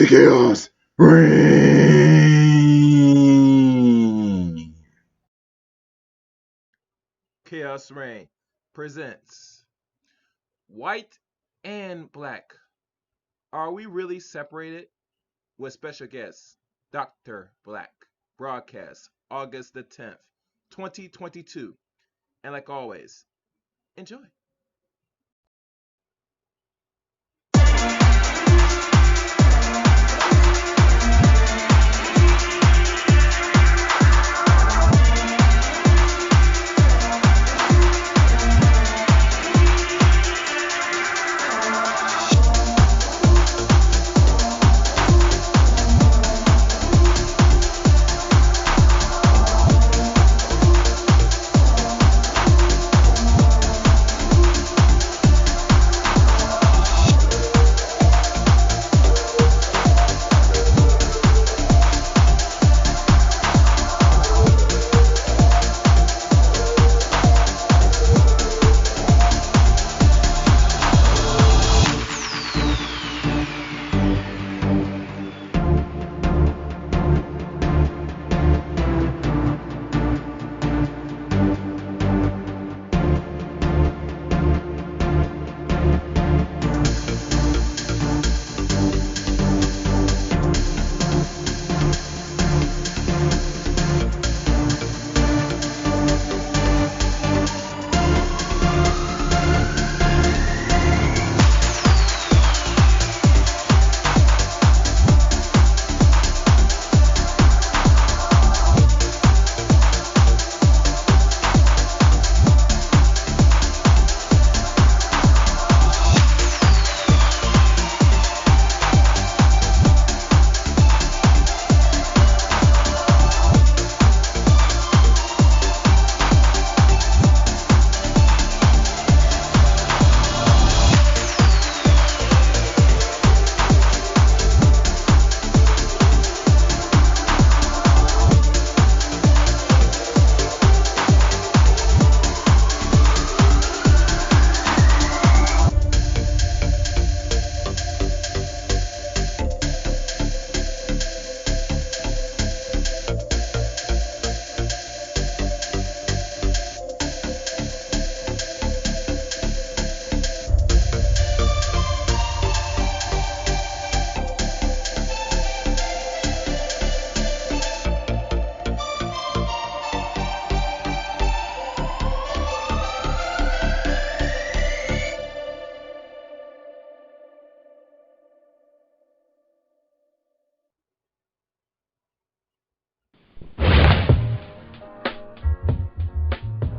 Chaos Reign. Chaos Reign presents White and Black. Are we really separated? With special guest Dr. Blaque. Broadcast August the 10th, 2022. And like always, enjoy.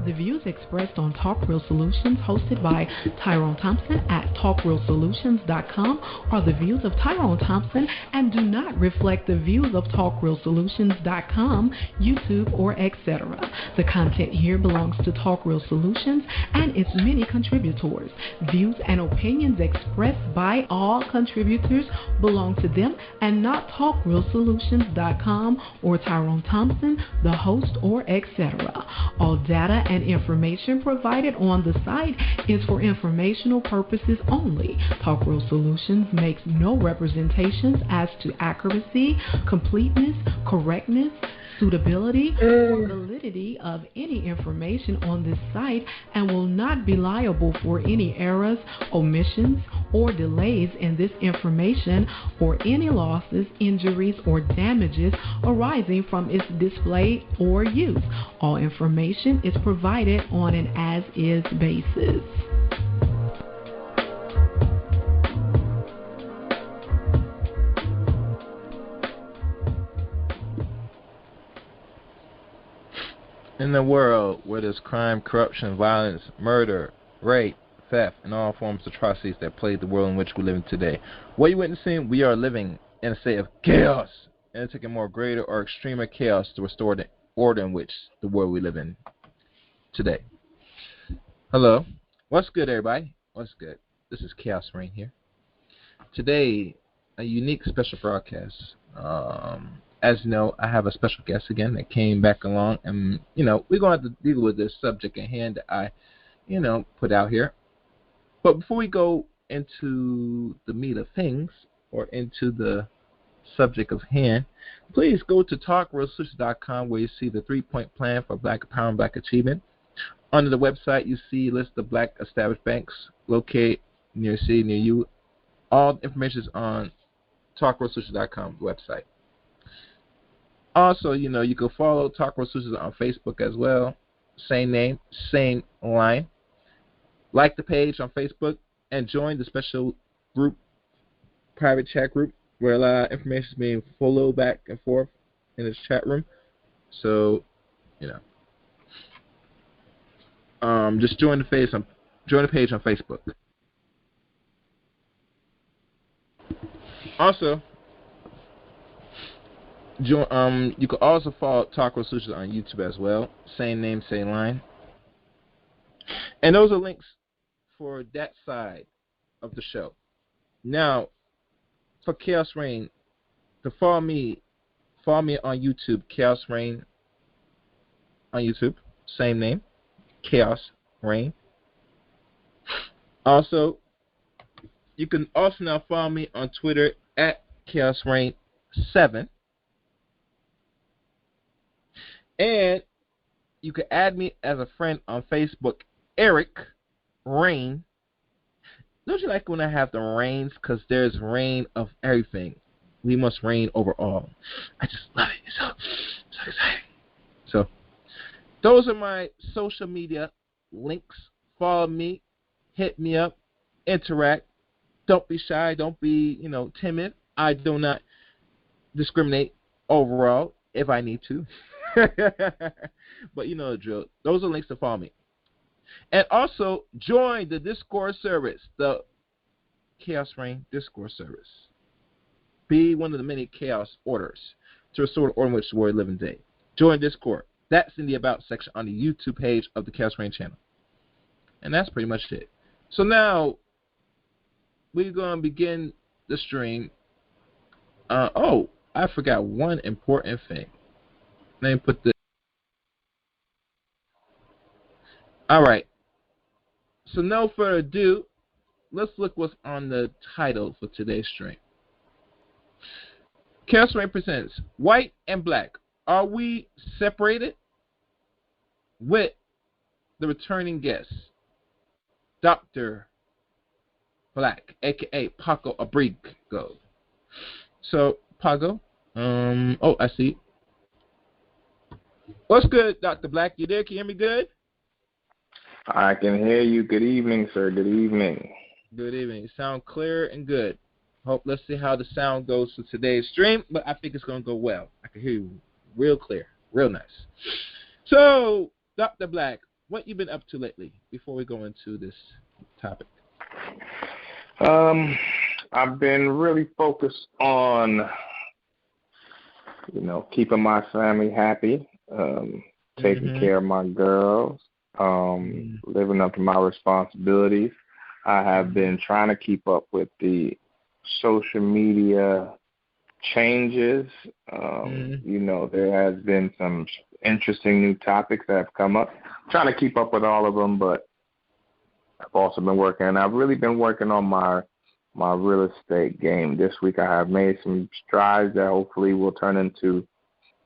The views expressed on Talk Real Solutions, hosted by Tyrone Thompson at TalkRealSolutions.com, are the views of Tyrone Thompson and do not reflect the views of TalkRealSolutions.com, YouTube, or etc. The content here belongs to Talk Real Solutions and its many contributors. Views and opinions expressed by all contributors belong to them and not TalkRealSolutions.com or Tyrone Thompson, the host, or etc. All data and information provided on the site is for informational purposes only. Talk Real Solutions makes no representations as to accuracy, completeness, correctness, suitability, or validity of any information on this site and will not be liable for any errors, omissions, or delays in this information or any losses, injuries, or damages arising from its display or use. All information is provided on an as-is basis. In a world where there's crime, corruption, violence, murder, rape, theft, and all forms of atrocities that plague the world in which we live in today, what you're witnessing, we are living in a state of chaos, and it's taking more greater or extremer chaos to restore the order in which the world we live in today. Hello. What's good, everybody? What's good? This is Chaos Reign here. Today, a unique special broadcast. As you know, I have a special guest again that came back along, and, we're going to have to deal with this subject at hand that I, put out here. But before we go into the meat of things, or into the subject of hand, please go to talkrealsolutions.com where you see the 3-point plan for Black Empowerment and Black Achievement. Under the website, you see a list of Black established banks located near your city, near you. All the information is on talkrealsolutions.com website. Also, you can follow Talk Real Solutions on Facebook as well. Same name, same line. Like the page on Facebook and join the special group, private chat group, where a lot of information is being followed back and forth in this chat room. So, just join the page on Facebook. Also, you can also follow Talk Real Solutions on YouTube as well. Same name, same line. And those are links for that side of the show. Now, for Chaos Reign, to follow me on YouTube, Chaos Reign on YouTube. Same name, Chaos Reign. Also, you can also now follow me on Twitter at Chaos Reign 7. And you can add me as a friend on Facebook, Eric Rain. Don't you like when I have the rains? Because there's rain of everything. We must reign over all. I just love it. It's so exciting. So, those are my social media links. Follow me. Hit me up. Interact. Don't be shy. Don't be, timid. I do not discriminate overall if I need to. But you know the drill. Those are links to follow me. And also, join the Discord service, the Chaos Reign Discord service. Be one of the many chaos orders to restore the order in which the world living today. Join Discord. That's in the About section on the YouTube page of the Chaos Reign channel. And that's pretty much it. So now, we're going to begin the stream. I forgot one important thing. Let me put this. All right. So no further ado, let's look what's on the title for today's stream. Chaos Reign presents White and Black. Are we separated? With the returning guest, Dr. Blaque, a.k.a. Paco Abrigo. So, Paco, I see. What's good, Dr. Blaque? You there? Can you hear me good? I can hear you. Good evening, sir. Good evening. Good evening. You sound clear and good. Let's see how the sound goes for today's stream, but I think it's going to go well. I can hear you real clear, real nice. So, Dr. Blaque, what you been up to lately before we go into this topic? I've been really focused on, keeping my family happy, taking care of my girls, living up to my responsibilities. I have been trying to keep up with the social media changes. There has been some interesting new topics that have come up. I'm trying to keep up with all of them, but I've also been working, and I've really been working on my real estate game. This week I have made some strides that hopefully will turn into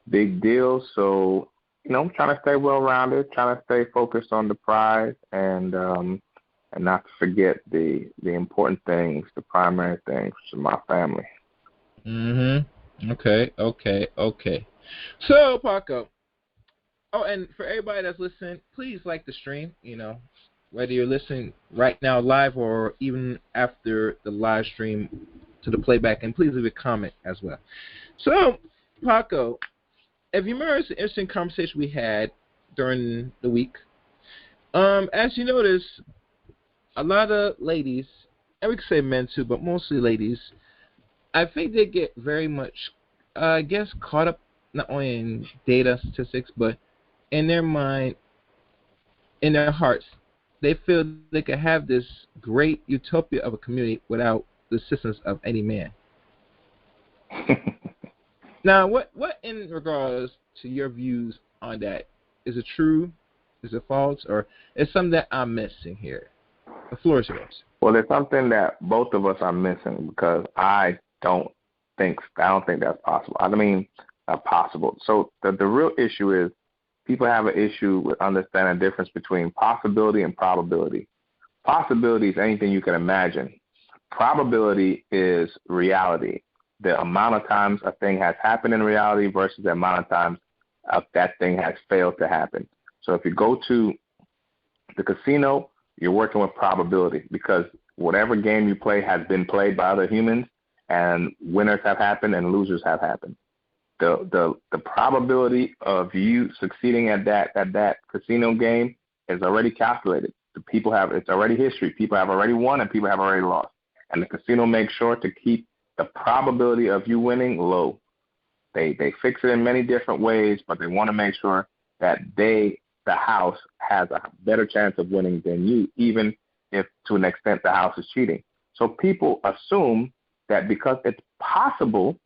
big deals. So, I'm trying to stay well-rounded, trying to stay focused on the prize, and not to forget the important things, the primary things, which is my family. Okay. So, Paco. Oh, and for everybody that's listening, please like the stream, whether you're listening right now live or even after the live stream to the playback, and please leave a comment as well. So, Paco, if you remember the interesting conversation we had during the week, as you notice, a lot of ladies, and we could say men too, but mostly ladies, I think they get very much, caught up not only in data statistics, but in their mind, in their hearts, they feel they could have this great utopia of a community without the assistance of any man. Now, what in regards to your views on that, is it true? Is it false? Or is something that I'm missing here? The floor is yours. Well, there's something that both of us are missing because I don't thinks. I don't think that's possible. I mean, possible. So the real issue is people have an issue with understanding the difference between possibility and probability. Possibility is anything you can imagine. Probability is reality. The amount of times a thing has happened in reality versus the amount of times that thing has failed to happen. So if you go to the casino, you're working with probability because whatever game you play has been played by other humans, and winners have happened and losers have happened. The probability of you succeeding at that casino game is already calculated. It's already history. People have already won and people have already lost. And the casino makes sure to keep the probability of you winning low. They fix it in many different ways, but they want to make sure that the house has a better chance of winning than you, even if to an extent the house is cheating. So people assume that because it's possible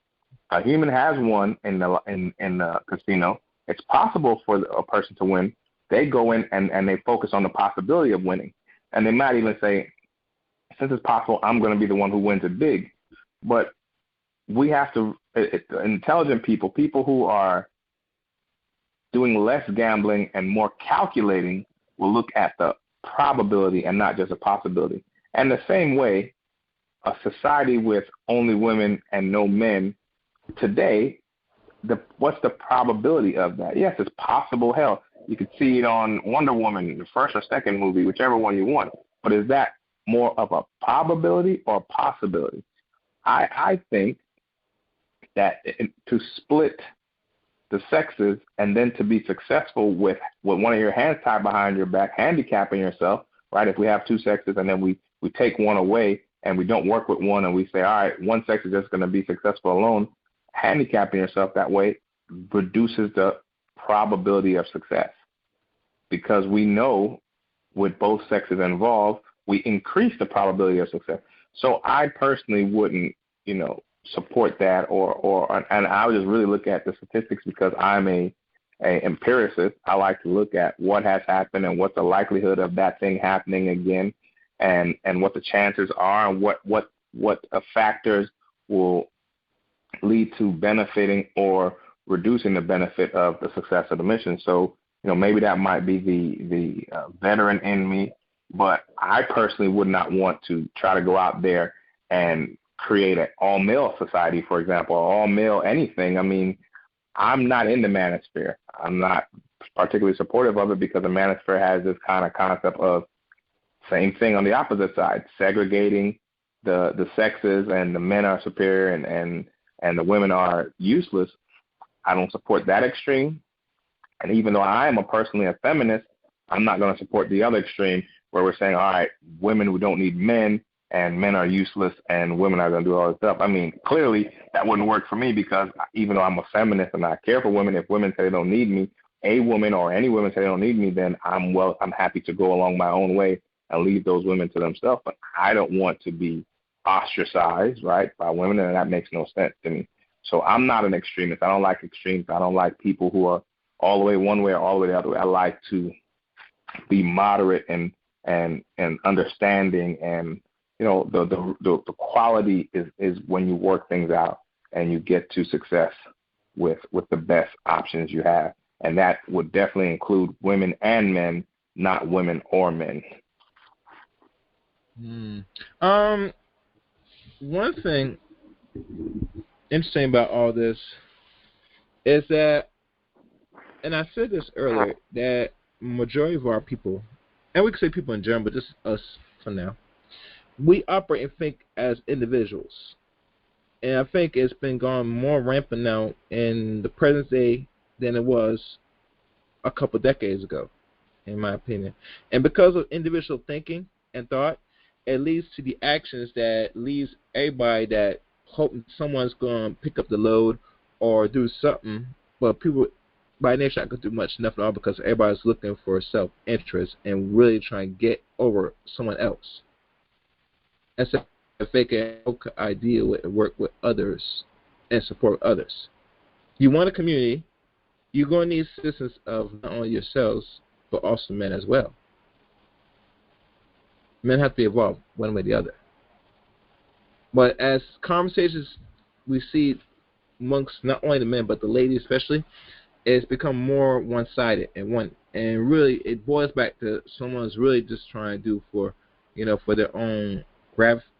a human has won in the casino, it's possible for a person to win. They go in and they focus on the possibility of winning. And they might even say, since it's possible, I'm going to be the one who wins it big. But we have to, intelligent people who are doing less gambling and more calculating will look at the probability and not just a possibility. And the same way, a society with only women and no men today, what's the probability of that? Yes, it's possible. Hell, you could see it on Wonder Woman, the first or second movie, whichever one you want. But is that more of a probability or a possibility? I think that to split the sexes and then to be successful with one of your hands tied behind your back, handicapping yourself, right? If we have two sexes and then we take one away and we don't work with one and we say, all right, one sex is just going to be successful alone, handicapping yourself that way reduces the probability of success, because we know with both sexes involved, we increase the probability of success. So I personally wouldn't, support that and I would just really look at the statistics because I'm a empiricist. I like to look at what has happened and what the likelihood of that thing happening again and what the chances are and what factors will lead to benefiting or reducing the benefit of the success of the mission. So, maybe that might be the veteran in me, but I personally would not want to try to go out there and create an all-male society, for example, or all-male anything. I mean, I'm not in the manosphere. I'm not particularly supportive of it because the manosphere has this kind of concept of same thing on the opposite side, segregating the sexes, and the men are superior and the women are useless. I don't support that extreme. And even though I am personally a feminist, I'm not going to support the other extreme where we're saying, all right, women who don't need men and men are useless and women are going to do all this stuff. I mean, clearly that wouldn't work for me because even though I'm a feminist and I care for women, if women say they don't need me, a woman or any women say they don't need me, then I'm happy to go along my own way and leave those women to themselves. But I don't want to be ostracized, right, by women, and that makes no sense to me. So I'm not an extremist. I don't like extremes. I don't like people who are all the way one way or all the way the other way. I like to be moderate and understanding, and the quality is when you work things out and you get to success with the best options you have, and that would definitely include women and men, not women or men. One thing interesting about all this is that, and I said this earlier, that majority of our people, and we could say people in general, but just us for now, we operate and think as individuals. And I think it's been gone more rampant now in the present day than it was a couple decades ago, in my opinion. And because of individual thinking and thought, it leads to the actions that leaves everybody that hoping someone's going to pick up the load or do something, but people by nature not going to do much, nothing at all, because everybody's looking for self-interest and really trying to get over someone else. That's a fake idea to work with others and support others. You want a community, you're going to need assistance of not only yourselves, but also men as well. Men have to be involved one way or the other. But as conversations we see amongst not only the men but the ladies especially, it's become more one-sided and really it boils back to someone's really just trying to do for for their own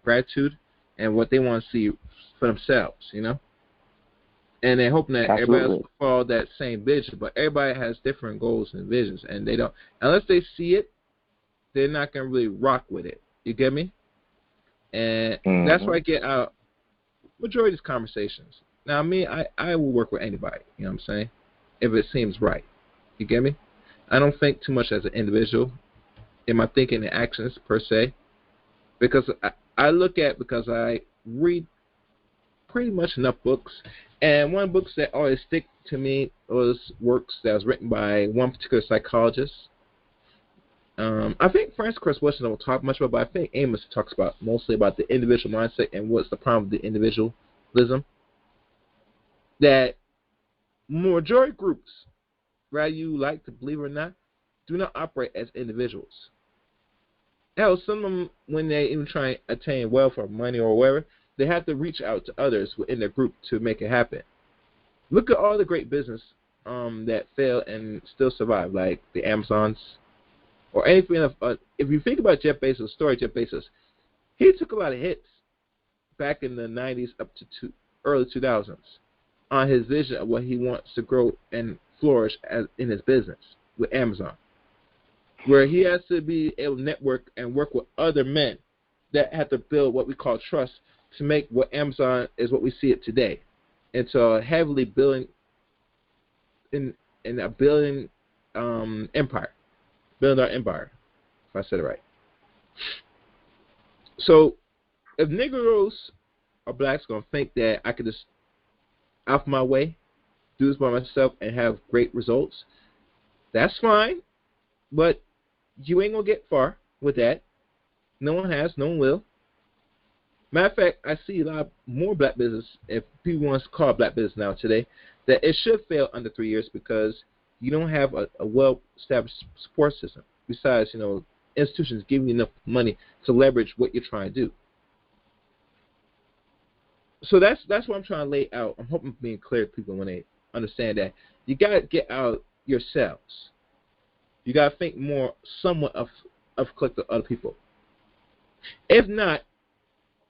gratitude and what they want to see for themselves, and they're hoping that everybody else will follow that same vision, but everybody has different goals and visions, and they don't, unless they see it, they're not going to really rock with it. You get me? And that's why I get out majority of these conversations. Now, me, I will work with anybody, you know what I'm saying, if it seems right. You get me? I don't think too much as an individual in my thinking and actions, per se, because because I read pretty much enough books, and one of the books that always stick to me was works that was written by one particular psychologist. I think Francis Chris Weston don't talk much about, but I think Amos talks about mostly about the individual mindset and what's the problem with the individualism. That majority groups, whether you like to believe it or not, do not operate as individuals. Hell, some of them, when they even try and attain wealth or money or whatever, they have to reach out to others within their group to make it happen. Look at all the great business that fail and still survive, like the Amazons or anything. If you think about Jeff Bezos' story, Jeff Bezos, he took a lot of hits back in the 90s up to early 2000s on his vision of what he wants to grow and flourish in his business with Amazon, where he has to be able to network and work with other men that have to build what we call trust to make what Amazon is what we see it today. And so heavily building in a building empire, building our empire, if I said it right. So if Negroes or blacks going to think that I could just out my way, do this by myself, and have great results, that's fine, but you ain't going to get far with that. No one has, no one will. Matter of fact, I see a lot more black business, if people want to call it black business now today, that it should fail under 3 years because you don't have a well-established support system. Besides, institutions giving you enough money to leverage what you're trying to do. So that's what I'm trying to lay out. I'm hoping being clear to people when they understand that you got to get out yourselves. You got to think more somewhat of collective other people. If not,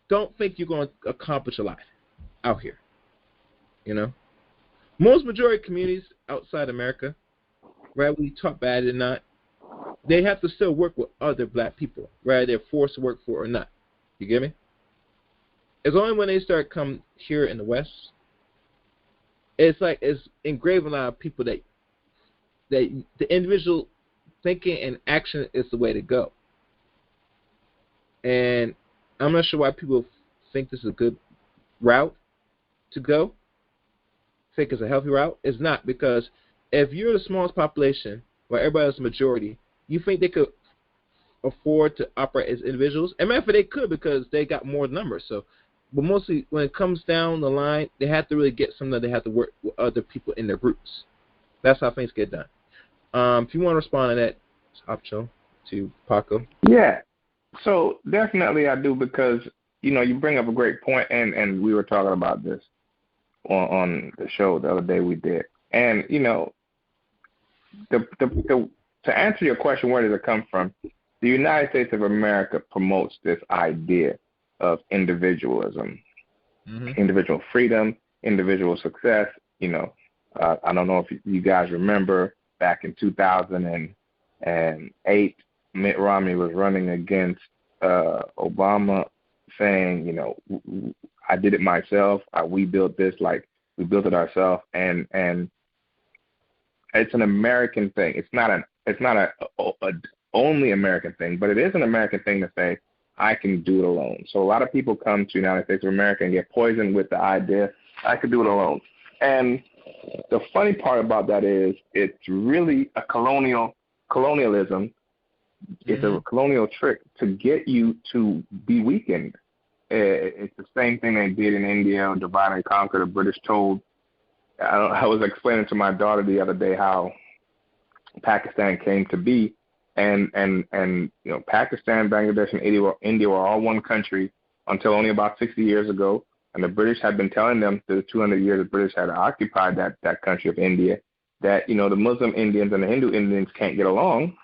don't think you're going to accomplish a lot out here. Most majority communities outside America, whether we talk bad or not, they have to still work with other black people, whether they're forced to work for or not. You get me? It's only when they start come here in the West, it's like it's engraved in a lot of people that the individual thinking and action is the way to go. And I'm not sure why people think this is a good route to go, think it's a healthy route. It's not, because if you're the smallest population, where everybody else is the majority, you think they could afford to operate as individuals? And matter of fact, they could because they got more numbers. So, but mostly when it comes down the line, they have to really get something that they have to work with other people in their groups. That's how things get done. If you want to respond to that, it's optional to Paco. Yeah. So definitely I do, because, you bring up a great point, and we were talking about this on the show the other day we did. And, to answer your question, where does it come from? The United States of America promotes this idea of individualism, individual freedom, individual success. I don't know if you guys remember back in 2008, Mitt Romney was running against Obama, saying, I did it myself. We built this, like we built it ourselves, and it's an American thing. It's not a only American thing, but it is an American thing to say I can do it alone. So a lot of people come to the United States of America and get poisoned with the idea I could do it alone. And the funny part about that is it's really a colonialism. It's a colonial trick to get you to be weakened. It's the same thing they did in India, divide and conquer. The British told. I was explaining to my daughter the other day how Pakistan came to be, and Pakistan, Bangladesh, and India were all one country until only about 60 years ago. And the British had been telling them through the 200 years the British had occupied that country of India that, the Muslim Indians and the Hindu Indians can't get along.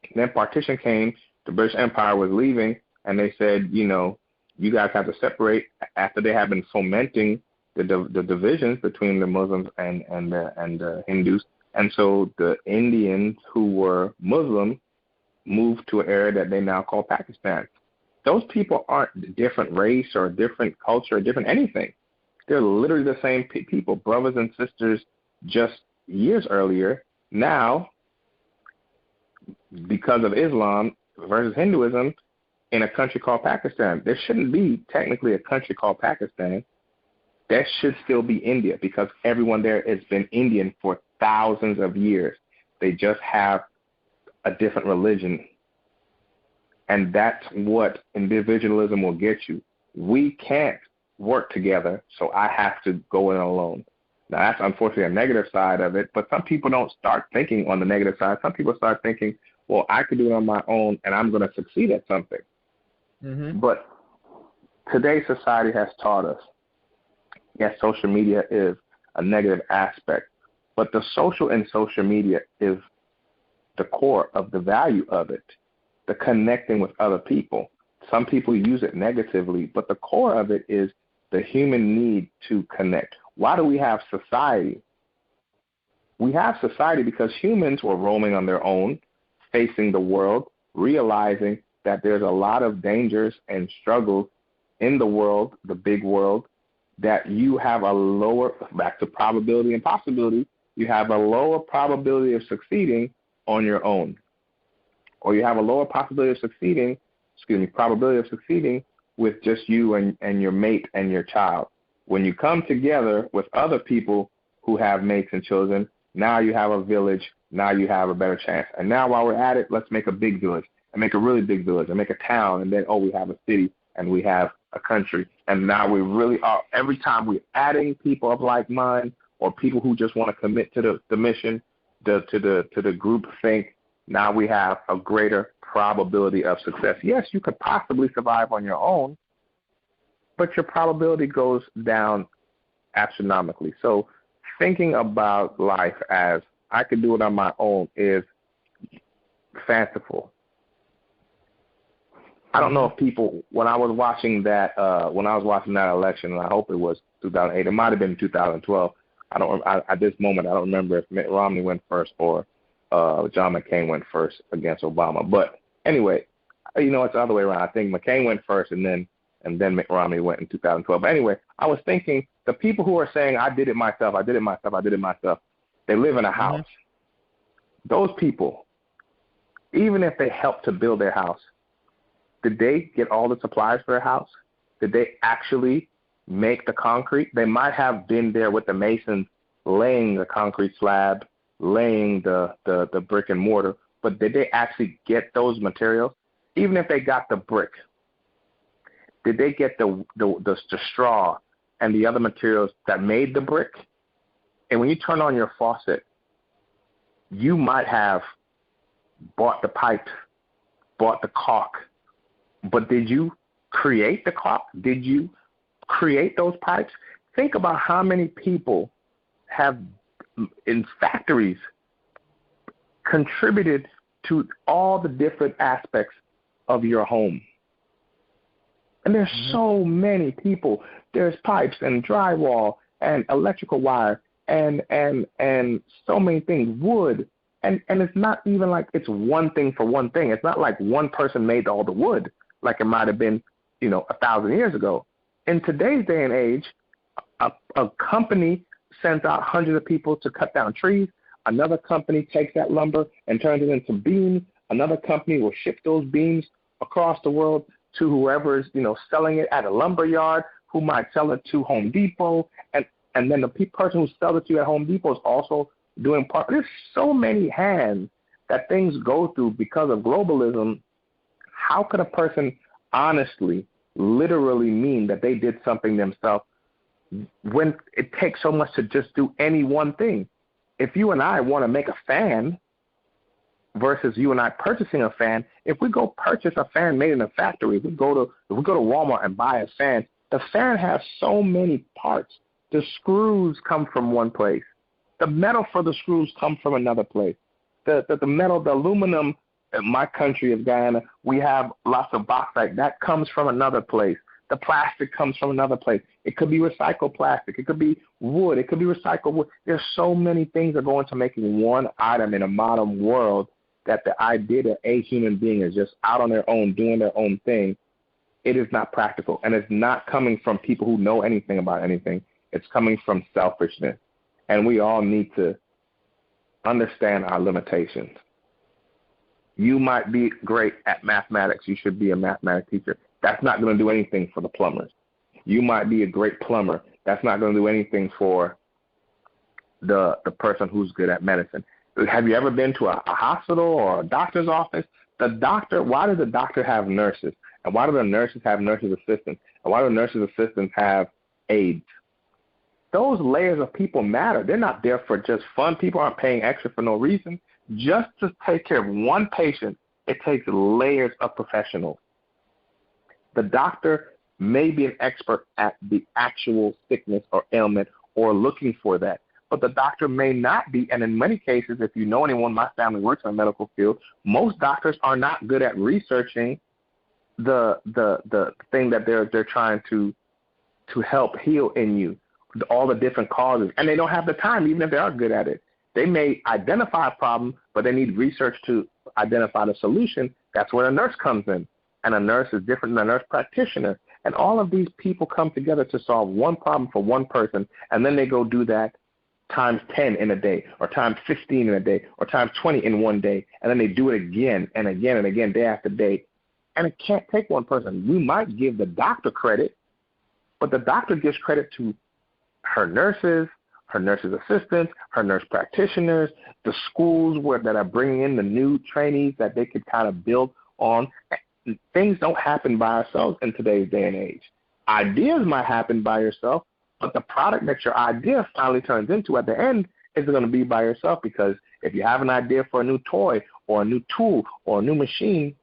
And then partition came, the British Empire was leaving, and they said, you guys have to separate after they had been fomenting the divisions between the Muslims and the Hindus. And so the Indians who were Muslim moved to an area that they now call Pakistan. Those people aren't different race or different culture or different anything. They're literally the same people, brothers and sisters just years earlier. Now, because of Islam versus Hinduism in a country called Pakistan, there shouldn't be technically a country called Pakistan. That should still be India because everyone there has been Indian for thousands of years. They just have a different religion. And that's what individualism will get you. We can't work together, so I have to go in alone. Now, that's unfortunately a negative side of it, but some people don't start thinking on the negative side. Some people start thinking, well, I could do it on my own, and I'm going to succeed at something. Mm-hmm. But today's society has taught us, yes, social media is a negative aspect, but the social in social media is the core of the value of it. The connecting with other people. Some people use it negatively, but the core of it is the human need to connect. Why do we have society? We have society because humans were roaming on their own, facing the world, realizing that there's a lot of dangers and struggles in the world, the big world, that you have a lower, back to probability and possibility, you have a lower probability of succeeding on your own. Or you have a lower probability of succeeding with just you and your mate and your child. When you come together with other people who have mates and children, now you have a village, now you have a better chance. And now while we're at it, let's make a big village and make a really big village and make a town. And then, we have a city and we have a country. And now we really are, every time we're adding people of like mind or people who just want to commit to the mission, to the group think, now we have a greater probability of success. Yes, you could possibly survive on your own, but your probability goes down astronomically. So thinking about life as I could do it on my own is fanciful. I don't know if people, when I was watching that election, and I hope it was 2008, it might have been 2012. At this moment, I don't remember if Mitt Romney went first or John McCain went first against Obama. But anyway, it's the other way around. I think McCain went first and then Mitt Romney went in 2012. But anyway, I was thinking the people who are saying, I did it myself, they live in a house. Mm-hmm. Those people, even if they helped to build their house, did they get all the supplies for their house? Did they actually make the concrete? They might have been there with the masons laying the concrete slab, laying the brick and mortar, but did they actually get those materials? Even if they got the brick, did they get the straw and the other materials that made the brick? And when you turn on your faucet, you might have bought the pipe, bought the caulk, but did you create the caulk? Did you create those pipes? Think about how many people have in factories contributed to all the different aspects of your home. And there's so many people. There's pipes and drywall and electrical wire and so many things, wood. And it's not even like it's one thing for one thing. It's not like one person made all the wood like it might have been, 1,000 years ago. In today's day and age, a company sends out hundreds of people to cut down trees. Another company takes that lumber and turns it into beams. Another company will ship those beams across the world to whoever's, selling it at a lumber yard, who might sell it to Home Depot. And then the person who sells it to you at Home Depot is also doing part. There's so many hands that things go through because of globalism. How could a person honestly, literally mean that they did something themselves when it takes so much to just do any one thing? If you and I want to make a fan versus you and I purchasing a fan, if we go purchase a fan made in a factory, if we go to Walmart and buy a fan, The fan has so many parts. The screws come from one place. The metal for the screws come from another place. The metal, the aluminum, in my country of Guyana, we have lots of bauxite. That comes from another place. The plastic comes from another place. It could be recycled plastic. It could be wood. It could be recycled wood. There's so many things that go into making one item in a modern world that the idea that a human being is just out on their own, doing their own thing, it is not practical. And it's not coming from people who know anything about anything. It's coming from selfishness. And we all need to understand our limitations. You might be great at mathematics. You should be a mathematics teacher. That's not going to do anything for the plumbers. You might be a great plumber. That's not going to do anything for the person who's good at medicine. Have you ever been to a hospital or a doctor's office? The doctor, why does the doctor have nurses? And why do the nurses have nurses assistants? And why do the nurses assistants have aides? Those layers of people matter. They're not there for just fun. People aren't paying extra for no reason. Just to take care of one patient, it takes layers of professionals. The doctor may be an expert at the actual sickness or ailment or looking for that, but the doctor may not be. And in many cases, if you know anyone, my family works in the medical field, most doctors are not good at researching the thing that they're trying to help heal in you, all the different causes. And they don't have the time, even if they are good at it. They may identify a problem, but they need research to identify the solution. That's where a nurse comes in. And a nurse is different than a nurse practitioner. And all of these people come together to solve one problem for one person, and then they go do that times 10 in a day, or times 15 in a day, or times 20 in one day, and then they do it again and again and again, day after day. And it can't take one person. We might give the doctor credit, but the doctor gives credit to her nurses assistants, her nurse practitioners, the schools that are bringing in the new trainees that they could kind of build on. Things don't happen by ourselves in today's day and age. Ideas might happen by yourself, but the product that your idea finally turns into at the end isn't going to be by yourself, because if you have an idea for a new toy or a new tool or a new machine,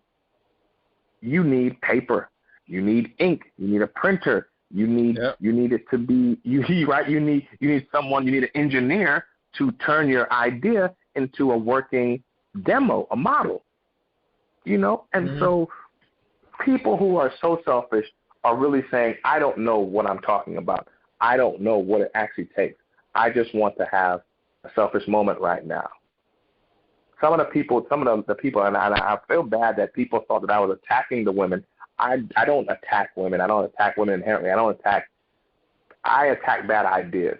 you need paper, you need ink, you need a printer, you need it to be you need someone, you need an engineer to turn your idea into a working demo, a model. And so people who are so selfish are really saying, I don't know what I'm talking about. I don't know what it actually takes. I just want to have a selfish moment right now. Some of the people, and I feel bad that people thought that I was attacking the women. I don't attack women. I don't attack women inherently. I attack bad ideas.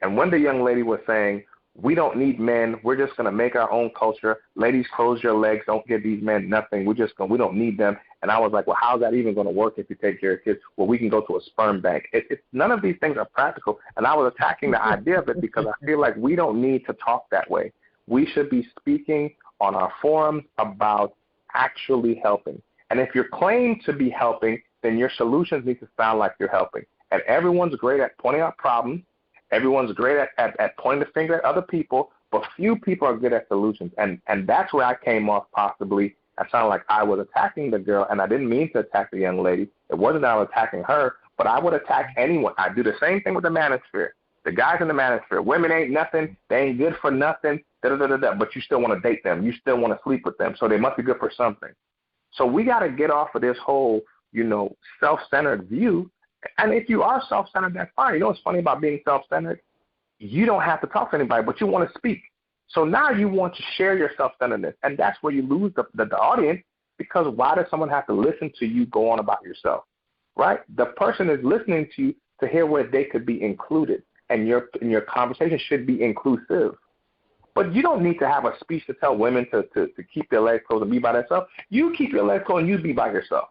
And when the young lady was saying, we don't need men, we're just going to make our own culture, ladies, close your legs, don't give these men nothing, we don't need them. And I was like, well, how's that even going to work if you take care of kids? Well, we can go to a sperm bank. None of these things are practical. And I was attacking the idea of it because I feel like we don't need to talk that way. We should be speaking on our forums about actually helping. And if you're claimed to be helping, then your solutions need to sound like you're helping. And everyone's great at pointing out problems. Everyone's great at pointing the finger at other people, but few people are good at solutions. And that's where I came off possibly. I sounded like I was attacking the girl, and I didn't mean to attack the young lady. It wasn't that I was attacking her, but I would attack anyone. I do the same thing with the manosphere. The guys in the manosphere, women ain't nothing. They ain't good for nothing, but you still want to date them. You still want to sleep with them, so they must be good for something. So we got to get off of this whole, self-centered view. And if you are self-centered, that's fine. You know what's funny about being self-centered? You don't have to talk to anybody, but you want to speak. So now you want to share your self-centeredness, and that's where you lose the audience, because why does someone have to listen to you go on about yourself, right? The person is listening to you to hear where they could be included, and your conversation should be inclusive. But you don't need to have a speech to tell women to keep their legs closed and be by themselves. You keep your legs closed and you be by yourself.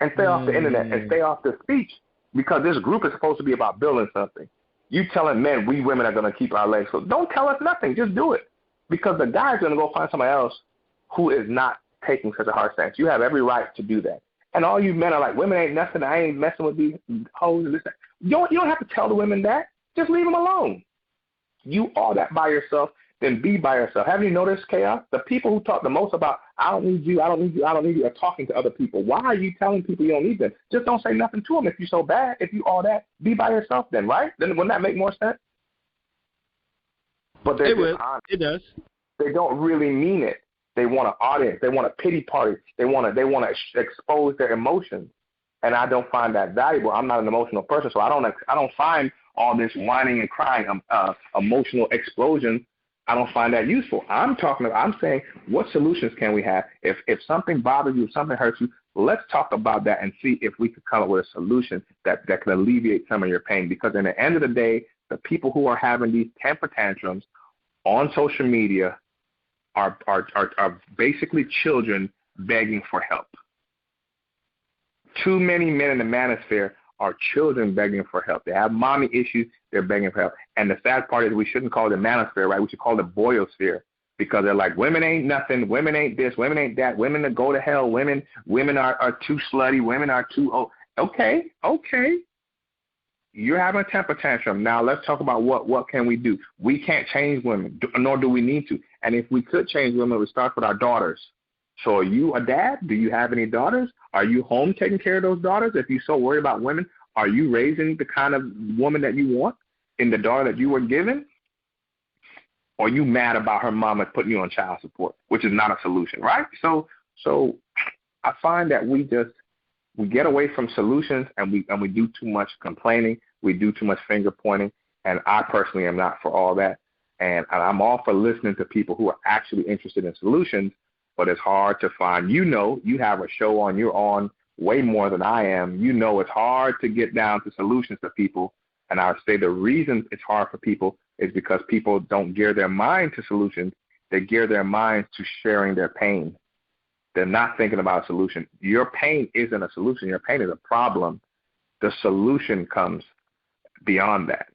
And stay off the internet and stay off the speech, because this group is supposed to be about building something. You telling men we women are going to keep our legs closed. Don't tell us nothing. Just do it, because the guy's going to go find somebody else who is not taking such a hard stance. You have every right to do that. And all you men are like, women ain't nothing. I ain't messing with these hoes and this. You don't have to tell the women that. Just leave them alone. You all that by yourself. then be by yourself. Haven't you noticed, Chaos? The people who talk the most about, I don't need you, I don't need you, I don't need you, are talking to other people. Why are you telling people you don't need them? Just don't say nothing to them if you're so bad. If you all that, be by yourself then, right? Then wouldn't that make more sense? But it will. It does. They don't really mean it. They want an audience. They want a pity party. They want to expose their emotions. And I don't find that valuable. I'm not an emotional person, so I don't find all this whining and crying, emotional explosions. I don't find that useful. I'm saying, what solutions can we have? If something bothers you, if something hurts you, let's talk about that and see if we could come up with a solution that can alleviate some of your pain. Because in the end of the day, the people who are having these temper tantrums on social media are basically children begging for help. Too many men in the manosphere are children begging for help. They have mommy issues, they're begging for help. And the sad part is we shouldn't call it the manosphere, right? We should call it boyosphere, because they're like, women ain't nothing, women ain't this, women ain't that, women that go to hell, women are too slutty, women are too old. Okay. You're having a temper tantrum. Now let's talk about what can we do. We can't change women, nor do we need to. And if we could change women, we start with our daughters. So are you a dad? Do you have any daughters? Are you home taking care of those daughters? If you're so worried about women, are you raising the kind of woman that you want in the daughter that you were given? Or are you mad about her mama putting you on child support, which is not a solution, right? So I find that we get away from solutions and we do too much complaining. We do too much finger pointing. And I personally am not for all that. And I'm all for listening to people who are actually interested in solutions. But it's hard to find. You have a show on, you're on way more than I am. It's hard to get down to solutions to people. And I would say the reason it's hard for people is because people don't gear their mind to solutions. They gear their minds to sharing their pain. They're not thinking about a solution. Your pain isn't a solution. Your pain is a problem. The solution comes beyond that.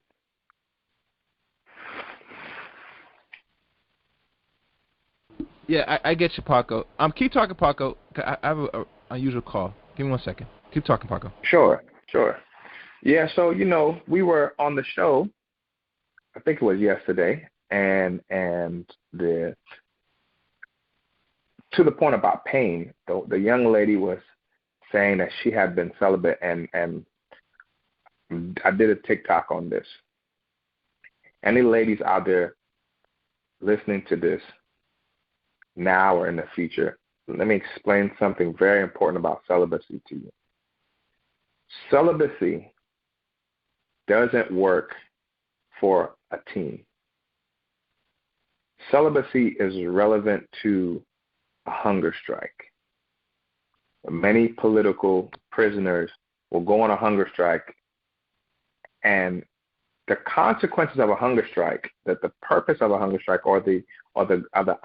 Yeah, I get you, Paco. Keep talking, Paco. I have a unusual call. Give me 1 second. Keep talking, Paco. Sure. Yeah, so, we were on the show, I think it was yesterday, and to the point about pain, the young lady was saying that she had been celibate, and I did a TikTok on this. Any ladies out there listening to this now or in the future, let me explain something very important about celibacy to you. Celibacy doesn't work for a team. Celibacy is relevant to a hunger strike. Many political prisoners will go on a hunger strike, and the consequences of a hunger strike, that the purpose of a hunger strike or the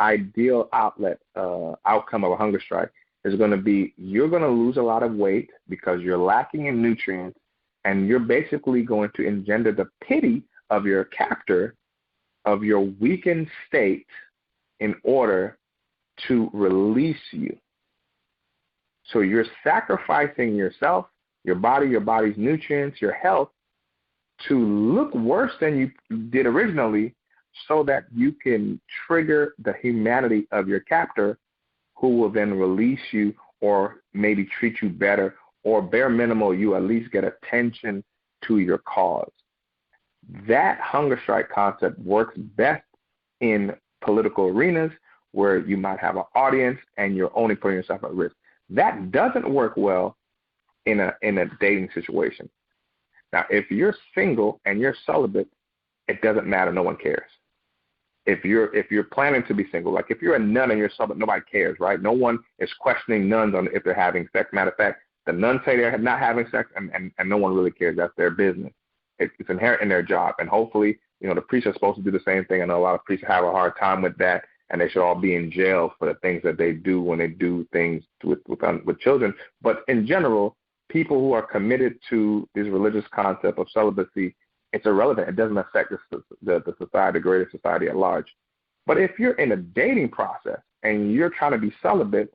ideal outcome of a hunger strike is going to be, you're going to lose a lot of weight because you're lacking in nutrients, and you're basically going to engender the pity of your captor, of your weakened state, in order to release you. So you're sacrificing yourself, your body's nutrients, your health, to look worse than you did originally, so that you can trigger the humanity of your captor, who will then release you or maybe treat you better, or bare minimal, you at least get attention to your cause. That hunger strike concept works best in political arenas where you might have an audience and you're only putting yourself at risk. That doesn't work well in a dating situation. Now, if you're single and you're celibate, it doesn't matter. No one cares. If you're planning to be single, like if you're a nun and you're celibate, nobody cares, right? No one is questioning nuns on if they're having sex. Matter of fact, the nuns say they're not having sex, and no one really cares. That's their business. It's inherent in their job. And hopefully, the priests are supposed to do the same thing. I know a lot of priests have a hard time with that, and they should all be in jail for the things that they do when they do things with children. But in general, people who are committed to this religious concept of celibacy, it's irrelevant. It doesn't affect the society, the greater society at large. But if you're in a dating process and you're trying to be celibate,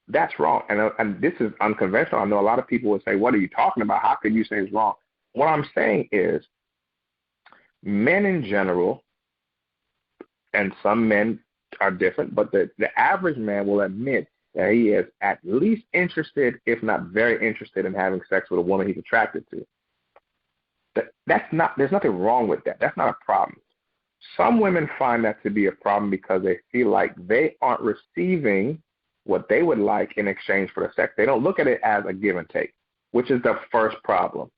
that's wrong. And this is unconventional. I know a lot of people would say, what are you talking about? How could you say it's wrong? What I'm saying is, men in general, and some men are different, but the average man will admit that he is at least interested, if not very interested, in having sex with a woman he's attracted to. There's nothing wrong with that. That's not a problem. Some women find that to be a problem because they feel like they aren't receiving what they would like in exchange for the sex. They don't look at it as a give and take, which is the first problem.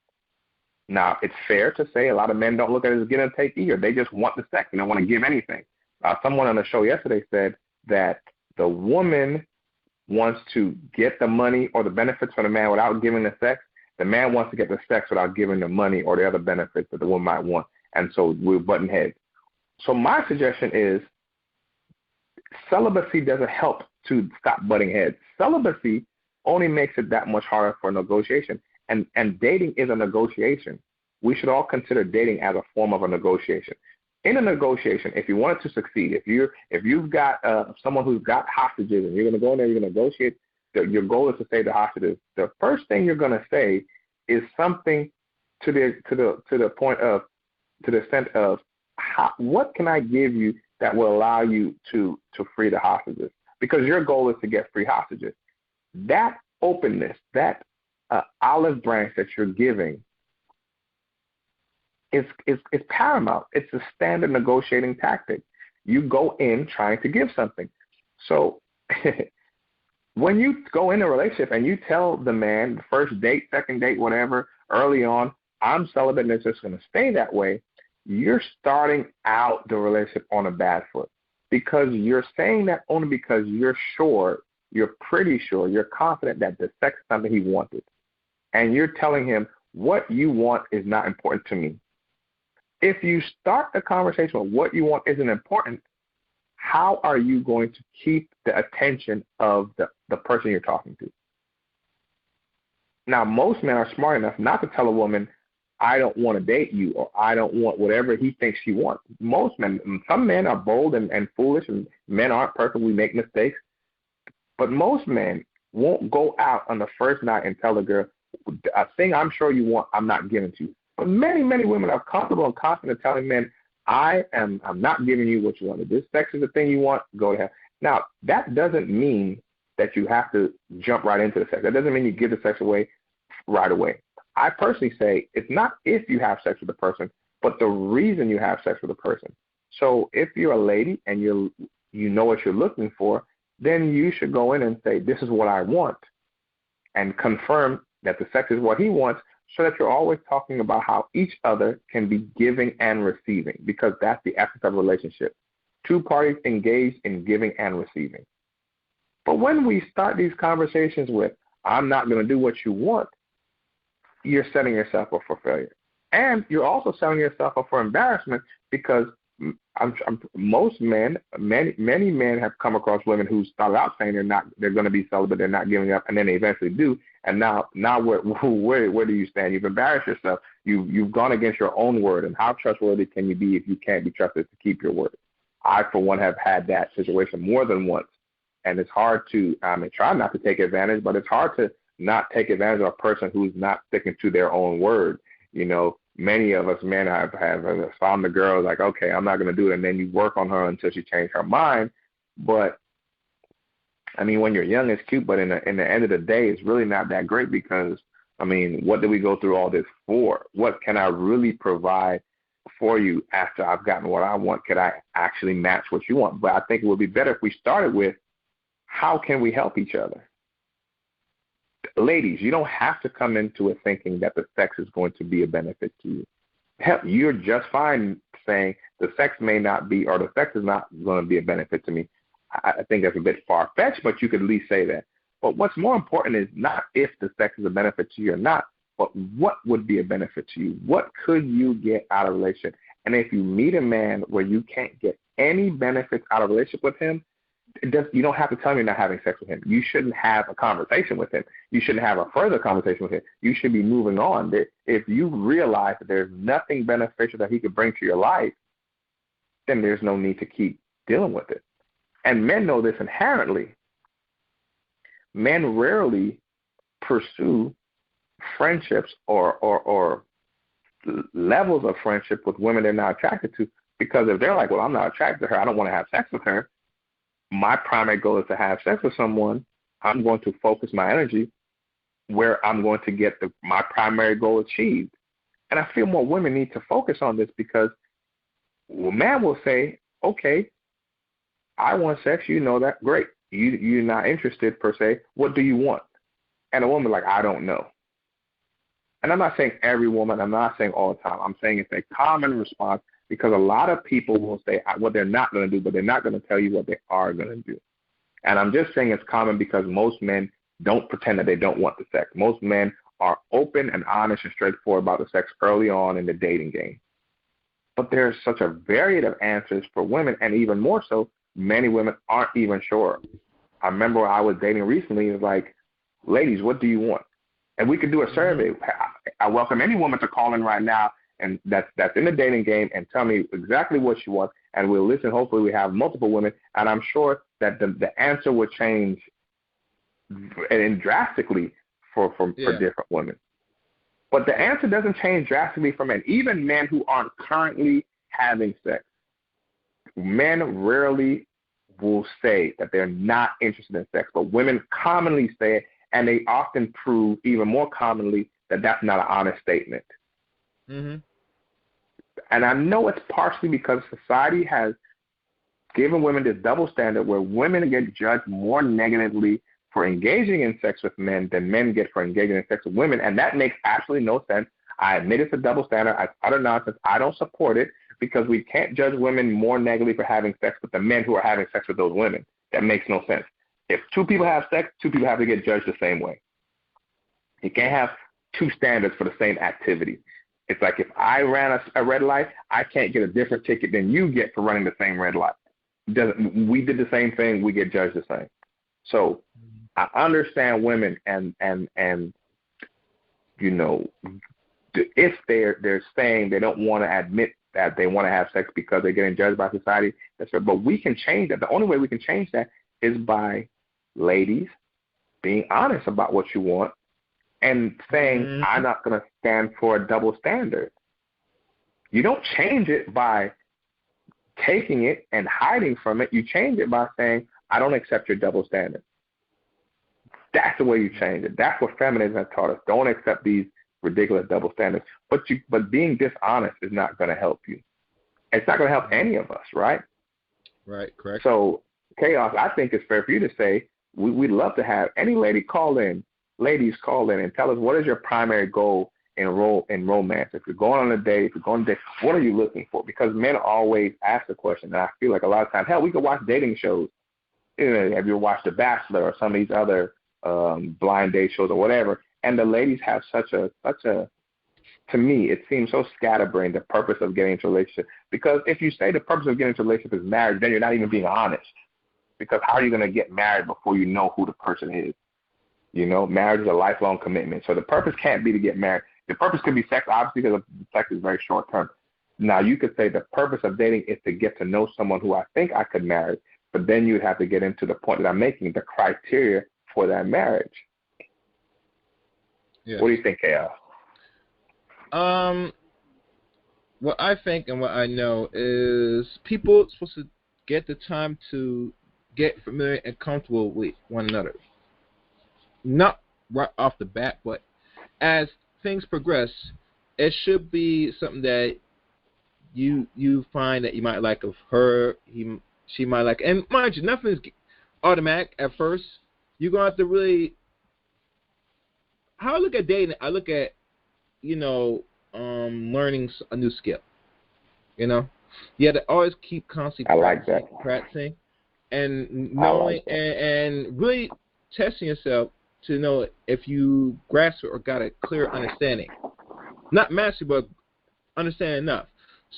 Now, it's fair to say a lot of men don't look at it as give and take either. They just want the sex. They don't want to give anything. Someone on the show yesterday said that the woman wants to get the money or the benefits from the man without giving the sex. The man wants to get the sex without giving the money or the other benefits that the woman might want. And so we're butting heads. So my suggestion is celibacy doesn't help to stop butting heads. Celibacy only makes it that much harder for negotiation. And dating is a negotiation. We should all consider dating as a form of a negotiation. In a negotiation, if you want it to succeed, if you've got someone who's got hostages and you're going to go in there, you're going to negotiate, your goal is to save the hostages. The first thing you're going to say is something to the point of, to the extent of, what can I give you that will allow you to free the hostages? Because your goal is to get free hostages. That openness, that olive branch that you're giving is paramount. It's a standard negotiating tactic. You go in trying to give something. So when you go in a relationship and you tell the man, the first date, second date, whatever, early on, I'm celibate and it's just going to stay that way, you're starting out the relationship on a bad foot, because you're saying that only because you're sure, you're pretty sure, you're confident that the sex is something he wanted. And you're telling him, what you want is not important to me. If you start the conversation with what you want isn't important, how are you going to keep the attention of the person you're talking to? Now, most men are smart enough not to tell a woman, I don't want to date you, or I don't want whatever he thinks she wants. Most men, some men are bold and foolish, and men aren't perfect. We make mistakes. But most men won't go out on the first night and tell a girl, a thing I'm sure you want, I'm not giving to you. But many, many women are comfortable and confident telling men, I'm not giving you what you want. If this sex is the thing you want, go to hell. Now, that doesn't mean that you have to jump right into the sex. That doesn't mean you give the sex away right away. I personally say it's not if you have sex with a person, but the reason you have sex with a person. So if you're a lady and you know what you're looking for, then you should go in and say, this is what I want, and confirm that the sex is what he wants, so that you're always talking about how each other can be giving and receiving, because that's the essence of a relationship. Two parties engaged in giving and receiving. But when we start these conversations with, I'm not going to do what you want, you're setting yourself up for failure. And you're also setting yourself up for embarrassment, because most men, many men have come across women who started out saying they're going to be celibate, they're not giving up, and then they eventually do. And now where do you stand? You've embarrassed yourself. You've gone against your own word. And how trustworthy can you be if you can't be trusted to keep your word? I, for one, have had that situation more than once, and it's hard to try not to take advantage, but it's hard to not take advantage of a person who's not sticking to their own word. You know, many of us men have found the girl like, okay, I'm not going to do it, and then you work on her until she changed her mind. But I mean, when you're young, it's cute, but in the end of the day, it's really not that great, because I mean, what do we go through all this for? What can I really provide for you after I've gotten what I want? Could I actually match what you want? But I think it would be better if we started with, how can we help each other? Ladies, you don't have to come into it thinking that the sex is going to be a benefit to you. Hell, you're just fine saying the sex may not be, or the sex is not going to be a benefit to me. I think that's a bit far-fetched, but you could at least say that. But what's more important is not if the sex is a benefit to you or not, but what would be a benefit to you? What could you get out of a relationship? And if you meet a man where you can't get any benefits out of a relationship with him, you don't have to tell him you're not having sex with him. You shouldn't have a conversation with him. You shouldn't have a further conversation with him. You should be moving on. If you realize that there's nothing beneficial that he could bring to your life, then there's no need to keep dealing with it. And men know this inherently. Men rarely pursue friendships or levels of friendship with women they're not attracted to, Because if they're like, well, I'm not attracted to her, I don't want to have sex with her, my primary goal is to have sex with someone, I'm going to focus my energy where I'm going to get my primary goal achieved. And I feel more women need to focus on this because a man will say, okay, I want sex, you know that, great. You're not interested per se. What do you want? And a woman like, I don't know. And I'm not saying every woman, I'm not saying all the time. I'm saying it's a common response because a lot of people will say what they're not going to do, but they're not going to tell you what they are going to do. And I'm just saying it's common because most men don't pretend that they don't want the sex. Most men are open and honest and straightforward about the sex early on in the dating game. But there's such a variety of answers for women, and even more so, many women aren't even sure. I remember I was dating recently, it was like, ladies, what do you want? And we could do a survey. I welcome any woman to call in right now and that's in the dating game and tell me exactly what she wants, and we'll listen. Hopefully we have multiple women, and I'm sure that the answer will change and drastically for different women. But the answer doesn't change drastically for men. Even men who aren't currently having sex, men rarely will say that they're not interested in sex, but women commonly say it, and they often prove even more commonly that that's not an honest statement. Mm-hmm. And I know it's partially because society has given women this double standard where women get judged more negatively for engaging in sex with men than men get for engaging in sex with women, and that makes absolutely no sense. I admit it's a double standard. It's utter nonsense. I don't support it because we can't judge women more negatively for having sex with the men who are having sex with those women. That makes no sense. If two people have sex, two people have to get judged the same way. You can't have two standards for the same activity. It's like if I ran a red light, I can't get a different ticket than you get for running the same red light. We did the same thing, we get judged the same. So I understand women and you know, if they're saying they don't want to admit that they want to have sex because they're getting judged by society, that's right. But we can change that. The only way we can change that is by ladies being honest about what you want and saying, I'm not going to stand for a double standard. You don't change it by taking it and hiding from it. You change it by saying, I don't accept your double standard. That's the way you change it. That's what feminism has taught us. Don't accept these ridiculous double standards. But being dishonest is not going to help you. It's not going to help any of us, right? Right, correct. So, Chaos, I think it's fair for you to say, we'd love to have any ladies call in and tell us what is your primary goal in romance. If you're going on a date, what are you looking for? Because men always ask the question, and I feel like a lot of times, hell, we could watch dating shows. You know, have you watched The Bachelor or some of these other blind date shows or whatever? And the ladies have such a to me, it seems so scatterbrained, the purpose of getting into a relationship. Because if you say the purpose of getting into a relationship is marriage, then you're not even being honest. Because how are you going to get married before you know who the person is? You know, marriage is a lifelong commitment. So the purpose can't be to get married. The purpose could be sex, obviously, because sex is very short term. Now, you could say the purpose of dating is to get to know someone who I think I could marry, but then you have to get into the point that I'm making, the criteria for that marriage. Yes. What do you think, Chaos? What I think and what I know is people are supposed to get the time to get familiar and comfortable with one another. Not right off the bat, but as things progress, it should be something that you find that you might like of her, she might like. And mind you, nothing is automatic at first. You're going to have to really... How I look at dating, I look at, learning a new skill. You have to always keep constantly practicing and knowing and really testing yourself to know if you grasp it or got a clear understanding. Not mastery, but understand enough.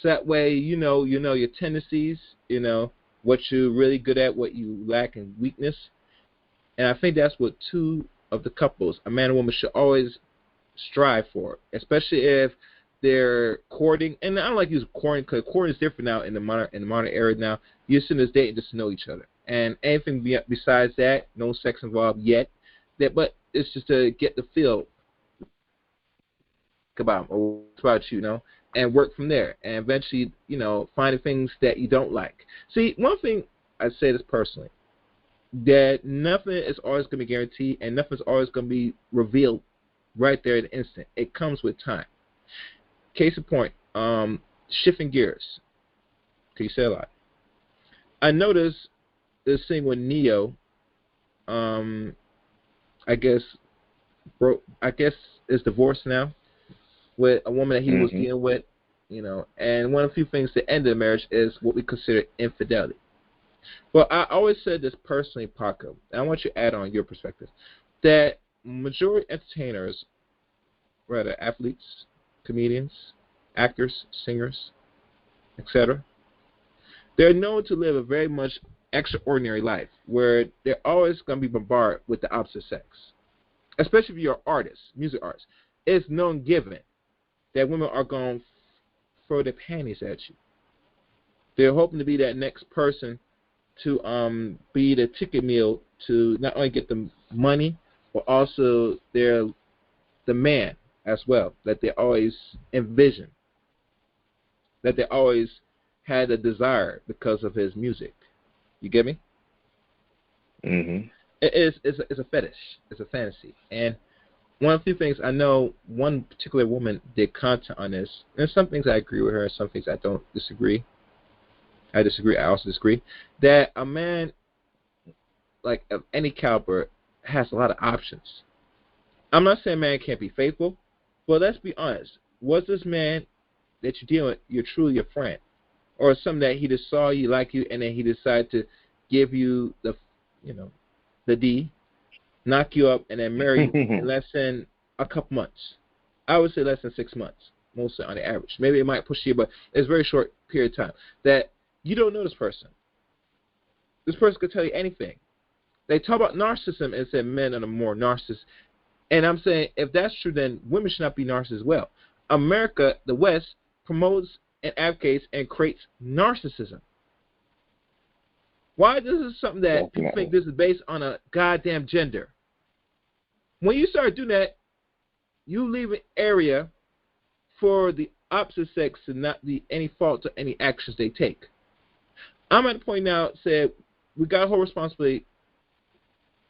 So that way you know your tendencies, what you're really good at, what you lack in weakness. And I think that's what two of the couples, a man and woman, should always strive for, especially if they're courting. And I don't like to use courting because courting is different now in the modern era. Now you're sitting as dating just to know each other, and anything besides that, no sex involved yet. But it's just to get the feel about them, or about you, and work from there, and eventually, finding things that you don't like. See, one thing, I say this personally, that nothing is always going to be guaranteed, and nothing is always going to be revealed right there at the instant. It comes with time. Case in point, shifting gears. Okay, you say a lot. I noticed this thing with Neo, I guess is divorced now with a woman that he was dealing with, and one of the few things that ended the marriage is what we consider infidelity. But I always said this personally, Paco, and I want you to add on your perspective, that majority entertainers, rather athletes, comedians, actors, singers, etc., they're known to live a very much extraordinary life where they're always going to be bombarded with the opposite sex. Especially if you're artists, music artists. It's known given that women are going to throw their panties at you. They're hoping to be that next person to be the ticket meal to not only get the money, but also they're the man as well, that they always envision, that they always had a desire because of his music. You get me? Mm-hmm. It's a fetish. It's a fantasy. And one of the few things I know, one particular woman did content on this. There's some things I agree with her, and some things I don't disagree. I also disagree. That a man, like of any caliber, has a lot of options. I'm not saying man can't be faithful, but let's be honest. Was this man that you're dealing with, you're truly a friend? Or something that he just saw you, like you, and then he decided to give you the D, knock you up, and then marry you in less than a couple months. I would say less than 6 months, mostly on the average. Maybe it might push you, but it's a very short period of time. That you don't know this person. This person could tell you anything. They talk about narcissism and say men are more narcissists. And I'm saying if that's true, then women should not be narcissists as well. America, the West, promotes and advocates and creates narcissism. Why this is something that people think this is based on a goddamn gender. When you start doing that, you leave an area for the opposite sex to not be any fault to any actions they take. I'm at the point now said we got a whole responsibility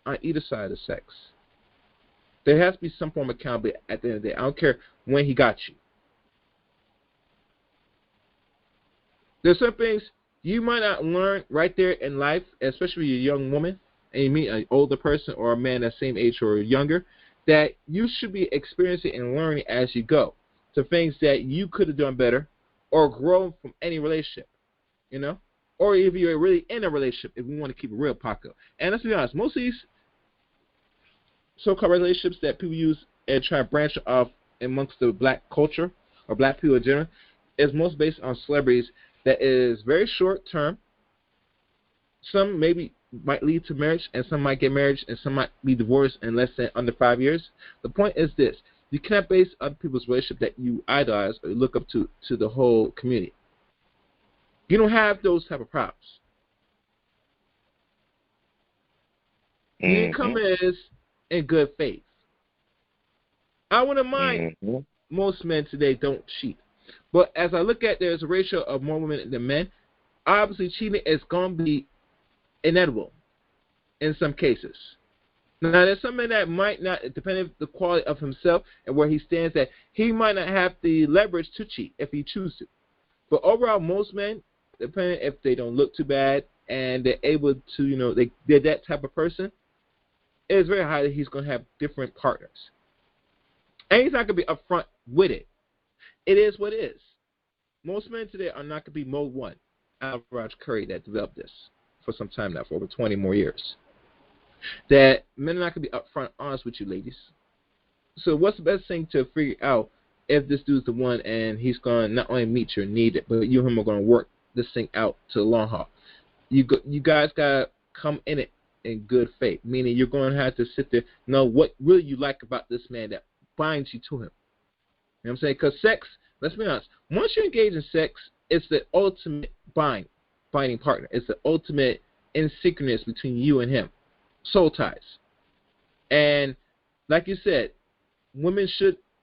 on either side of the sex. There has to be some form of accountability at the end of the day. I don't care when he got you. There's some things you might not learn right there in life, especially when you're a young woman and you meet an older person or a man that same age or younger, that you should be experiencing and learning as you go. To things that you could have done better or grown from any relationship, Or if you're really in a relationship, if we want to keep it real, Paco. And let's be honest, most of these so-called relationships that people use and try to branch off amongst the black culture or black people in general is most based on celebrities that is very short term. Some maybe might lead to marriage, and some might get married, and some might be divorced in less than under 5 years. The point is this: you cannot base other people's relationship that you idolize or look up to the whole community. You don't have those type of problems. You come as in good faith. I wouldn't mind most men today don't cheat. But as I look at, there's a ratio of more women than men. Obviously, cheating is going to be inevitable in some cases. Now, there's some men that might not, depending on the quality of himself and where he stands, that he might not have the leverage to cheat if he chooses to. But overall, most men, depending if they don't look too bad and they're able to, they're that type of person, it's very high that he's going to have different partners. And he's not going to be upfront with it. It is what it is. Most men today are not going to be mode one. Alvarez Curry that developed this for some time now, for over 20 more years. That men are not going to be upfront honest with you, ladies. So what's the best thing to figure out if this dude's the one and he's going to not only meet your need, but you and him are going to work this thing out to the long haul? You guys got to come in it in good faith, meaning you're going to have to sit there, know what really you like about this man that binds you to him. You know what I'm saying? Because sex, let's be honest, once you engage in sex, it's the ultimate binding partner. It's the ultimate synchronous between you and him. Soul ties. And like you said, women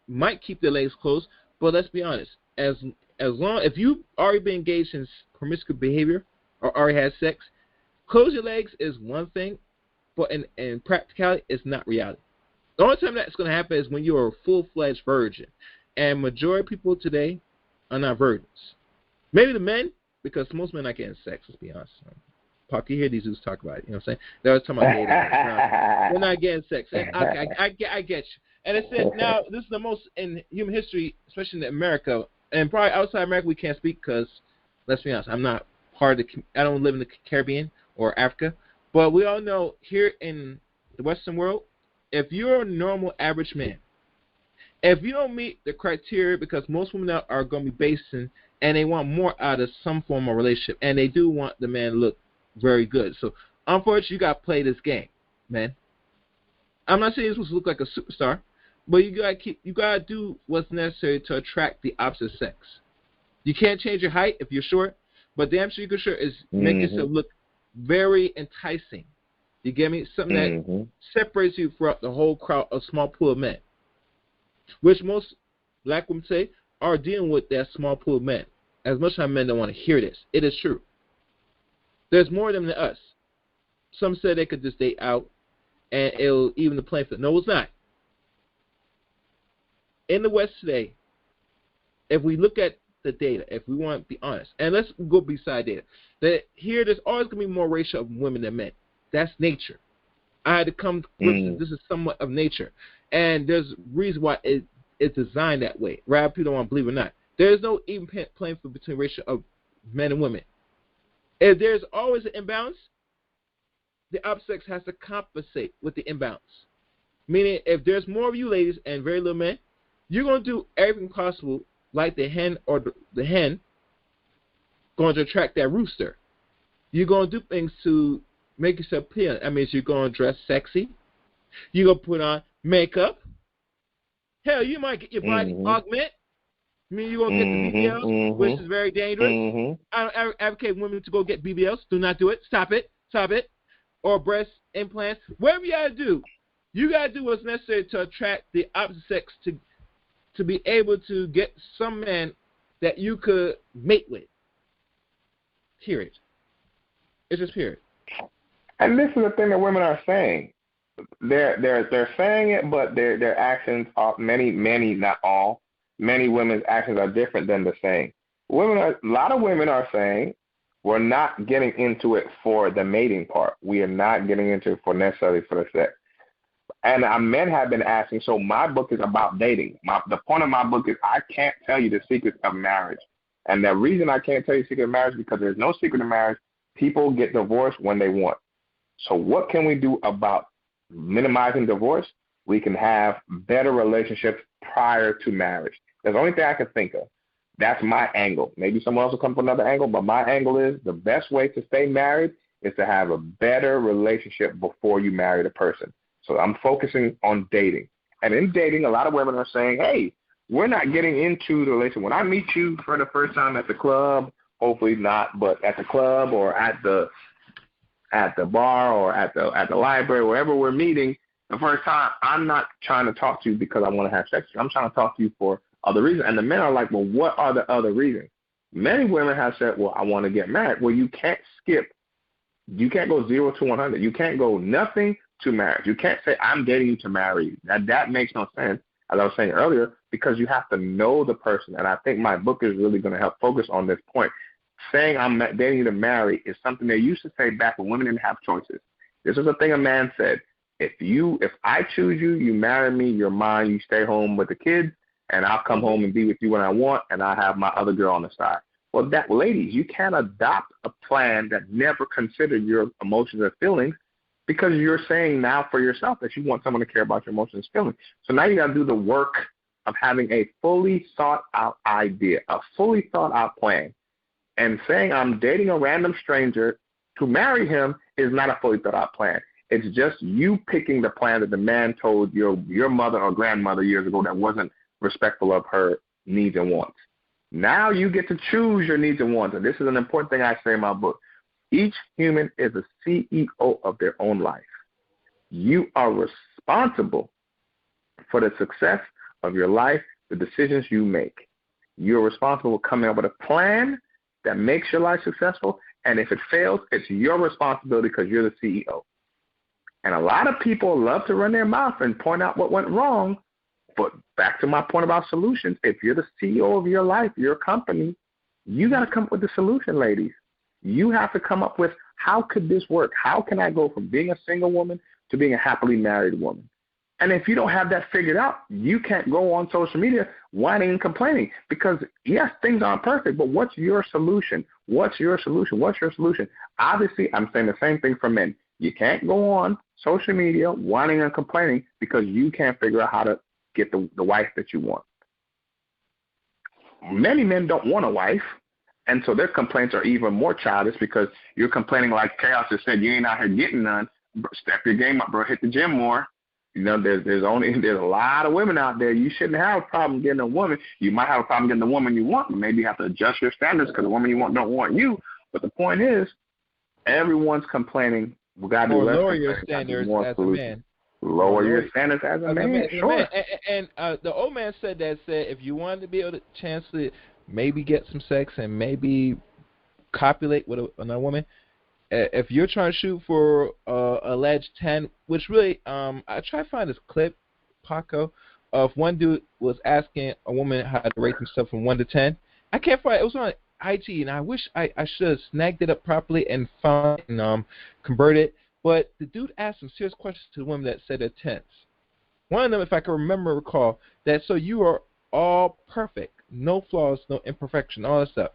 might keep their legs closed, but let's be honest, as long if you already been engaged in promiscuous behavior or already had sex, close your legs is one thing, but in practicality, it's not reality. The only time that's going to happen is when you are a full-fledged virgin. And majority of people today are not virgins. Maybe the men, because most men are not getting sex, let's be honest. Park, you hear these dudes talk about it, you know what I'm saying? They're always talking about dating. They're not getting sex. And I get you. And it said, now, this is the most in human history, especially in America, and probably outside America we can't speak because, let's be honest, I'm not part of I don't live in the Caribbean or Africa. But we all know here in the Western world, if you're a normal average man, if you don't meet the criteria, because most women are going to be basing and they want more out of some form of relationship, and they do want the man to look very good. So, unfortunately, you got to play this game, man. I'm not saying you're supposed to look like a superstar, but you got to do what's necessary to attract the opposite sex. You can't change your height if you're short, but damn sure you can is make yourself look very enticing. You get me? Something that separates you from the whole crowd, a small pool of men, which most black women say are dealing with that small pool of men. As much as men don't want to hear this, it is true. There's more of them than us. Some say they could just date out, and it'll even the playing field. No, it's not. In the West today, if we look at the data, if we want to be honest, and let's go beside data, that here there's always going to be more ratio of women than men. That's nature. I had to come to grips. This is somewhat of nature, and there's reason why it's designed that way. Rather, people don't want to believe it or not. There's no even playing field between ratio of men and women. If there's always an imbalance, the opposite sex has to compensate with the imbalance. Meaning, if there's more of you ladies and very little men, you're going to do everything possible, like the hen or the hen, going to attract that rooster. You're going to do things to make yourself appealing. That means you're going to dress sexy. You're going to put on makeup. Hell, you might get your body augment. I mean, you're going to get the BBLs, which is very dangerous. I don't advocate women to go get BBLs. Do not do it. Stop it. Stop it. Or breast implants. Whatever you got to do, you got to do what's necessary to attract the opposite sex to be able to get some man that you could mate with. Period. It's just period. And this is the thing that women are saying. They're saying it, but their actions are many, not all. Many women's actions are different than the saying. A lot of women are saying, we're not getting into it for the mating part. We are not getting into it for necessarily for the sex. And men have been asking, so my book is about dating. The point of my book is I can't tell you the secrets of marriage. And the reason I can't tell you the secret of marriage is because there's no secret of marriage. People get divorced when they want. So what can we do about minimizing divorce? We can have better relationships prior to marriage. That's the only thing I can think of. That's my angle. Maybe someone else will come from another angle, but my angle is the best way to stay married is to have a better relationship before you marry the person. So I'm focusing on dating. And in dating, a lot of women are saying, hey, we're not getting into the relationship. When I meet you for the first time at the club, hopefully not, but at the club or at the bar or at the library, wherever we're meeting, the first time, I'm not trying to talk to you because I want to have sex with you. I'm trying to talk to you for other reasons. And the men are like, well, what are the other reasons? Many women have said, well, I want to get married. Well, you can't skip. You can't go 0 to 100. You can't go nothing to marriage. You can't say, I'm dating you to marry you. That makes no sense, as I was saying earlier, because you have to know the person. And I think my book is really going to help focus on this point. Saying I'm dating you to marry is something they used to say back when women didn't have choices. This is a thing a man said. If I choose you, you marry me, you're mine, you stay home with the kids, and I'll come home and be with you when I want, and I have my other girl on the side. Well, ladies, you can't adopt a plan that never considered your emotions and feelings because you're saying now for yourself that you want someone to care about your emotions and feelings. So now you got to do the work of having a fully thought out idea, a fully thought out plan. And saying I'm dating a random stranger to marry him is not a fully thought out plan. It's just you picking the plan that the man told your mother or grandmother years ago that wasn't respectful of her needs and wants. Now you get to choose your needs and wants. And this is an important thing I say in my book. Each human is a CEO of their own life. You are responsible for the success of your life, the decisions you make. You're responsible for coming up with a plan that makes your life successful. And if it fails, it's your responsibility because you're the CEO. And a lot of people love to run their mouth and point out what went wrong. But back to my point about solutions, if you're the CEO of your life, your company, you got to come up with the solution, ladies. You have to come up with, how could this work? How can I go from being a single woman to being a happily married woman? And if you don't have that figured out, you can't go on social media whining and complaining because, yes, things aren't perfect, but what's your solution? What's your solution? What's your solution? Obviously, I'm saying the same thing for men. You can't go on social media whining and complaining because you can't figure out how to get the wife that you want. Many men don't want a wife, and so their complaints are even more childish because you're complaining like Chaos just said, you ain't out here getting none. Step your game up, bro. Hit the gym more. You know, there's a lot of women out there. You shouldn't have a problem getting a woman. You might have a problem getting the woman you want, but maybe you have to adjust your standards because the woman you want don't want you. But the point is, everyone's complaining. We got to do less. Lower your standards as a man. Lower your standards as a man. Sure. And the old man said if you wanted to be able to chance to maybe get some sex and maybe copulate with another woman, if you're trying to shoot for alleged 10, which really, I try to find this clip, Paco, of one dude was asking a woman how to rate himself from 1 to 10. I can't find it. It was on IG, and I wish I should have snagged it up properly and found and converted it. But the dude asked some serious questions to the women that said they're 10s. One of them, if I can recall, that so you are all perfect, no flaws, no imperfection, all that stuff.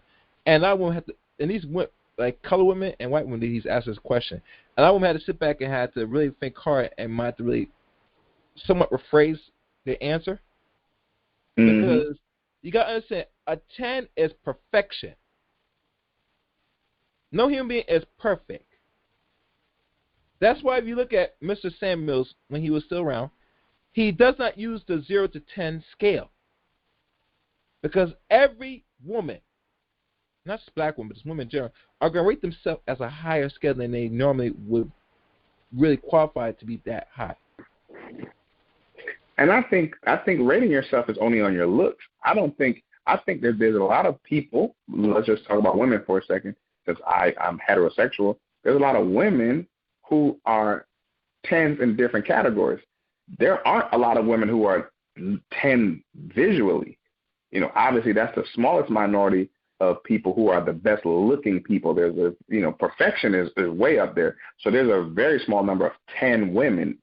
And that woman had to, and these women, like color women and white women, he's asked this question. And that woman had to sit back and had to really think hard and might have to really somewhat rephrase the answer. Because you got to understand, a 10 is perfection. No human being is perfect. That's why if you look at Mr. Samuels when he was still around, he does not use the 0 to 10 scale. Because every woman, not just black women, but just women in general, are going to rate themselves as a higher scale than they normally would really qualify to be that high. And I think rating yourself is only on your looks. I think that there's a lot of people, let's just talk about women for a second, because I'm heterosexual. There's a lot of women who are 10s in different categories. There aren't a lot of women who are 10 visually. You know, obviously that's the smallest minority of people who are the best looking people. There's perfection is way up there. So there's a very small number of 10 women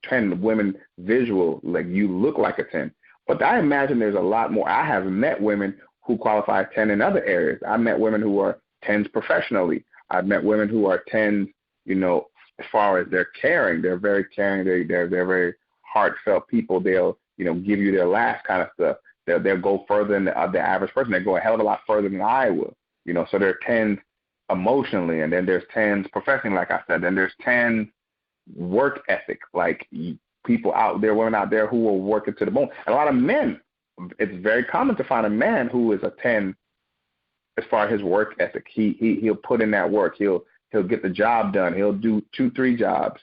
visual, like you look like a 10. But I imagine there's a lot more. I have met women who qualify as 10 in other areas. I met women who are 10s professionally. I've met women who are 10s, as far as they're caring. They're very caring. They're very heartfelt people. They'll, give you their last kind of stuff. They'll go further than the average person. They go a hell of a lot further than I will. So there are 10s emotionally, and then there's 10s professionally, like I said. Then there's 10s work ethic, like people out there, women out there who will work it to the bone. And a lot of men, it's very common to find a man who is a 10 as far as his work ethic. He'll put in that work. He'll get the job done. He'll do 2-3 jobs,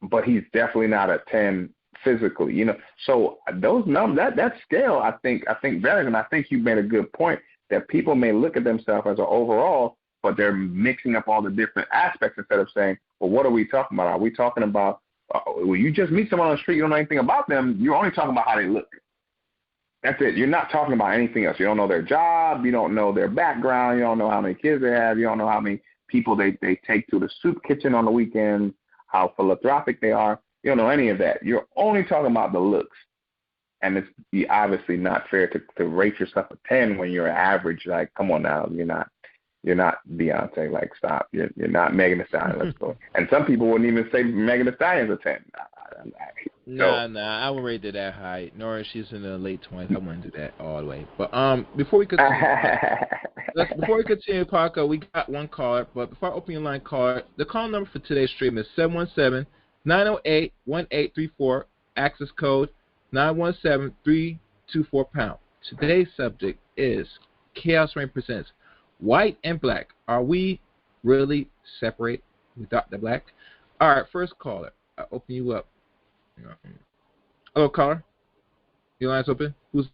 but he's definitely not a 10 physically. So those numbers, that scale, I think varies, and I think you made a good point that people may look at themselves as an overall, but they're mixing up all the different aspects instead of saying, well, what are we talking about? Are we talking about when you just meet someone on the street, you don't know anything about them, you're only talking about how they look. That's it. You're not talking about anything else. You don't know their job. You don't know their background. You don't know how many kids they have. You don't know how many people they take to the soup kitchen on the weekends, how philanthropic they are. You don't know any of that. You're only talking about the looks. And it's obviously not fair to rate yourself a 10 when you're average. Like, come on now. You're not Beyonce. Like, stop. You're not Megan Thee Stallion. Let's go. And some people wouldn't even say Megan Thee Stallion's a 10. Nah, I wouldn't rate it that high. Nor she's in the late 20s. I wouldn't do that all the way. But before we continue, Parker, we got one caller. But before I open your line, caller, the call number for today's stream is 717-908-1834. Access code 917-324#. Today's subject is Chaos Reign presents White and Black. Are we really separate with Dr. Blaque? All right, first caller. I'll open you up. Hello, caller. Your line's open. Who's?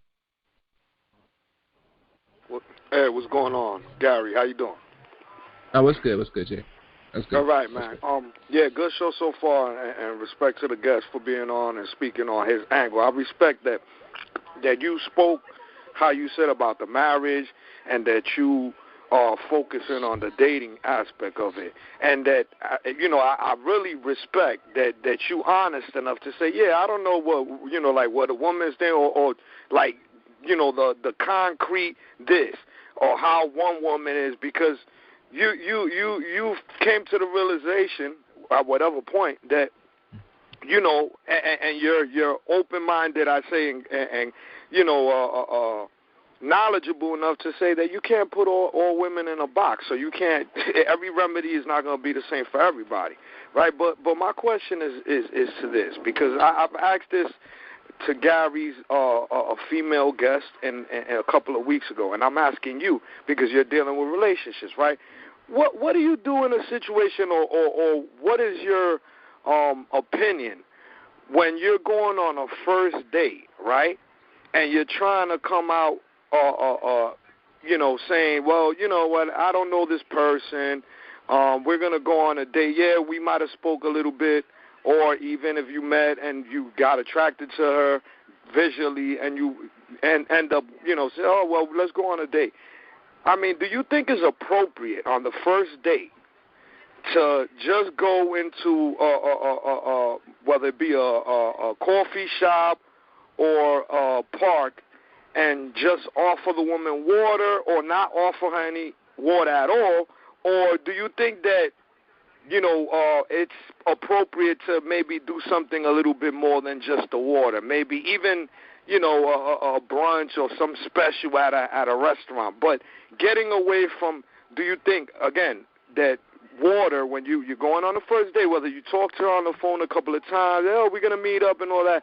Hey, what's going on? Gary, how you doing? Oh, what's good? What's good, Jay? That's good. All right, man. Yeah, good show so far, and respect to the guest for being on and speaking on his angle. I respect that you spoke how you said about the marriage and that you are focusing on the dating aspect of it, and that I really respect that you honest enough to say, yeah, I don't know what a woman's thing or like the concrete this or how one woman is, because you came to the realization at whatever point that and you're open-minded, I say, and knowledgeable enough to say that you can't put all women in a box. So you can't. Every remedy is not going to be the same for everybody, right? But my question is to this, because I've asked this to Gary's a female guest in a couple of weeks ago, and I'm asking you because you're dealing with relationships, right? What do you do in a situation, or what is your opinion when you're going on a first date, right? And you're trying to come out, saying, well, you know what, I don't know this person. We're going to go on a date. Yeah, we might have spoke a little bit, or even if you met and you got attracted to her visually and you end up, say, oh, well, let's go on a date. I mean, do you think it's appropriate on the first date to just go into whether it be a coffee shop or a park and just offer the woman water or not offer her any water at all? Or do you think that, it's appropriate to maybe do something a little bit more than just the water? Maybe even, a brunch or some special at a restaurant. But getting away from, do you think, again, that water, when you're going on the first day, whether you talk to her on the phone a couple of times, oh, we're going to meet up and all that,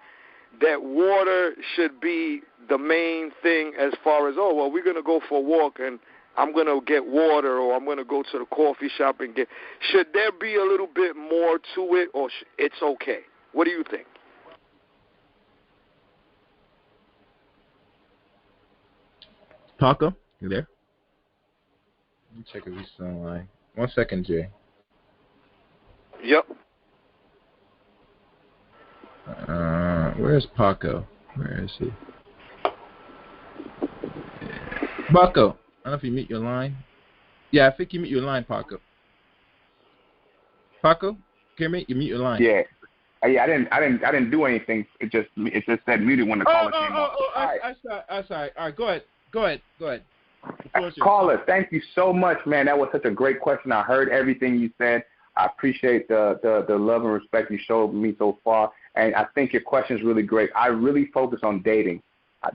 that water should be the main thing as far as, oh, well, we're going to go for a walk and I'm going to get water, or I'm going to go to the coffee shop and get. Should there be a little bit more to it, or it's okay? What do you think? Paco, you there? Let me check if he's still online. 1 second, Jay. Yep. Where's Paco? Where is he? Paco, I don't know if you mute your line. Yeah, I think you mute your line, Paco. Paco, can you mute your line? Yeah. Yeah, I didn't do anything. It just said muted when the caller came on. I'm sorry. All right, go ahead. Caller, thank you so much, man. That was such a great question. I heard everything you said. I appreciate the love and respect you showed me so far, and I think your question is really great. I really focus on dating.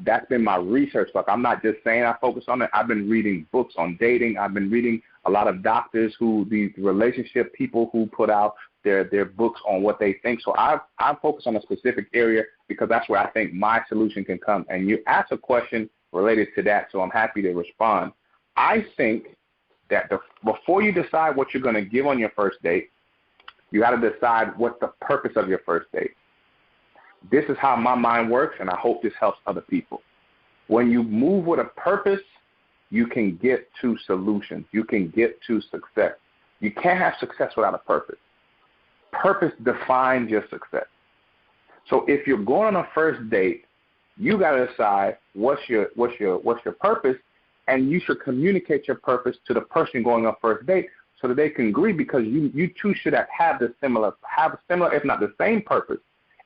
That's been my research book. I'm not just saying I focus on it. I've been reading books on dating. I've been reading a lot of doctors these relationship people who put out their books on what they think. So I focus on a specific area because that's where I think my solution can come. And you asked a question related to that, so I'm happy to respond. I think that before you decide what you're going to give on your first date, you got to decide what's the purpose of your first date. This is how my mind works, and I hope this helps other people. When you move with a purpose, you can get to solutions. You can get to success. You can't have success without a purpose. Purpose defines your success. So if you're going on a first date, you got to decide what's your purpose, and you should communicate your purpose to the person going on first date so that they can agree, because you two should have a similar, if not the same purpose.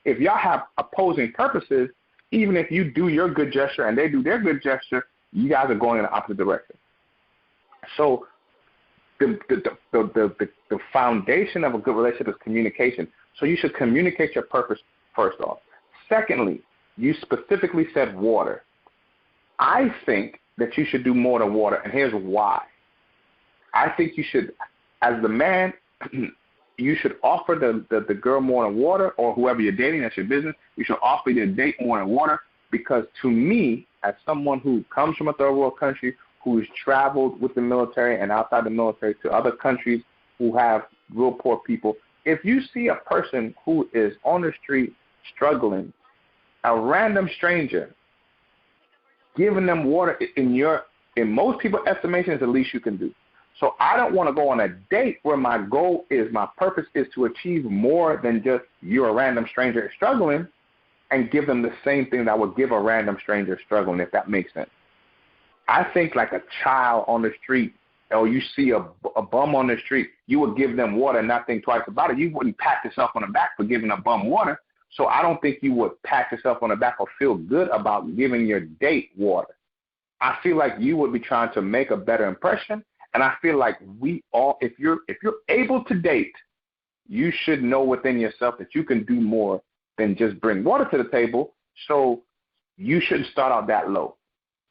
If y'all have opposing purposes, even if you do your good gesture and they do their good gesture, you guys are going in the opposite direction. So the foundation of a good relationship is communication. So you should communicate your purpose first off. Secondly, you specifically said water. I think that you should do more than water, and here's why. I think you should, as the man, you should offer the girl more than water, or whoever you're dating, that's your business. You should offer your date more than water, because to me, as someone who comes from a third world country, who's traveled with the military and outside the military to other countries who have real poor people, if you see a person who is on the street struggling, a random stranger giving them water in your in most people's estimation, is the least you can do. So I don't want to go on a date where my goal is, my purpose is to achieve more than just you're a random stranger struggling, and give them the same thing that I would give a random stranger struggling, if that makes sense. I think like a child on the street, or you see a bum on the street, you would give them water and not think twice about it. You wouldn't pat yourself on the back for giving a bum water. So I don't think you would pat yourself on the back or feel good about giving your date water. I feel like you would be trying to make a better impression. And I feel like we all, if you're able to date, you should know within yourself that you can do more than just bring water to the table. So you shouldn't start out that low.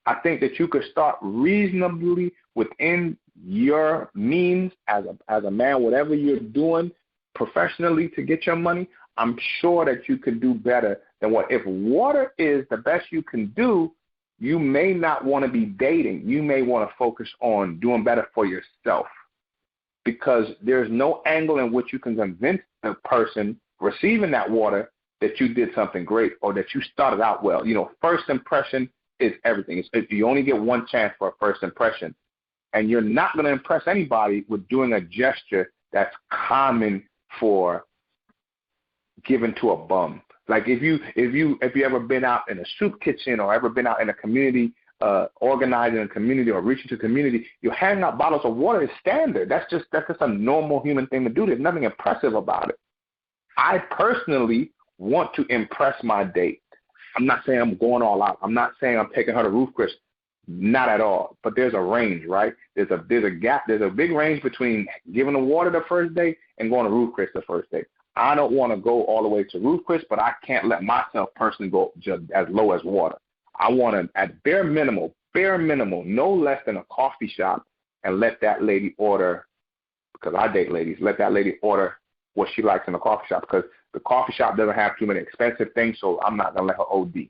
I think that you could start reasonably within your means as a man, whatever you're doing professionally to get your money. I'm sure that you could do better than what. If water is the best you can do, you may not want to be dating. You may want to focus on doing better for yourself, because there's no angle in which you can convince the person receiving that water that you did something great or that you started out well. You know, first impression is everything. You only get one chance for a first impression, and you're not going to impress anybody with doing a gesture that's common for given to a bum. Like if you ever been out in a soup kitchen or ever been out in a community, organizing a community or reaching to community, you're handing out bottles of water is standard. That's just a normal human thing to do. There's nothing impressive about it. I personally want to impress my date. I'm not saying I'm going all out. I'm not saying I'm taking her to Roof Chris. Not at all. But there's a range, right? There's a gap. There's a big range between giving the water the first day and going to Roof Chris the first day. I don't want to go all the way to Roof Chris, but I can't let myself personally go just as low as water. I want to, at bare minimal, no less than a coffee shop, and let that lady order, because I date ladies, let that lady order what she likes in the coffee shop, because the coffee shop doesn't have too many expensive things, so I'm not going to let her OD. You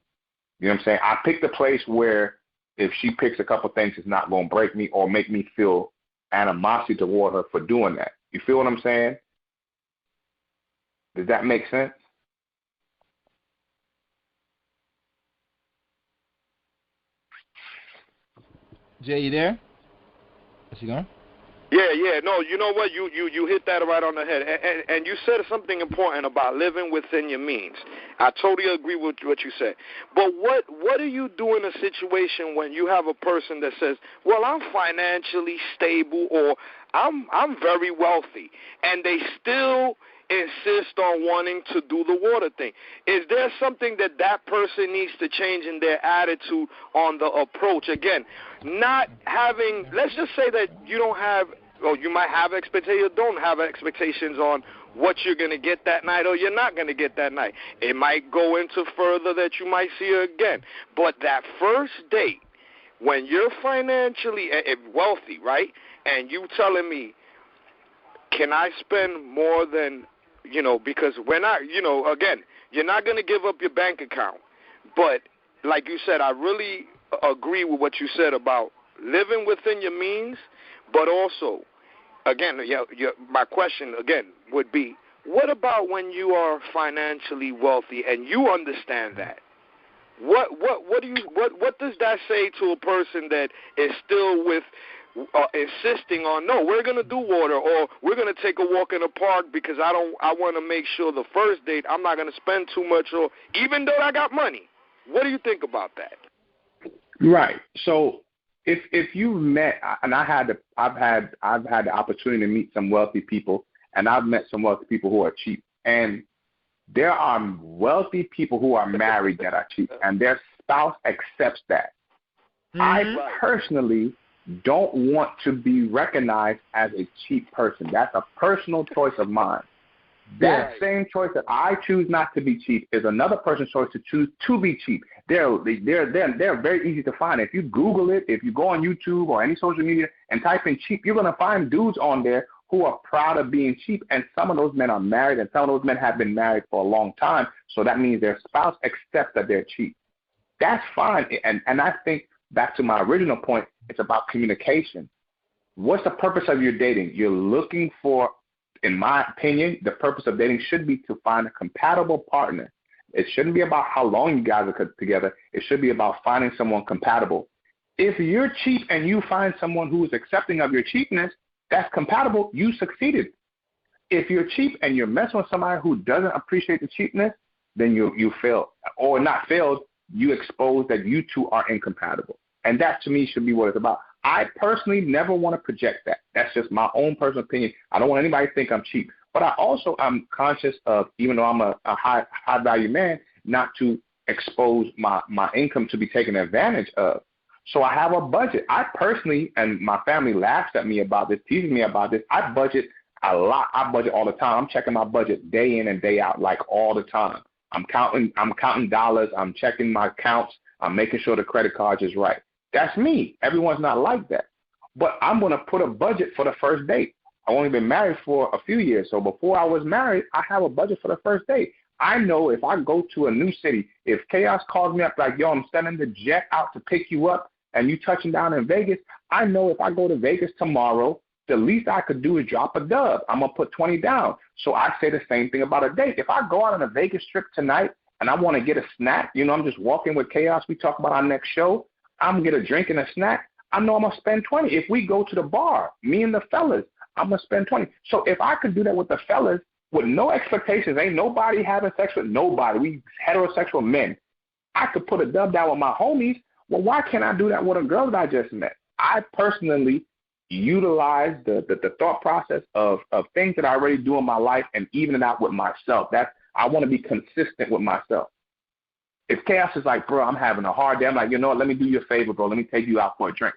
know what I'm saying? I picked a place where if she picks a couple things, it's not going to break me or make me feel animosity toward her for doing that. You feel what I'm saying? Does that make sense? Jay, you there? Is he gone? Yeah. No, you know what? You hit that right on the head. And you said something important about living within your means. I totally agree with what you said. But what do you do in a situation when you have a person that says, well, I'm financially stable, or I'm very wealthy, and they still insist on wanting to do the water thing? Is there something that person needs to change in their attitude on the approach? Again, not having, let's just say that you don't have, or you might have expectations, don't have expectations on what you're going to get that night or you're not going to get that night. It might go into further that you might see her again. But that first date, when you're financially wealthy, right, and you telling me, can I spend more than, because we're not, again, you're not going to give up your bank account. But like you said, I really agree with what you said about living within your means, but also, again, my question, again, would be, what about when you are financially wealthy and you understand that? What does that say to a person that is still with insisting on, no, we're going to do water, or we're going to take a walk in the park because I want to make sure the first date I'm not going to spend too much, or even though I got money? What do you think about that? Right. So if you met, and I've had the opportunity to meet some wealthy people, and I've met some wealthy people who are cheap, and there are wealthy people who are married that are cheap, and their spouse accepts that. Mm-hmm. I personally don't want to be recognized as a cheap person. That's a personal choice of mine. That same choice that I choose not to be cheap is another person's choice to choose to be cheap. They're very easy to find. If you Google it, if you go on YouTube or any social media and type in cheap, you're going to find dudes on there who are proud of being cheap, and some of those men are married, and some of those men have been married for a long time, so that means their spouse accepts that they're cheap. That's fine, and I think, back to my original point, it's about communication. What's the purpose of your dating? You're looking for, in my opinion, the purpose of dating should be to find a compatible partner. It shouldn't be about how long you guys are together. It should be about finding someone compatible. If you're cheap and you find someone who is accepting of your cheapness, that's compatible, you succeeded. If you're cheap and you're messing with somebody who doesn't appreciate the cheapness, then you failed. Or not failed, you expose that you two are incompatible. And that, to me, should be what it's about. I personally never want to project that. That's just my own personal opinion. I don't want anybody to think I'm cheap. But I also am conscious of, even though I'm a high-value man, not to expose my income to be taken advantage of. So I have a budget. I personally, and my family laughs at me about this, teases me about this, I budget a lot. I budget all the time. I'm checking my budget day in and day out, like all the time. I'm counting dollars. I'm checking my accounts. I'm making sure the credit card is right. That's me. Everyone's not like that. But I'm going to put a budget for the first date. I've only been married for a few years. So before I was married, I have a budget for the first date. I know if I go to a new city, if Chaos calls me up like, yo, I'm sending the jet out to pick you up and you touching down in Vegas, I know if I go to Vegas tomorrow, the least I could do is drop a dub. I'm going to put 20 down. So I say the same thing about a date. If I go out on a Vegas trip tonight and I want to get a snack, I'm just walking with Chaos, we talk about our next show, I'm going to get a drink and a snack, I know I'm going to spend 20. If we go to the bar, me and the fellas, I'm going to spend 20. So if I could do that with the fellas with no expectations, ain't nobody having sex with nobody, we heterosexual men, I could put a dub down with my homies. Well, why can't I do that with a girl that I just met? I personally utilize the thought process of things that I already do in my life and even it out with myself. I want to be consistent with myself. If Chaos is like, bro, I'm having a hard day, I'm like, you know what, let me do you a favor, bro. Let me take you out for a drink.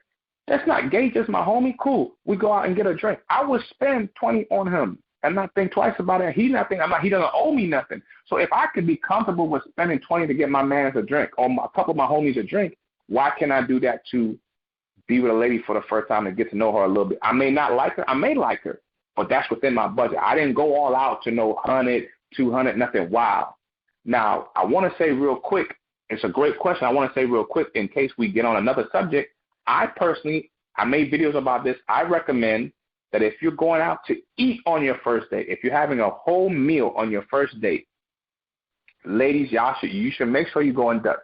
That's not gay, just my homie. Cool. We go out and get a drink. I would spend 20 on him and not think twice about it. He doesn't owe me nothing. So if I could be comfortable with spending 20 to get my man a drink or a couple of my homies a drink, why can't I do that to be with a lady for the first time and get to know her a little bit? I may not like her. I may like her, but that's within my budget. I didn't go all out to know 100, 200, nothing wild. Now, I want to say real quick, it's a great question. I want to say real quick in case we get on another subject. I made videos about this. I recommend that if you're going out to eat on your first date, if you're having a whole meal on your first date, ladies, you should make sure you go in Dutch.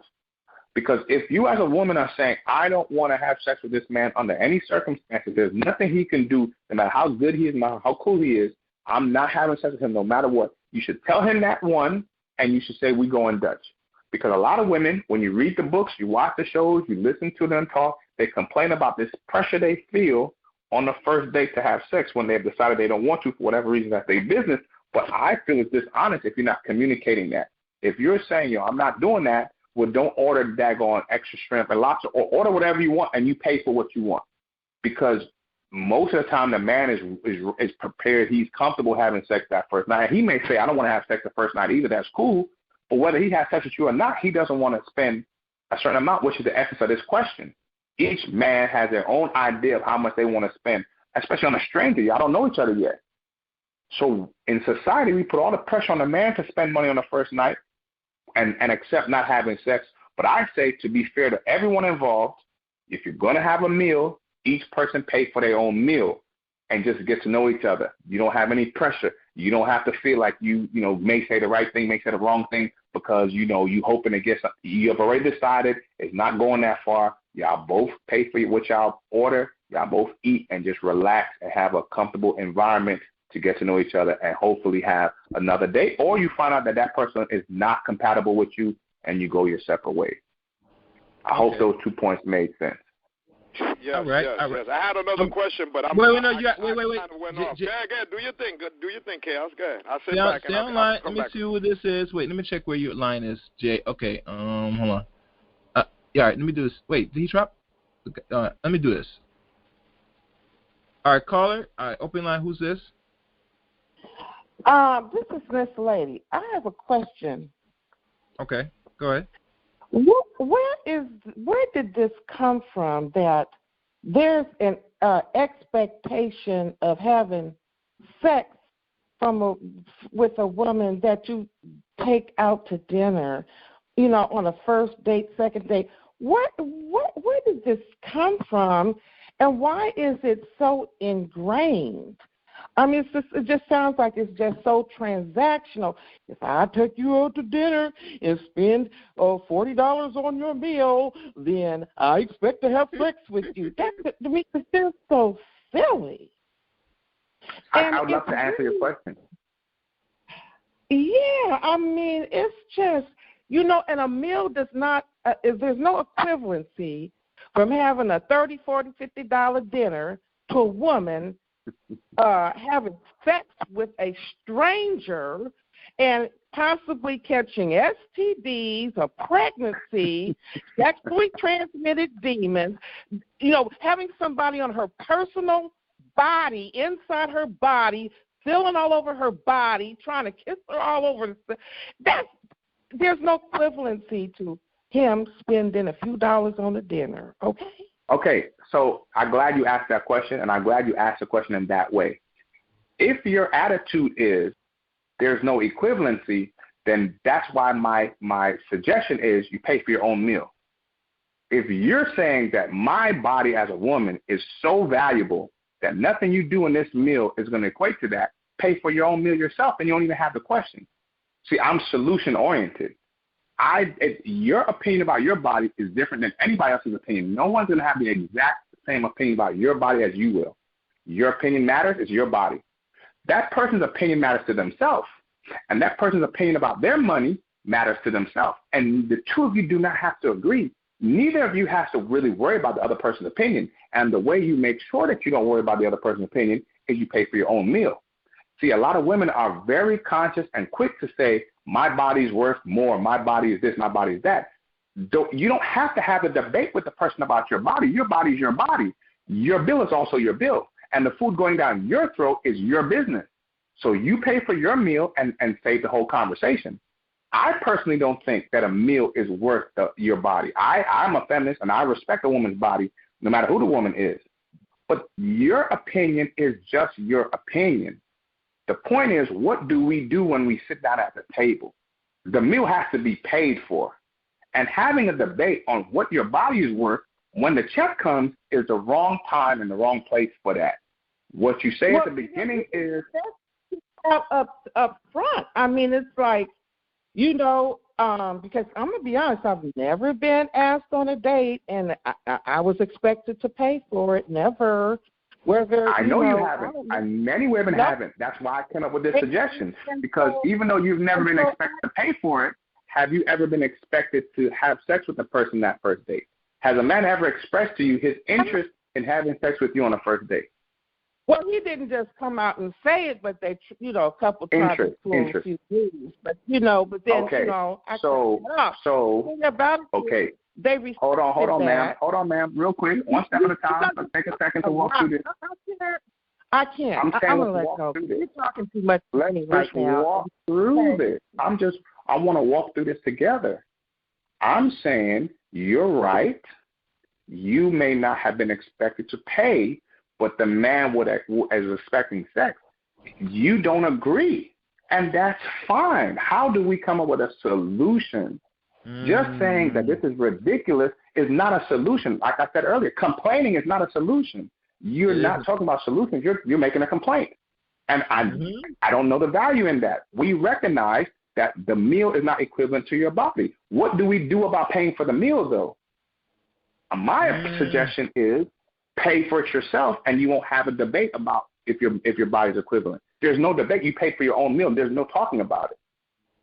Because if you as a woman are saying, I don't want to have sex with this man under any circumstances, there's nothing he can do, no matter how good he is, no matter how cool he is, I'm not having sex with him no matter what. You should tell him that one, and you should say, we go in Dutch. Because a lot of women, when you read the books, you watch the shows, you listen to them talk, they complain about this pressure they feel on the first date to have sex when they've decided they don't want to for whatever reason, that's their business. But I feel it's dishonest if you're not communicating that. If you're saying, yo, I'm not doing that, well, don't order daggone extra shrimp and lobster, or order whatever you want and you pay for what you want. Because most of the time the man is prepared, he's comfortable having sex that first night. He may say, I don't want to have sex the first night either, that's cool. But whether he has sex with you or not, he doesn't want to spend a certain amount, which is the essence of this question. Each man has their own idea of how much they want to spend, especially on a stranger. Y'all don't know each other yet. So in society, we put all the pressure on the man to spend money on the first night and accept not having sex. But I say, to be fair to everyone involved, if you're going to have a meal, each person pay for their own meal and just get to know each other. You don't have any pressure. You don't have to feel like you may say the right thing, may say the wrong thing because, you hoping to get something. You have already decided it's not going that far. Y'all both pay for what y'all order. Y'all both eat and just relax and have a comfortable environment to get to know each other and hopefully have another date. Or you find out that person is not compatible with you and you go your separate ways. I hope those 2 points made sense. Yes, all right. I had another question, but I'm wait. Go ahead. Do your thing, Chaos. Go ahead. I'll sit back. Stay online. Let me see who this is. Wait, let me check where your line is, Jay. Okay. Hold on. Yeah. All right. Let me do this. Wait, did he drop? Let me do this. All right, caller. All right, open line. Who's this? This is Miss Lady. I have a question. Okay, go ahead. Where did this come from that there's an expectation of having sex with a woman that you take out to dinner, on a first date, second date? Where did this come from, and why is it so ingrained? I mean, it just sounds like it's just so transactional. If I take you out to dinner and spend $40 on your meal, then I expect to have sex with you. That to me is just so silly. I would love to answer your question. Yeah, I mean, it's just, and a meal does not, there's no equivalency from having a $30, $40, $50 dinner to a woman having sex with a stranger and possibly catching STDs, a pregnancy, sexually transmitted demons, having somebody on her personal body, inside her body, feeling all over her body, trying to kiss her all over. There's no equivalency to him spending a few dollars on a dinner, okay? Okay, so I'm glad you asked that question, and I'm glad you asked the question in that way. If your attitude is there's no equivalency, then that's why my suggestion is you pay for your own meal. If you're saying that my body as a woman is so valuable that nothing you do in this meal is going to equate to that, pay for your own meal yourself, and you don't even have the question. See, I'm solution-oriented. Your opinion about your body is different than anybody else's opinion. No one's going to have the exact same opinion about your body as you will. Your opinion matters. It's your body. That person's opinion matters to themselves, and that person's opinion about their money matters to themselves. And the two of you do not have to agree. Neither of you has to really worry about the other person's opinion. And the way you make sure that you don't worry about the other person's opinion is you pay for your own meal. See, a lot of women are very conscious and quick to say, my body's worth more, my body is this, my body is that. You don't have to have a debate with the person about your body. Your body is your body. Your bill is also your bill. And the food going down your throat is your business. So you pay for your meal and save the whole conversation. I personally don't think that a meal is worth your body. I'm a feminist, and I respect a woman's body no matter who the woman is. But your opinion is just your opinion. The point is, what do we do when we sit down at the table? The meal has to be paid for. And having a debate on what your body is worth when the check comes is the wrong time and the wrong place for that. What you say at the beginning is up front. I mean, it's like, because I'm going to be honest, I've never been asked on a date, and I was expected to pay for it, never. I know you haven't. Many women haven't. That's why I came up with this suggestion, because even though you've never been expected to pay for it, have you ever been expected to have sex with a person that first date? Has a man ever expressed to you his interest in having sex with you on a first date? Well, he didn't just come out and say it, but they, a couple times pull a few dudes. But then, okay. I they hold on, ma'am, real quick, one step at a time. Let's take a second to walk through this. I can't. I'm going to let go. You're talking too much to me right now. Let's walk through this. I want to walk through this together. I'm saying you're right. You may not have been expected to pay, but the man is expecting sex. You don't agree, and that's fine. How do we come up with a solution? Just saying that this is ridiculous is not a solution. Like I said earlier, complaining is not a solution. You're not talking about solutions. You're making a complaint. And I don't know the value in that. We recognize that the meal is not equivalent to your body. What do we do about paying for the meal, though? My suggestion is pay for it yourself, and you won't have a debate about if your body is equivalent. There's no debate. You pay for your own meal. There's no talking about it.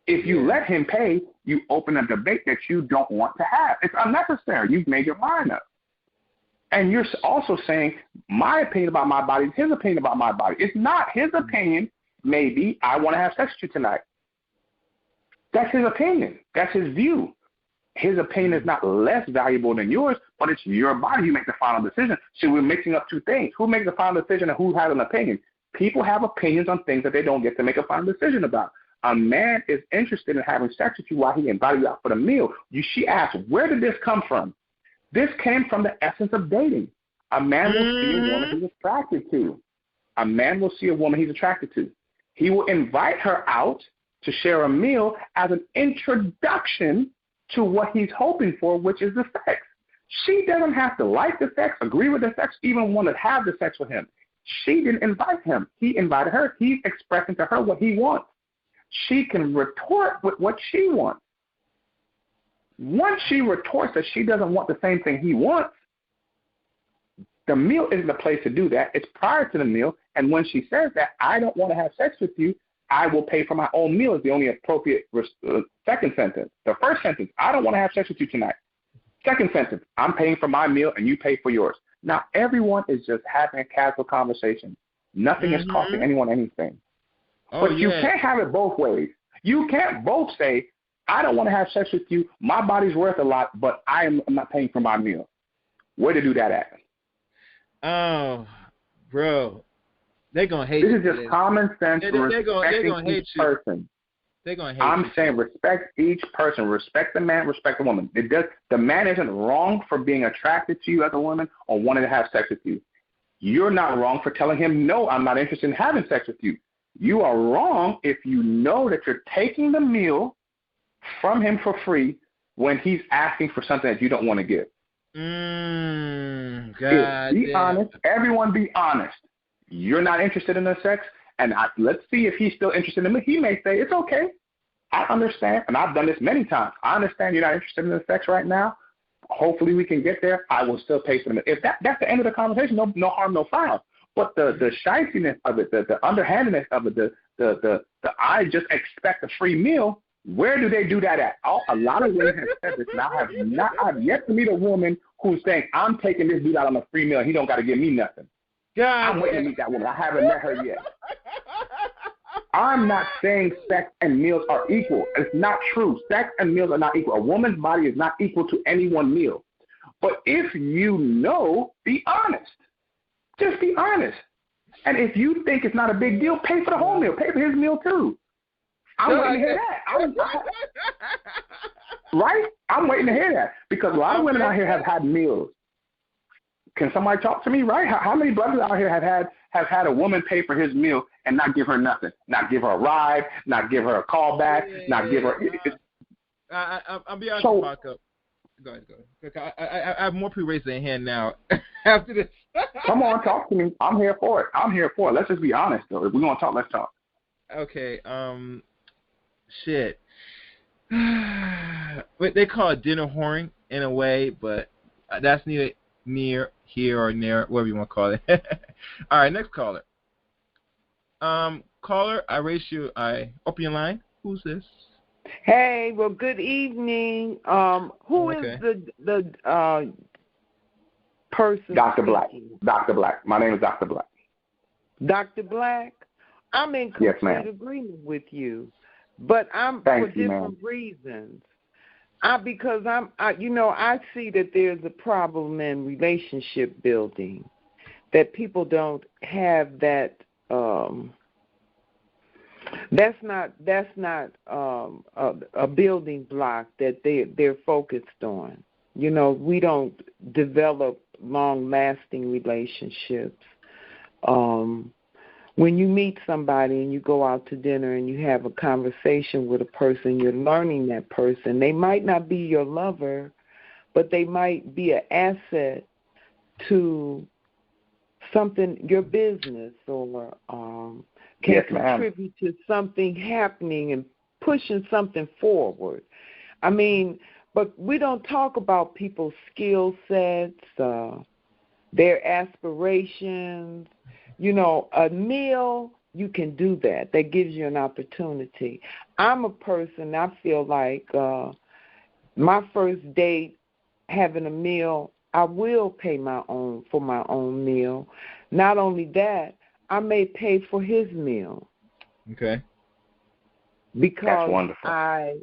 If you let him pay, you open a debate that you don't want to have. It's unnecessary. You've made your mind up. And you're also saying my opinion about my body is his opinion about my body. It's not his opinion. Maybe I want to have sex with you tonight. That's his opinion. That's his view. His opinion is not less valuable than yours, but it's your body. You make the final decision. So we're mixing up two things. Who makes the final decision and who has an opinion? People have opinions on things that they don't get to make a final decision about. A man is interested in having sex with you while he invited you out for the meal. She asked, where did this come from? This came from the essence of dating. A man will see a woman he's attracted to. A man will see a woman he's attracted to. He will invite her out to share a meal as an introduction to what he's hoping for, which is the sex. She doesn't have to like the sex, agree with the sex, even want to have the sex with him. She didn't invite him. He invited her. He's expressing to her what he wants. She can retort with what she wants. Once she retorts that she doesn't want the same thing he wants, the meal isn't the place to do that. It's prior to the meal. And when she says that, I don't want to have sex with you, I will pay for my own meal is the only appropriate second sentence. The first sentence, I don't want to have sex with you tonight. Second sentence, I'm paying for my meal and you pay for yours. Now, everyone is just having a casual conversation. Nothing is costing anyone anything. But you can't have it both ways. You can't both say, I don't want to have sex with you. My body's worth a lot, but I'm not paying for my meal. Where to do that at? Oh, bro. They're going to hate you. This is just common sense. They're gonna hate each person. They're going to hate I'm saying respect each person. Respect the man, respect the woman. The man isn't wrong for being attracted to you as a woman or wanting to have sex with you. You're not wrong for telling him, no, I'm not interested in having sex with you. You are wrong if you know that you're taking the meal from him for free when he's asking for something that you don't want to give. Be honest. Everyone be honest. You're not interested in the sex, and let's see if he's still interested in me. He may say, it's okay. I understand, and I've done this many times. I understand you're not interested in the sex right now. Hopefully we can get there. I will still pay for them. If that's the end of the conversation, no harm, no foul. But the shitiness of it, the underhandedness of it, the I just expect a free meal, where do they do that at? A lot of women have said this, and I've yet to meet a woman who's saying, I'm taking this dude out on a free meal and he don't got to give me nothing. I'm waiting to meet that woman. I haven't met her yet. I'm not saying sex and meals are equal. It's not true. Sex and meals are not equal. A woman's body is not equal to any one meal. But if you know, be honest. Just be honest. And if you think it's not a big deal, pay for the whole meal. Pay for his meal too. I'm waiting to hear that. Right? I'm waiting to hear that. Because a lot of women out here have had meals. Can somebody talk to me, right? How many brothers out here have had a woman pay for his meal and not give her nothing? Not give her a ride, not give her a call back, not give her... I'll be honest with you. Go ahead. I have more people raising their hand now after this. Come on, talk to me. I'm here for it. Let's just be honest, though. If we're going to talk, let's talk. Okay, shit. They call it dinner whoring in a way, but that's neither near here or near, whatever you want to call it. All right, next caller. Caller, I open your line. Who's this? Hey, well, good evening. Who is the person? Dr. Blaque. Dr. Blaque. My name is Dr. Blaque. Dr. Blaque? I'm in complete agreement with you, but for different reasons. Because I see that there's a problem in relationship building, that people don't have that. That's not a building block that they're focused on. We don't develop long-lasting relationships. When you meet somebody and you go out to dinner and you have a conversation with a person, you're learning that person. They might not be your lover, but they might be an asset to something, your business, or can contribute to something happening and pushing something forward. But we don't talk about people's skill sets, their aspirations. A meal, you can do that. That gives you an opportunity. I'm a person, I feel like my first date, having a meal, I will pay for my own meal. Not only that, I may pay for his meal. Okay. Because I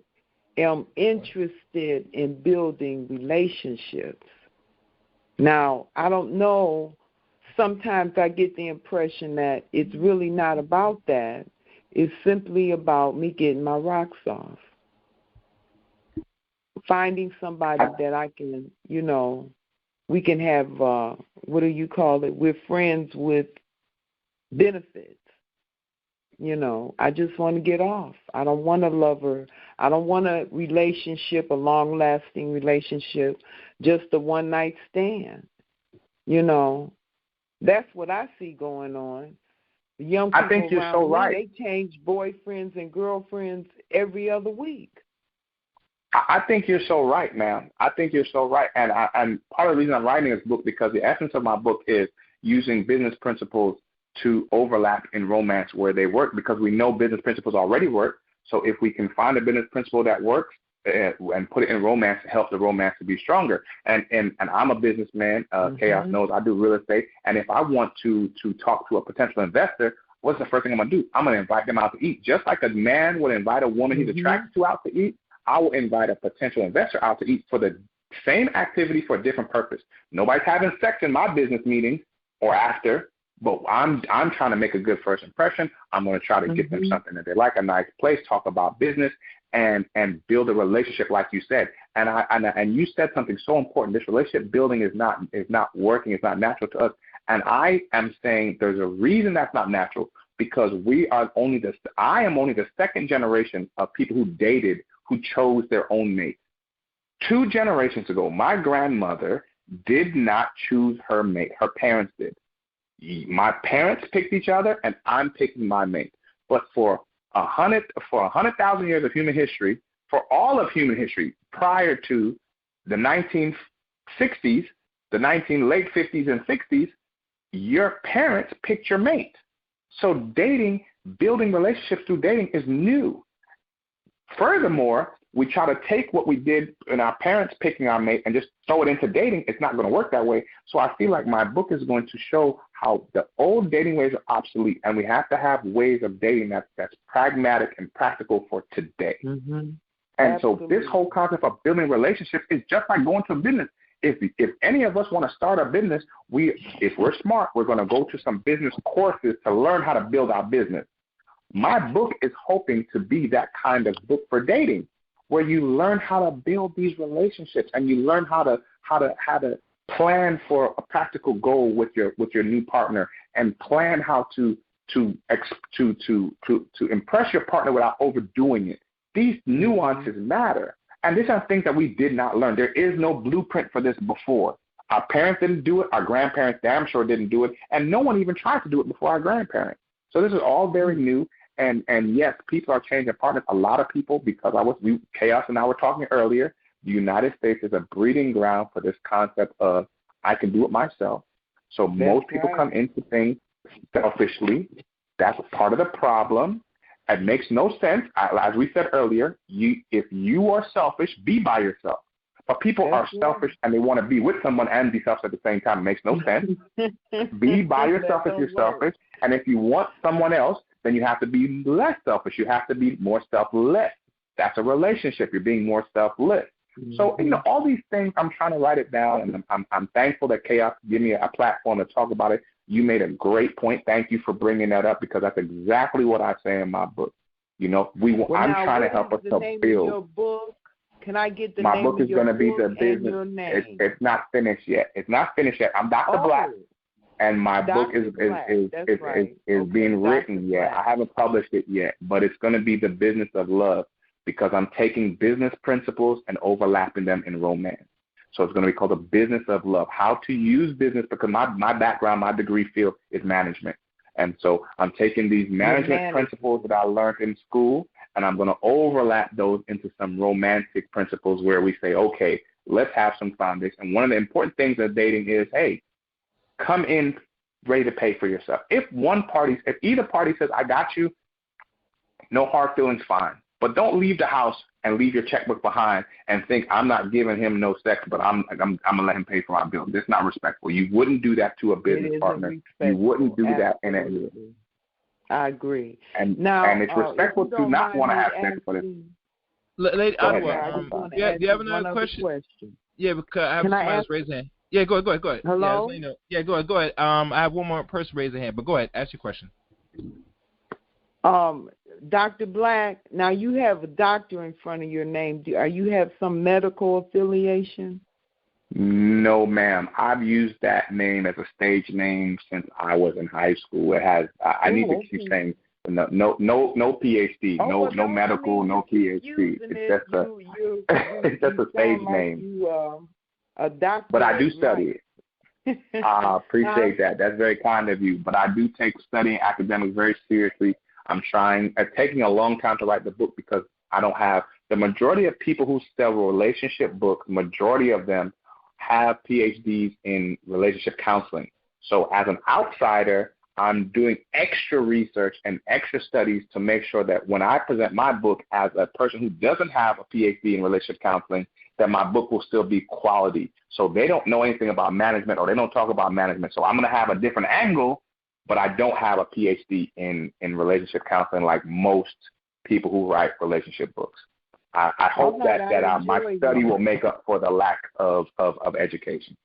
am interested in building relationships. Now, I don't know. Sometimes I get the impression that it's really not about that. It's simply about me getting my rocks off. Finding somebody that I can, we can have, what do you call it? We're friends with benefits. I just want to get off. I don't want a lover. I don't want a relationship, a long-lasting relationship, just a one-night stand. That's what I see going on. The young people I think you're around so me, right. they change boyfriends and girlfriends every other week. I think you're so right, ma'am. I think you're so right. And part of the reason I'm writing this book, because the essence of my book is using business principles to overlap in romance where they work, because we know business principles already work. So if we can find a business principle that works and put it in romance, it helps the romance to be stronger. And I'm a businessman. Chaos knows I do real estate. And if I want to talk to a potential investor, what's the first thing I'm going to do? I'm going to invite them out to eat. Just like a man would invite a woman he's attracted to out to eat, I will invite a potential investor out to eat for the same activity for a different purpose. Nobody's having sex in my business meetings or after, but I'm trying to make a good first impression. I'm going to try to get them something that they like, a nice place, talk about business, and build a relationship like you said. And you said something so important. This relationship building is not working. It's not natural to us. And I am saying there's a reason that's not natural, because I am only the second generation of people who dated, who chose their own mate. 2 generations ago, my grandmother did not choose her mate. Her parents did. My parents picked each other, and I'm picking my mate. But for 100,000 years of human history, for all of human history, prior to the 1960s, the late 50s and 60s, your parents picked your mate. So dating, building relationships through dating is new. Furthermore, we try to take what we did in our parents picking our mate and just throw it into dating. It's not going to work that way. So I feel like my book is going to show how the old dating ways are obsolete, and we have to have ways of dating that's pragmatic and practical for today. And Absolutely. So this whole concept of building relationships is just like going to a business. If any of us want to start a business, if we're smart, we're going to go to some business courses to learn how to build our business. My book is hoping to be that kind of book for dating, where you learn how to build these relationships and you learn how to plan for a practical goal with your new partner, and plan how to impress your partner without overdoing it. These nuances matter. And these are things that we did not learn. There is no blueprint for this before. Our parents didn't do it. Our grandparents damn sure didn't do it. And no one even tried to do it before our grandparents. So this is all very new. And yes, people are changing partners. A lot of people, because Chaos and I were talking earlier, the United States is a breeding ground for this concept of I can do it myself. So most people come into things selfishly. That's part of the problem. It makes no sense. As we said earlier, if you are selfish, be by yourself. But people are selfish and they want to be with someone and be selfish at the same time. It makes no sense. Be by yourself if you're selfish. And if you want someone else, then you have to be less selfish. You have to be more selfless. That's a relationship. You're being more selfless. So, all these things, I'm trying to write it down, and I'm thankful that Chaos gave me a platform to talk about it. You made a great point. Thank you for bringing that up, because that's exactly what I say in my book. I'm trying to help us to build. Your book? Can I get the my name book of is your going to be book the and business. your name? It's not finished yet. I'm Dr. Blaque, and my book is being written yet. I haven't published it yet, but it's going to be The Business of Love, because I'm taking business principles and overlapping them in romance. So it's going to be called The Business of Love, how to use business, because my background, my degree field is management. And so I'm taking these management principles that I learned in school, and I'm going to overlap those into some romantic principles where we say, okay, let's have some foundation. And one of the important things of dating is, hey, come in ready to pay for yourself. If either party says, I got you, no hard feelings, fine. But don't leave the house and leave your checkbook behind and think I'm not giving him no sex, but I'm going to let him pay for my bill. That's not respectful. You wouldn't do that to a business partner. You wouldn't do that in a. I agree. And it's respectful to not want to have sex, but it's. Lady Ottawa, do you have another question? Yeah, because I have someone else raise their hand. Yeah, go ahead. Hello? Yeah, go ahead. I have one more person raise their hand, but go ahead. Ask your question. Dr. Blaque, now you have a doctor in front of your name. Do you have some medical affiliation? No, ma'am. I've used that name as a stage name since I was in high school. It has. I need to keep saying no PhD, no medical, no PhD. It's just a stage name. A doctor, but I do study it. I appreciate that. That's very kind of you. But I do take studying academics very seriously. I'm taking a long time to write the book because I don't have the majority of people who sell relationship books. Majority of them have PhDs in relationship counseling. So as an outsider, I'm doing extra research and extra studies to make sure that when I present my book as a person who doesn't have a PhD in relationship counseling, that my book will still be quality. So they don't know anything about management or they don't talk about management. So I'm going to have a different angle, but I don't have a PhD in relationship counseling like most people who write relationship books. I hope that my study will make up for the lack of education.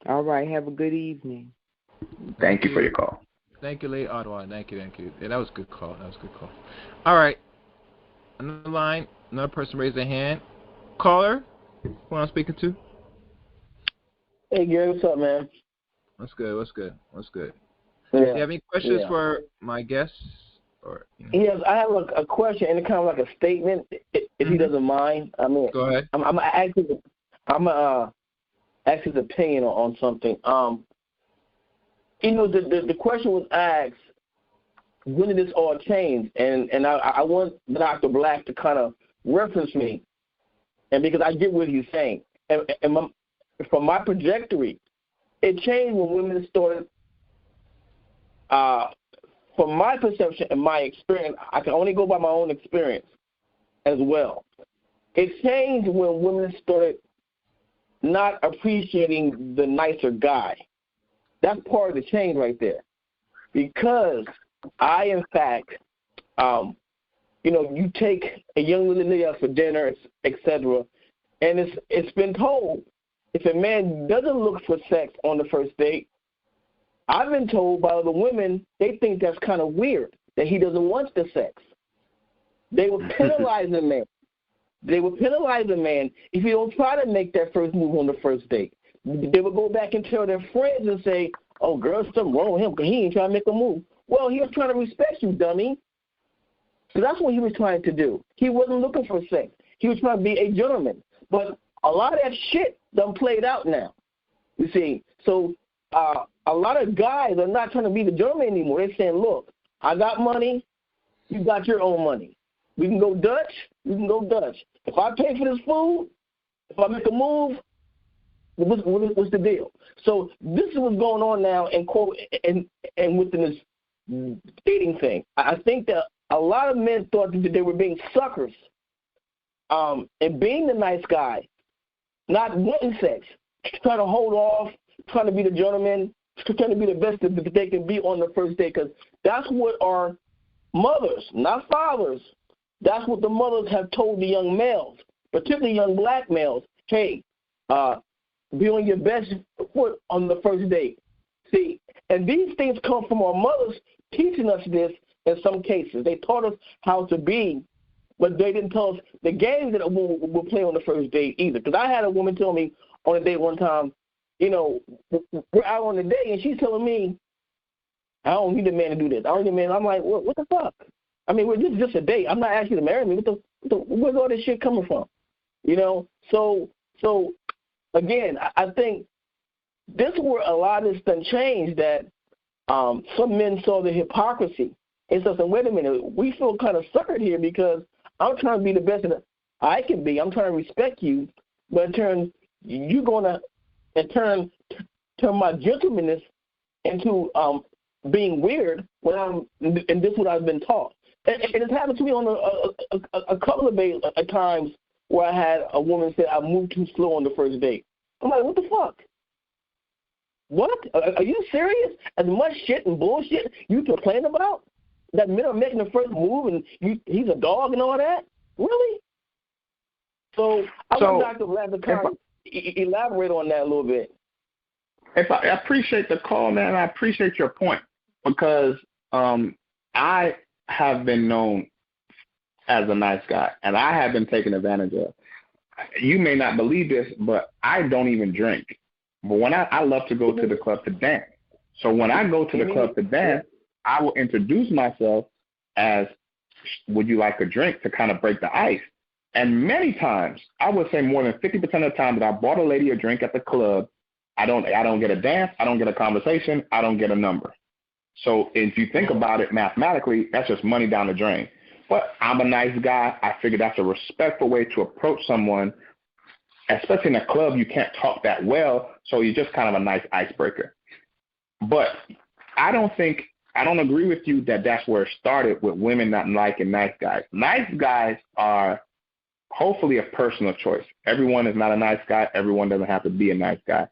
All right. Have a good evening. Thank you for your call. Thank you, Lady Ottawa. Thank you. Yeah, that was a good call. All right. Another line. Another person raised their hand. Caller, who I'm speaking to? Hey, Gary, what's up, man? What's good? Yeah. Do you have any questions for my guests? Yes, I have a question and kind of like a statement, if he doesn't mind. I mean, go ahead. I'm asking his opinion on something. The question was asked, when did this all change? And I want Dr. Blaque to kind of reference me, and because I get what he's saying. And from my trajectory, it changed when women started. From my perception and my experience, I can only go by my own experience as well. It changed when women started not appreciating the nicer guy. That's part of the change right there. Because I, in fact, you take a young lady out for dinner, etc., and it's been told, if a man doesn't look for sex on the first date, I've been told by other women, they think that's kind of weird, that he doesn't want the sex. They will penalize the man. If he don't try to make that first move on the first date. They will go back and tell their friends and say, oh, girl, something wrong with him because he ain't trying to make a move. Well, he was trying to respect you, dummy. So that's what he was trying to do. He wasn't looking for sex. He was trying to be a gentleman. But a lot of that shit done played out now, you see. So a lot of guys are not trying to be the gentleman anymore. They're saying, look, I got money, you got your own money. We can go Dutch, If I pay for this food, if I make a move, what's the deal? So this is what's going on now and within this dating thing. I think that a lot of men thought that they were being suckers and being the nice guy, not wanting sex, trying to hold off, trying to be the gentleman, trying to be the best that they can be on the first date, because that's what our mothers, not fathers, that's what the mothers have told the young males, particularly young black males. Hey, be on your best foot on the first date. See, and these things come from our mothers teaching us this in some cases. They taught us how to be, but they didn't tell us the games that a woman will play on the first date either. Because I had a woman tell me on a date one time, we're out on a date, and she's telling me, I don't need a man to do this. I don't need a man. I'm like, what the fuck? I mean, this is just a date. I'm not asking you to marry me. Where's all this shit coming from? So again, I think this is where a lot of this done changed, that some men saw the hypocrisy and said, wait a minute, we feel kind of suckered here because I'm trying to be the best that I can be. I'm trying to respect you, but in turn, you're going to turn my gentlemanness into being weird and this is what I've been taught. And it's happened to me on a couple of times where I had a woman say I moved too slow on the first date. I'm like, what the fuck? What? Are you serious? As much shit and bullshit you complain about? That men are making the first move and he's a dog and all that? Really? So I want Dr. Blaque to kind of elaborate on that a little bit. I appreciate the call, man. I appreciate your point because I have been known as a nice guy, and I have been taken advantage of. You may not believe this, but I don't even drink. But when I love to go to the club to dance. So when I go to the club to dance, I will introduce myself as, would you like a drink, to kind of break the ice. And many times, I would say more than 50% of the time that I bought a lady a drink at the club, I don't get a dance, I don't get a conversation, I don't get a number. So if you think about it mathematically, that's just money down the drain. But I'm a nice guy. I figure that's a respectful way to approach someone, especially in a club. You can't talk that well, so you're just kind of a nice icebreaker. But I don't agree with you that that's where it started with women not liking nice guys. Nice guys are hopefully a personal choice. Everyone is not a nice guy. Everyone doesn't have to be a nice guy.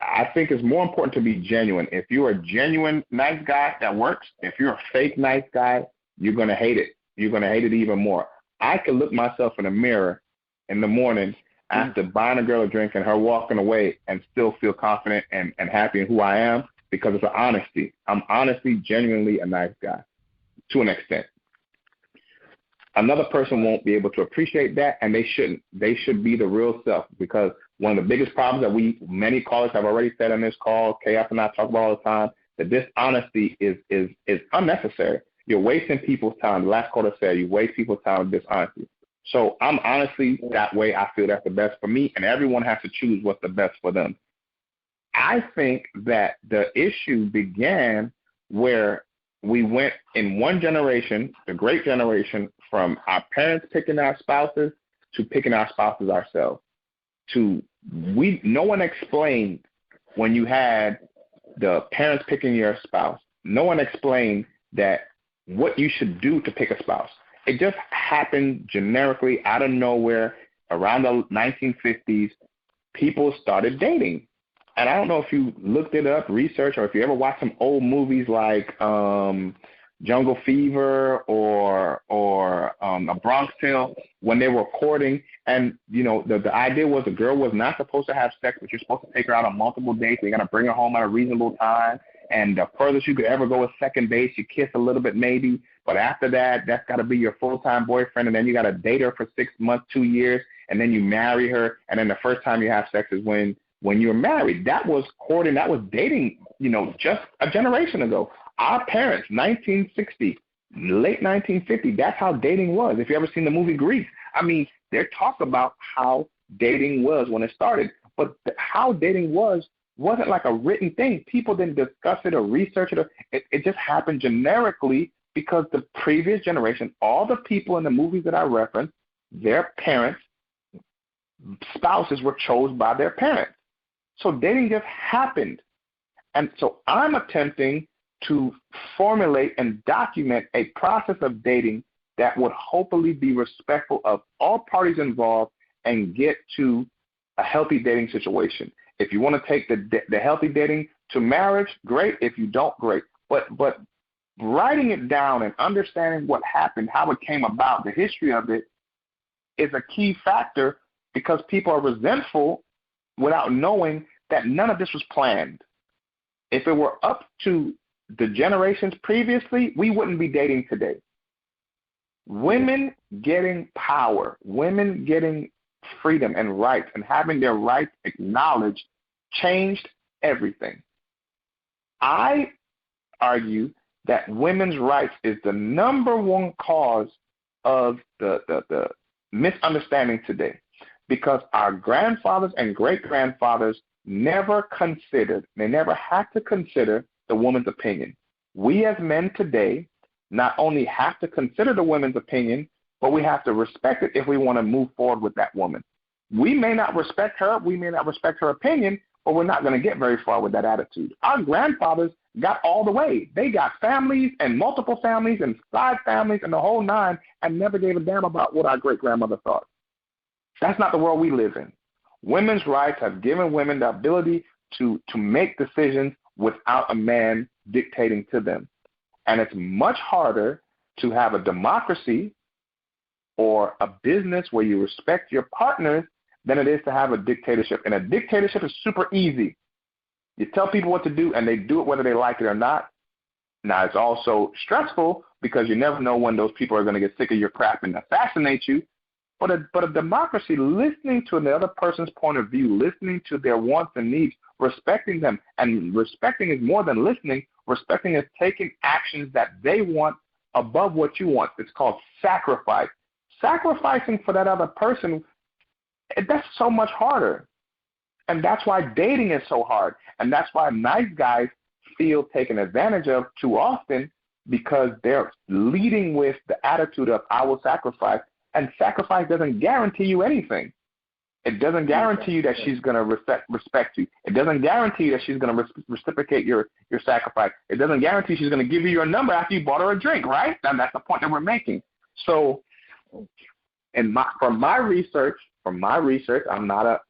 I think it's more important to be genuine. If you're a genuine nice guy, that works. If you're a fake nice guy, you're going to hate it. You're going to hate it even more. I could look myself in the mirror in the morning after buying a girl a drink and her walking away and still feel confident and happy in who I am because it's an honesty. I'm honestly, genuinely a nice guy to an extent. Another person won't be able to appreciate that, and they shouldn't. They should be the real self, because one of the biggest problems that many callers have already said on this call, Chaos and I talk about all the time, that dishonesty is unnecessary. You're wasting people's time. The last caller said you waste people's time with dishonesty. So I'm honestly that way. I feel that's the best for me, and everyone has to choose what's the best for them. I think that the issue began where we went in one generation, the great generation, from our parents picking our spouses to picking our spouses ourselves. No one explained when you had the parents picking your spouse. No one explained that what you should do to pick a spouse. It just happened generically out of nowhere. Around the 1950s, people started dating. And I don't know if you looked it up, research, or if you ever watched some old movies like Jungle Fever or A Bronx Tale, when they were courting. And, the idea was the girl was not supposed to have sex, but you're supposed to take her out on multiple dates. You got to bring her home at a reasonable time. And the furthest you could ever go is second base. You kiss a little bit maybe. But after that, that's got to be your full-time boyfriend. And then you got to date her for 6 months, 2 years. And then you marry her. And then the first time you have sex is when you're married. That was courting. That was dating, just a generation ago. Our parents, 1960, late 1950, that's how dating was. If you ever seen the movie Grease, they talk about how dating was when it started. But how dating wasn't like a written thing. People didn't discuss it or research it. It just happened generically because the previous generation, all the people in the movies that I referenced, their parents, spouses were chosen by their parents. So dating just happened. And so I'm attempting to formulate and document a process of dating that would hopefully be respectful of all parties involved and get to a healthy dating situation. If you want to take the healthy dating to marriage, great. If you don't, great. But writing it down and understanding what happened, how it came about, the history of it, is a key factor, because people are resentful without knowing that none of this was planned. If it were up to the generations previously, we wouldn't be dating today. Women getting power, women getting freedom and rights and having their rights acknowledged changed everything. I argue that women's rights is the number one cause of the misunderstanding today, because our grandfathers and great-grandfathers never had to consider the woman's opinion. We as men today not only have to consider the woman's opinion, but we have to respect it if we want to move forward with that woman. We may not respect her, we may not respect her opinion, but we're not going to get very far with that attitude. Our grandfathers got all the way. They got families and multiple families and side families and the whole nine, and never gave a damn about what our great-grandmother thought. That's not the world we live in. Women's rights have given women the ability to make decisions without a man dictating to them. And it's much harder to have a democracy or a business where you respect your partners than it is to have a dictatorship. And a dictatorship is super easy. You tell people what to do, and they do it whether they like it or not. Now, it's also stressful because you never know when those people are going to get sick of your crap and assassinate you. But a democracy, listening to the other person's point of view, listening to their wants and needs, respecting them, and respecting is more than listening. Respecting is taking actions that they want above what you want. It's called sacrifice. Sacrificing for that other person, that's so much harder. And that's why dating is so hard. And that's why nice guys feel taken advantage of too often, because they're leading with the attitude of I will sacrifice. And sacrifice doesn't guarantee you anything. It doesn't guarantee you that she's going to respect you. It doesn't guarantee that she's going to reciprocate your sacrifice. It doesn't guarantee she's going to give you your number after you bought her a drink, right? And that's the point that we're making. So, from my research, I'm not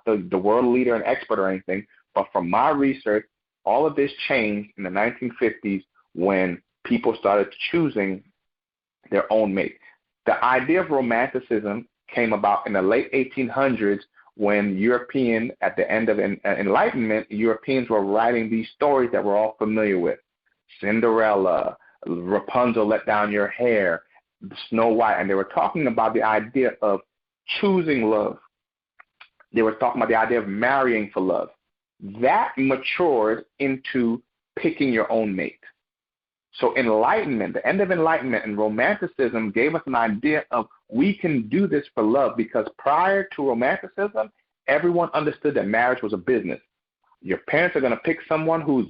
the world leader and expert or anything, but from my research, all of this changed in the 1950s when people started choosing their own mate. The idea of romanticism came about in the late 1800s when at the end of Enlightenment, Europeans were writing these stories that we're all familiar with. Cinderella, Rapunzel, let down your hair, Snow White, and they were talking about the idea of choosing love. They were talking about the idea of marrying for love. That matured into picking your own mate. So Enlightenment, the end of Enlightenment and Romanticism gave us an idea of we can do this for love, because prior to Romanticism, everyone understood that marriage was a business. Your parents are going to pick someone who's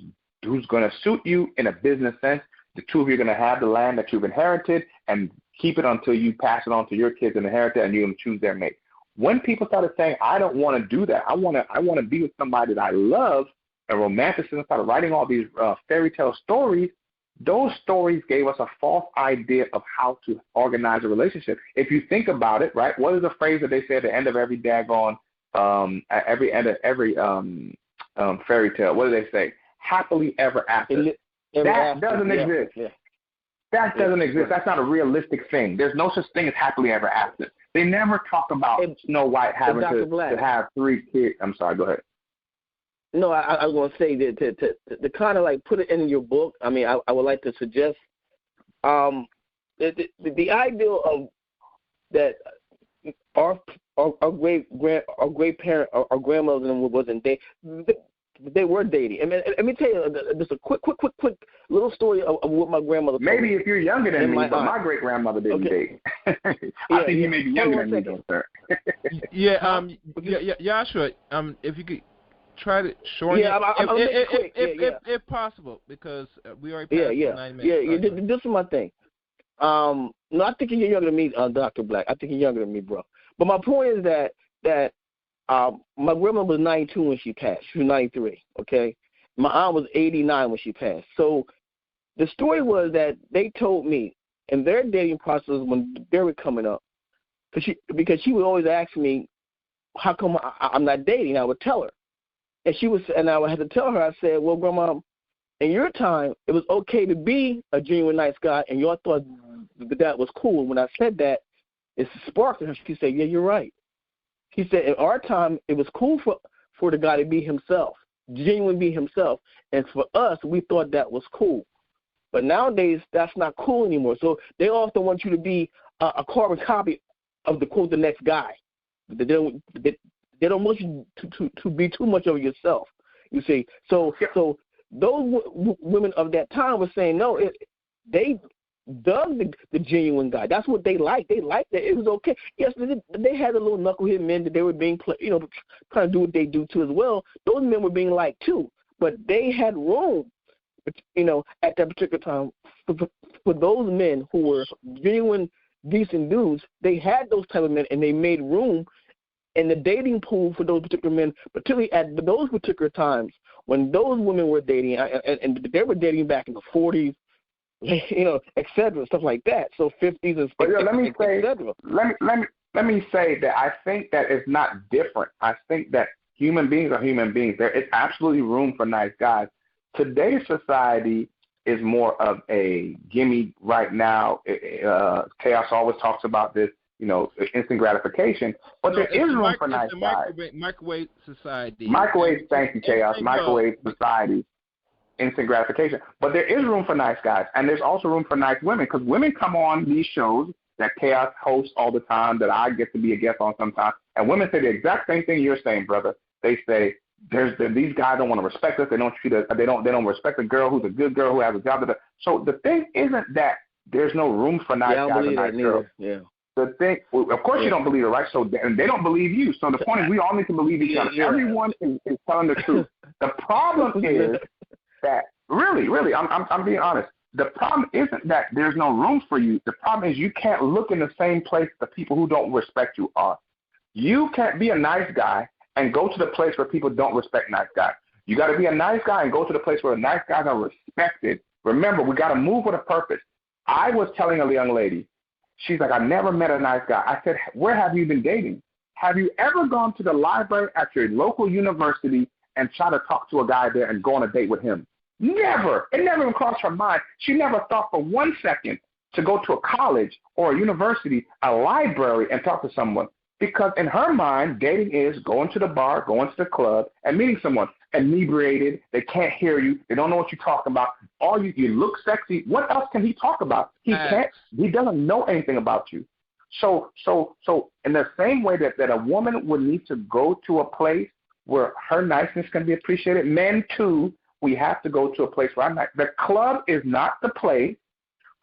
going to suit you in a business sense. The two of you are going to have the land that you've inherited and keep it until you pass it on to your kids and inherit it, and you're going to choose their mate. When people started saying, I don't want to do that, I want to be with somebody that I love, and Romanticism started writing all these fairy tale stories, those stories gave us a false idea of how to organize a relationship. If you think about it, right, what is the phrase that they say at the end of every daggone, at every end of every fairy tale? What do they say? Happily ever after. That doesn't exist. Yeah. That doesn't exist. That's not a realistic thing. There's no such thing as happily ever after. They never talk about Snow White having to have 3 kids. I'm sorry, go ahead. No, I was going to say that to kind of like put it in your book. I mean, I would like to suggest the idea of that our great parent, our grandmothers and wasn't they were dating. I mean, let me tell you just a quick little story of what my grandmother told Maybe me. If you're younger than me, but my great grandmother didn't date. I think you may be younger than me, though, sir. Joshua, if you could try to shorten it, if possible, because we already passed 9 minutes. Yeah. This is my thing. No, I think you're younger than me, Dr. Blaque. I think you're younger than me, bro. But my point is that my grandma was 92 when she passed. She was 93, okay? My aunt was 89 when she passed. So the story was that they told me in their dating process when they were coming up, because she would always ask me, how come I'm not dating? I would tell her. And I would have to tell her, I said, well, Grandma, in your time, it was okay to be a genuine nice guy, and y'all thought that was cool. When I said that, it sparked her. She said, yeah, you're right. He said, in our time, it was cool for the guy to be himself, genuine be himself. And for us, we thought that was cool. But nowadays, that's not cool anymore. So they often want you to be a carbon copy of the next guy. They don't want you to be too much of yourself, you see. So those women of that time were saying, no, they dug the genuine guy. That's what they liked. They liked that. It was okay. Yes, they had a little knucklehead men that they were being, trying to do what they do too as well. Those men were being liked too, but they had room, at that particular time for those men who were genuine, decent dudes. They had those type of men, and they made room in the dating pool for those particular men, particularly at those particular times when those women were dating, and they were dating back in the 40s, et cetera, stuff like that. So 50s and et cetera. Let me say that I think that it's not different. I think that human beings are human beings. There is absolutely room for nice guys. Today's society is more of a gimme right now. T.R.S. always talks about this, instant gratification. But there is room for nice guys. Microwave society. Thank you, T.R.S. Microwave society. Instant gratification. But there is room for nice guys, and there's also room for nice women, because women come on these shows that Chaos hosts all the time, that I get to be a guest on sometimes, and women say the exact same thing you're saying, brother. They say these guys don't want to respect us. They don't treat us. They don't respect a girl who's a good girl who has a job. So the thing isn't that there's no room for nice guys and nice girls. Yeah. the thing, of course you don't believe it, right? So and they don't believe you. So the point is we all need to believe each other. Everyone is telling the truth. The problem is that really, I'm being honest. The problem isn't that there's no room for you. The problem is you can't look in the same place the people who don't respect you are. You can't be a nice guy and go to the place where people don't respect nice guys. You got to be a nice guy and go to the place where nice guys are respected. Remember, we got to move with a purpose. I was telling a young lady, she's like, I never met a nice guy. I said, where have you been dating? Have you ever gone to the library at your local university and try to talk to a guy there and go on a date with him? Never. It never even crossed her mind. She never thought for 1 second to go to a college or a university, a library, and talk to someone. Because in her mind, dating is going to the bar, going to the club, and meeting someone inebriated. They can't hear you. They don't know what you're talking about. You look sexy. What else can he talk about? He can't. He doesn't know anything about you. So in the same way that a woman would need to go to a place where her niceness can be appreciated, men too, we have to go to a place where I'm nice. The club is not the place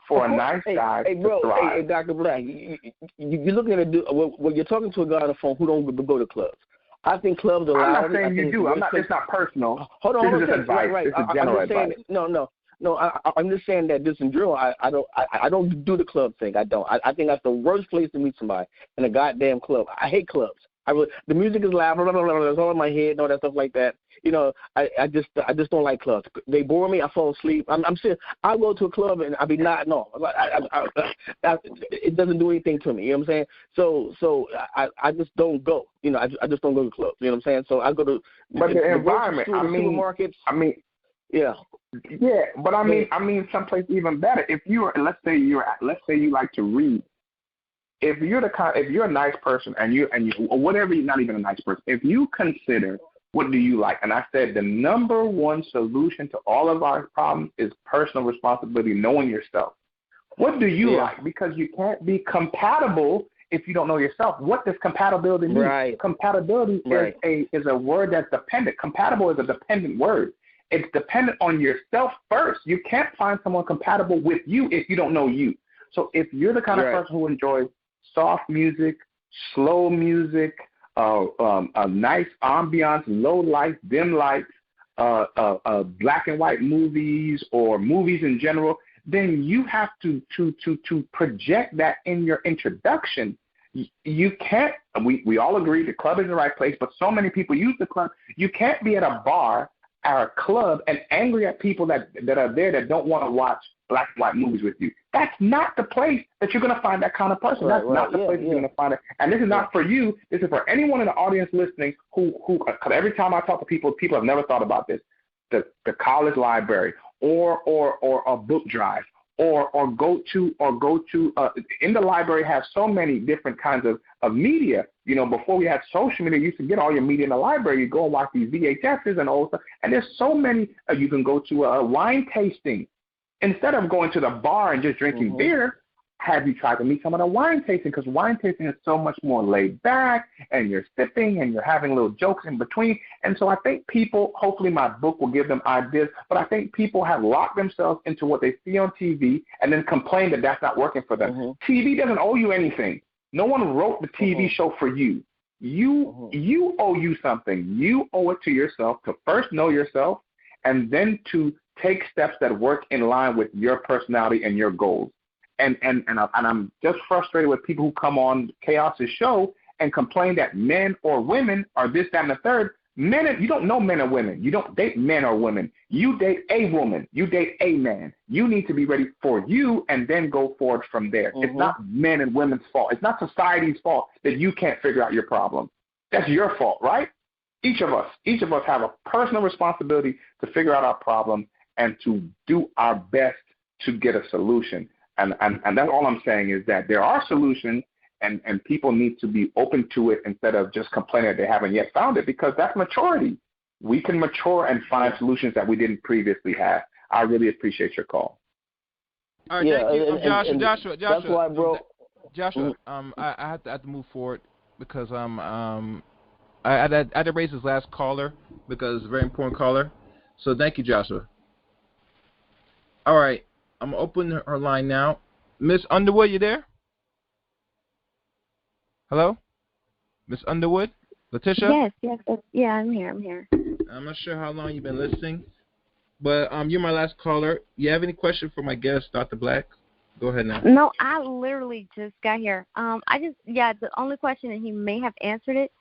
for a nice guy to thrive. Hey, Dr. Blaque, you're looking at when you're talking to a guy on the phone who don't go to clubs. I think clubs are loud. I'm not saying you do. It's not personal. Hold on. This is just advice. Right. This is general advice. No. I'm just saying that just in general, I don't do the club thing. I don't. I think that's the worst place to meet somebody, in a goddamn club. I hate clubs. The music is loud. Blah, blah, blah, blah, it's all in my head and all that stuff like that. I just don't like clubs. They bore me. I fall asleep. I'm serious. I go to a club and I be nodding off. It doesn't do anything to me. You know what I'm saying? So I just don't go. I just don't go to clubs. You know what I'm saying? So I go to the environment. Supermarkets. Yeah. Yeah, but I mean someplace even better. If let's say you like to read. If you're a nice person and you or whatever, you're not even a nice person. If you consider what do you like, and I said the number one solution to all of our problems is personal responsibility, knowing yourself. What do you like? Because you can't be compatible if you don't know yourself. What does compatibility mean? Right. Compatibility is a word that's dependent. Compatible is a dependent word. It's dependent on yourself first. You can't find someone compatible with you if you don't know you. So if you're the kind of person who enjoys soft music, slow music, a nice ambiance, low lights, dim lights, black and white movies or movies in general, then you have to project that in your introduction. You can't. We all agree the club is the right place, but so many people use the club. You can't be at a bar or a club and angry at people that are there that don't want to watch black and white movies with you. That's not the place that you're going to find that kind of person. That's not the place you're going to find it. And this is not for you. This is for anyone in the audience listening who cause every time I talk to people have never thought about this. The college library or a book drive or go to in the library have so many different kinds of media. Before we had social media, you used to get all your media in the library. You go and watch these VHSs and all stuff. And there's so many. You can go to a wine tasting. Instead of going to the bar and just drinking beer, have you tried to meet someone at wine tasting? Because wine tasting is so much more laid back, and you're sipping, and you're having little jokes in between. And so I think people, hopefully my book will give them ideas, but I think people have locked themselves into what they see on TV and then complain that that's not working for them. TV doesn't owe you anything. No one wrote the TV show for you. You owe you something. You owe it to yourself to first know yourself and then to take steps that work in line with your personality and your goals. And I'm just frustrated with people who come on Chaos's show and complain that men or women are this, that, and the third. You don't know men or women. You don't date men or women. You date a woman. You date a man. You need to be ready for you and then go forward from there. It's not men and women's fault. It's not society's fault that you can't figure out your problem. That's your fault, right? Each of us have a personal responsibility to figure out our problem and to do our best to get a solution. And that's all I'm saying is that there are solutions and people need to be open to it instead of just complaining that they haven't yet found it, because that's maturity. We can mature and find solutions that we didn't previously have. I really appreciate your call. All right, thank you. Joshua. That's why, bro. Joshua, I have to move forward because I had to raise this last caller because it's a very important caller. So thank you, Joshua. All right, I'm going to open her line now. Miss Underwood, you there? Hello? Miss Underwood? Letitia? Yes. Yeah, I'm here. I'm not sure how long you've been listening, but you're my last caller. You have any question for my guest, Dr. Blaque? Go ahead now. No, I literally just got here. The only question, and he may have answered it.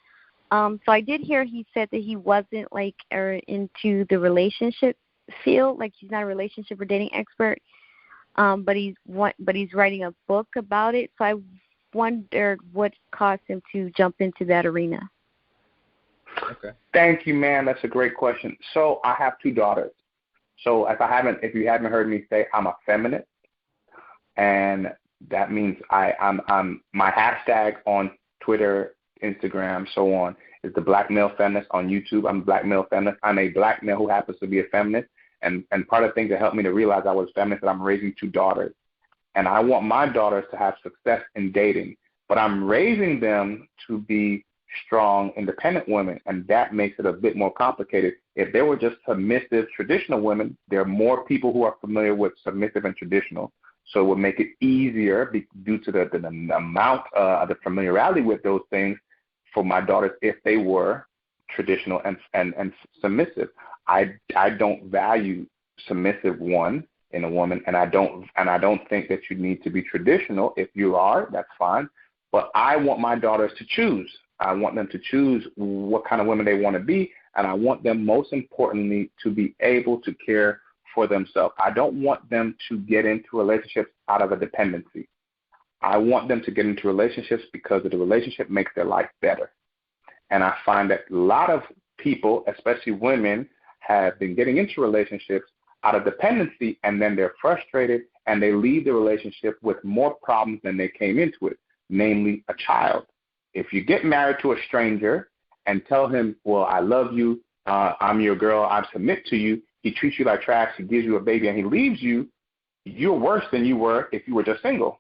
So I did hear he said that he wasn't into the relationship field, like he's not a relationship or dating expert. But he's writing a book about it. So I wondered what caused him to jump into that arena. Okay. Thank you, ma'am. That's a great question. So I have 2 daughters. So if you haven't heard me say, I'm effeminate, and that means I'm my hashtag on Twitter, Instagram, so on is the Black Male Feminist. On YouTube, I'm a Black Male Feminist. I'm a black male who happens to be a feminist. And part of the things that helped me to realize I was feminist is that I'm raising 2 daughters. And I want my daughters to have success in dating. But I'm raising them to be strong, independent women, and that makes it a bit more complicated. If they were just submissive, traditional women, there are more people who are familiar with submissive and traditional, so it would make it easier due to the amount of the familiarity with those things for my daughters if they were traditional and submissive. I don't value submissive in a woman, and I don't think that you need to be traditional. If you are, that's fine. But I want my daughters to choose. I want them to choose what kind of women they want to be, and I want them, most importantly, to be able to care for themselves. I don't want them to get into relationships out of a dependency. I want them to get into relationships because the relationship makes their life better. And I find that a lot of people, especially women, have been getting into relationships out of dependency, and then they're frustrated and they leave the relationship with more problems than they came into it, namely a child. If you get married to a stranger and tell him, well, I love you, I'm your girl, I submit to you, he treats you like trash, he gives you a baby, and he leaves you, you're worse than you were if you were just single.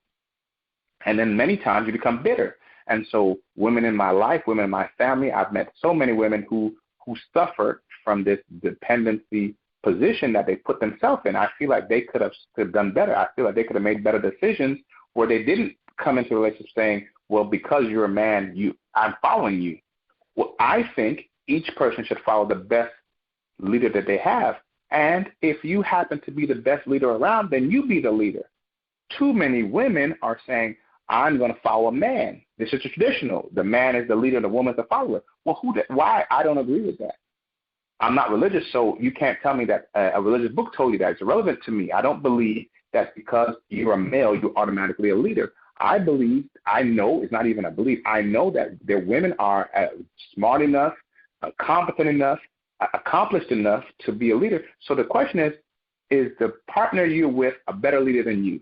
And then many times you become bitter. And so women in my life, women in my family, I've met so many women who suffered from this dependency position that they put themselves in. I feel like they could have done better. I feel like they could have made better decisions where they didn't come into a relationship saying, well, because you're a man, I'm following you. Well, I think each person should follow the best leader that they have. And if you happen to be the best leader around, then you be the leader. Too many women are saying, I'm going to follow a man. This is traditional. The man is the leader, the woman's the follower. Well, why? I don't agree with that. I'm not religious, so you can't tell me that a religious book told you that. It's irrelevant to me. I don't believe that because you're a male, you're automatically a leader. I know, it's not even a belief, I know that their women are smart enough, competent enough, accomplished enough to be a leader. So the question is the partner you're with a better leader than you?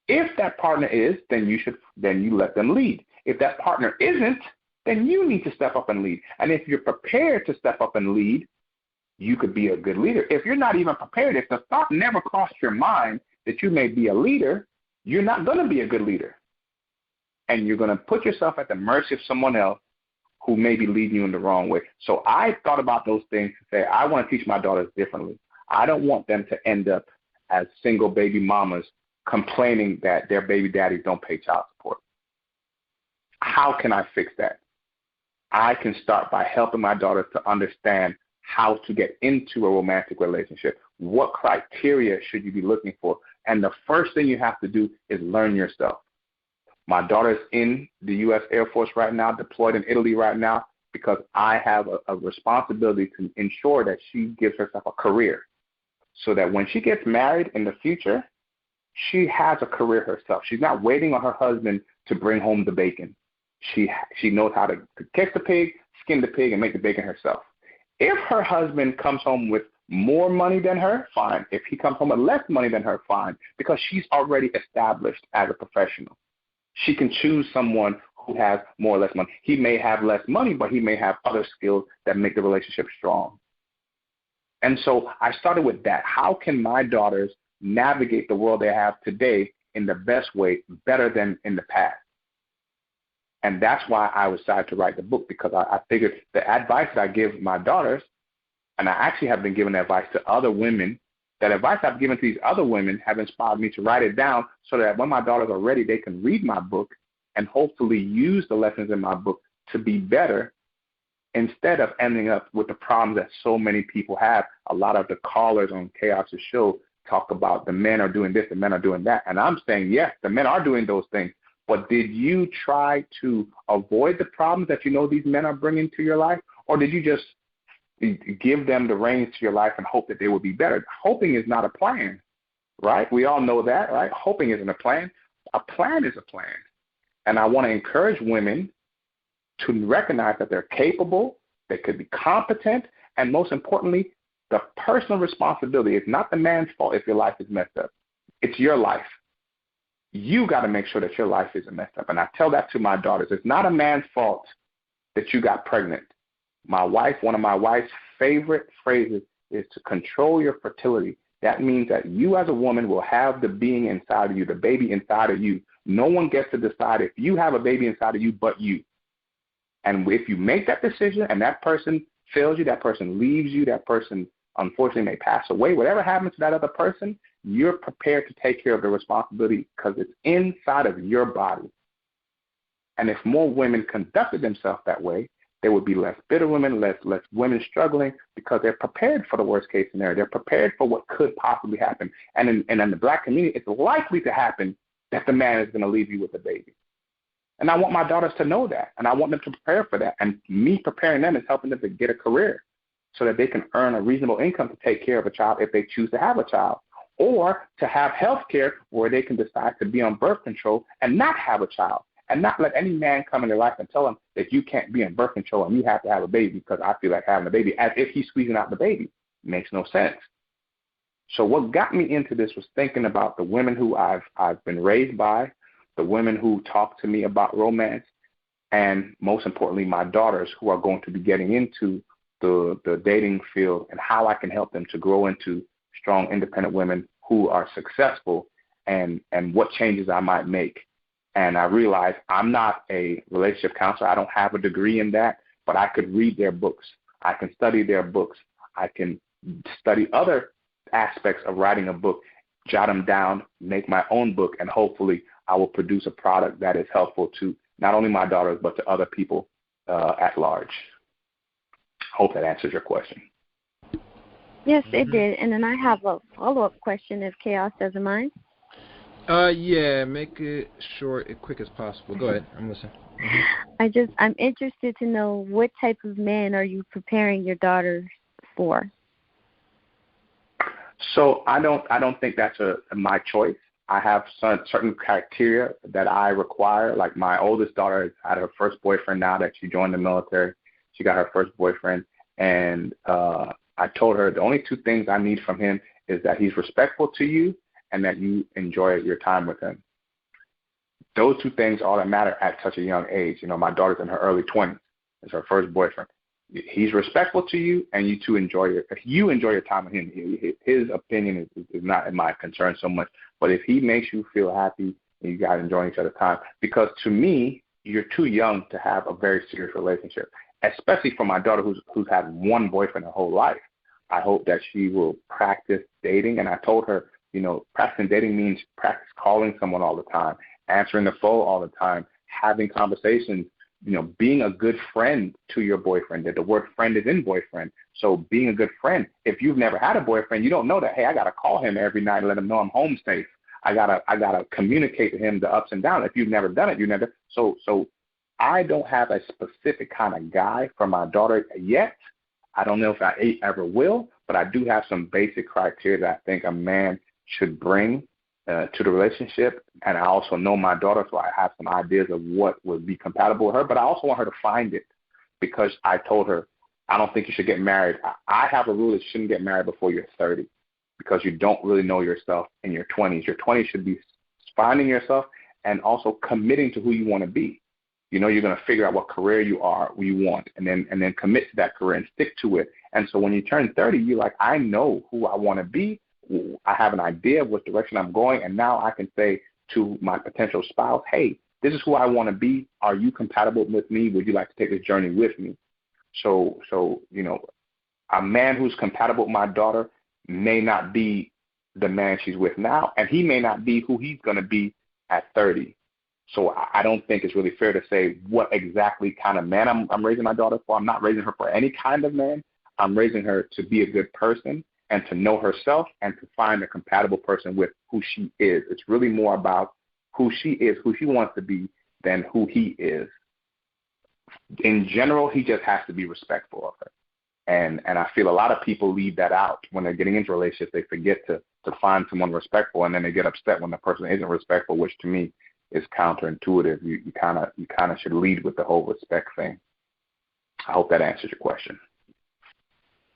If that partner is, then you let them lead. If that partner isn't, then you need to step up and lead. And if you're prepared to step up and lead, you could be a good leader. If you're not even prepared, if the thought never crossed your mind that you may be a leader, you're not going to be a good leader. And you're going to put yourself at the mercy of someone else who may be leading you in the wrong way. So I thought about those things to say, I want to teach my daughters differently. I don't want them to end up as single baby mamas complaining that their baby daddies don't pay child support. How can I fix that? I can start by helping my daughters to understand how to get into a romantic relationship. What criteria should you be looking for? And the first thing you have to do is learn yourself. My daughter's in the U.S. Air Force right now, deployed in Italy right now, because I have a responsibility to ensure that she gives herself a career so that when she gets married in the future, she has a career herself. She's not waiting on her husband to bring home the bacon. She knows how to catch the pig, skin the pig, and make the bacon herself. If her husband comes home with more money than her, fine. If he comes home with less money than her, fine, because she's already established as a professional. She can choose someone who has more or less money. He may have less money, but he may have other skills that make the relationship strong. And so I started with that. How can my daughters navigate the world they have today in the best way, better than in the past? And that's why I decided to write the book, because I figured the advice that I give my daughters, and I actually have been giving advice to other women, that advice I've given to these other women have inspired me to write it down so that when my daughters are ready, they can read my book and hopefully use the lessons in my book to be better instead of ending up with the problems that so many people have. A lot of the callers on Chaos's show talk about the men are doing this, the men are doing that. And I'm saying, yes, the men are doing those things. But did you try to avoid the problems that you know these men are bringing to your life? Or did you just give them the reins to your life and hope that they will be better? Hoping is not a plan, right? We all know that, right? Hoping isn't a plan. A plan is a plan. And I want to encourage women to recognize that they're capable, they could be competent, and most importantly, the personal responsibility is not the man's fault if your life is messed up. It's your life. You got to make sure that your life isn't messed up. And I tell that to my daughters. It's not a man's fault that you got pregnant. My wife, one of my wife's favorite phrases is to control your fertility. That means that you as a woman will have the being inside of you, the baby inside of you. No one gets to decide if you have a baby inside of you but you. And if you make that decision and that person fails you, that person leaves you, that person unfortunately may pass away, whatever happens to that other person, you're prepared to take care of the responsibility because it's inside of your body. And if more women conducted themselves that way, there would be less bitter women, less women struggling because they're prepared for the worst case scenario. They're prepared for what could possibly happen. And in the Black community, it's likely to happen that the man is going to leave you with a baby. And I want my daughters to know that, and I want them to prepare for that. And me preparing them is helping them to get a career so that they can earn a reasonable income to take care of a child if they choose to have a child, or to have health care where they can decide to be on birth control and not have a child, and not let any man come in their life and tell them that you can't be on birth control and you have to have a baby because I feel like having a baby, as if he's squeezing out the baby. It makes no sense. So what got me into this was thinking about the women who I've been raised by, the women who talk to me about romance, and most importantly, my daughters who are going to be getting into the dating field, and how I can help them to grow into strong, independent women who are successful, and what changes I might make. And I realized I'm not a relationship counselor. I don't have a degree in that, but I could read their books. I can study their books. I can study other aspects of writing a book, jot them down, make my own book, and hopefully I will produce a product that is helpful to not only my daughters, but to other people at large. Hope that answers your question. Yes, it did. And then I have a follow-up question if Chaos doesn't mind. Yeah, make it short and quick as possible. Go ahead. I'm listening. I'm interested to know what type of man are you preparing your daughters for? So I don't think that's my choice. I have certain criteria that I require. Like my oldest daughter has had her first boyfriend now that she joined the military. She got her first boyfriend, and I told her the only two things I need from him is that he's respectful to you and that you enjoy your time with him. Those two things are all that matter at such a young age. You know, my daughter's in her early 20s. It's her first boyfriend. He's respectful to you, and you two enjoy your time with him. His opinion is not my concern so much. But if he makes you feel happy and you guys enjoying each other's time, because to me, you're too young to have a very serious relationship, especially for my daughter who's had one boyfriend her whole life. I hope that she will practice dating. And I told her, you know, practicing dating means practice calling someone all the time, answering the phone all the time, having conversations, you know, being a good friend to your boyfriend. That the word friend is in boyfriend. So being a good friend. If you've never had a boyfriend, you don't know that, hey, I got to call him every night and let him know I'm home safe. I gotta communicate to him the ups and downs. If you've never done it, you never. So I don't have a specific kind of guy for my daughter yet. I don't know if I ever will, but I do have some basic criteria that I think a man should bring to the relationship. And I also know my daughter, so I have some ideas of what would be compatible with her, but I also want her to find it, because I told her, I don't think you should get married. I have a rule that you shouldn't get married before you're 30, because you don't really know yourself in your 20s. Your 20s should be finding yourself and also committing to who you want to be. You know, you're going to figure out what career you want, and then commit to that career and stick to it. And so when you turn 30, you're like, I know who I want to be. I have an idea of what direction I'm going, and now I can say to my potential spouse, hey, this is who I want to be. Are you compatible with me? Would you like to take this journey with me? So you know, a man who's compatible with my daughter may not be the man she's with now, and he may not be who he's going to be at 30. So I don't think it's really fair to say what exactly kind of man I'm raising my daughter for. I'm not raising her for any kind of man. I'm raising her to be a good person and to know herself and to find a compatible person with who she is. It's really more about who she is, who she wants to be, than who he is. In general, he just has to be respectful of her. And I feel a lot of people leave that out when they're getting into relationships. They forget to find someone respectful, and then they get upset when the person isn't respectful, which to me is counterintuitive. You kind of should lead with the whole respect thing. I hope that answers your question.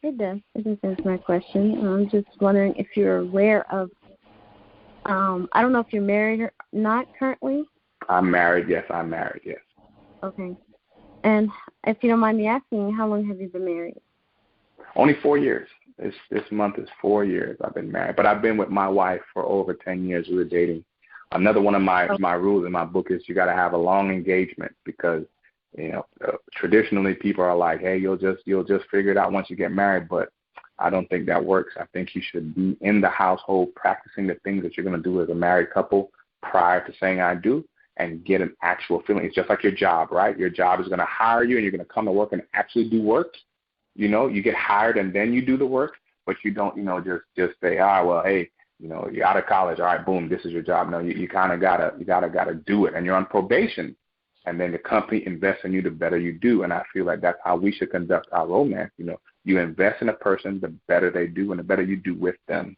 It does. It does answer my question. I'm just wondering if you're aware of. I don't know if you're married or not currently. I'm married. Yes, I'm married. Yes. Okay. And if you don't mind me asking, how long have you been married? Only 4 years. This month is 4 years I've been married. But I've been with my wife for over 10 years. We were dating. Another one of my rules in my book is you got to have a long engagement because, traditionally people are like, hey, you'll just figure it out once you get married. But I don't think that works. I think you should be in the household practicing the things that you're going to do as a married couple prior to saying I do and get an actual feeling. It's just like your job, right? Your job is going to hire you and you're going to come to work and actually do work. You get hired and then you do the work, but you don't, just say, well, hey, you're out of college. All right, boom, this is your job. No, you kind of gotta do it. And you're on probation. And then the company invests in you the better you do. And I feel like that's how we should conduct our romance. You invest in a person, the better they do and the better you do with them.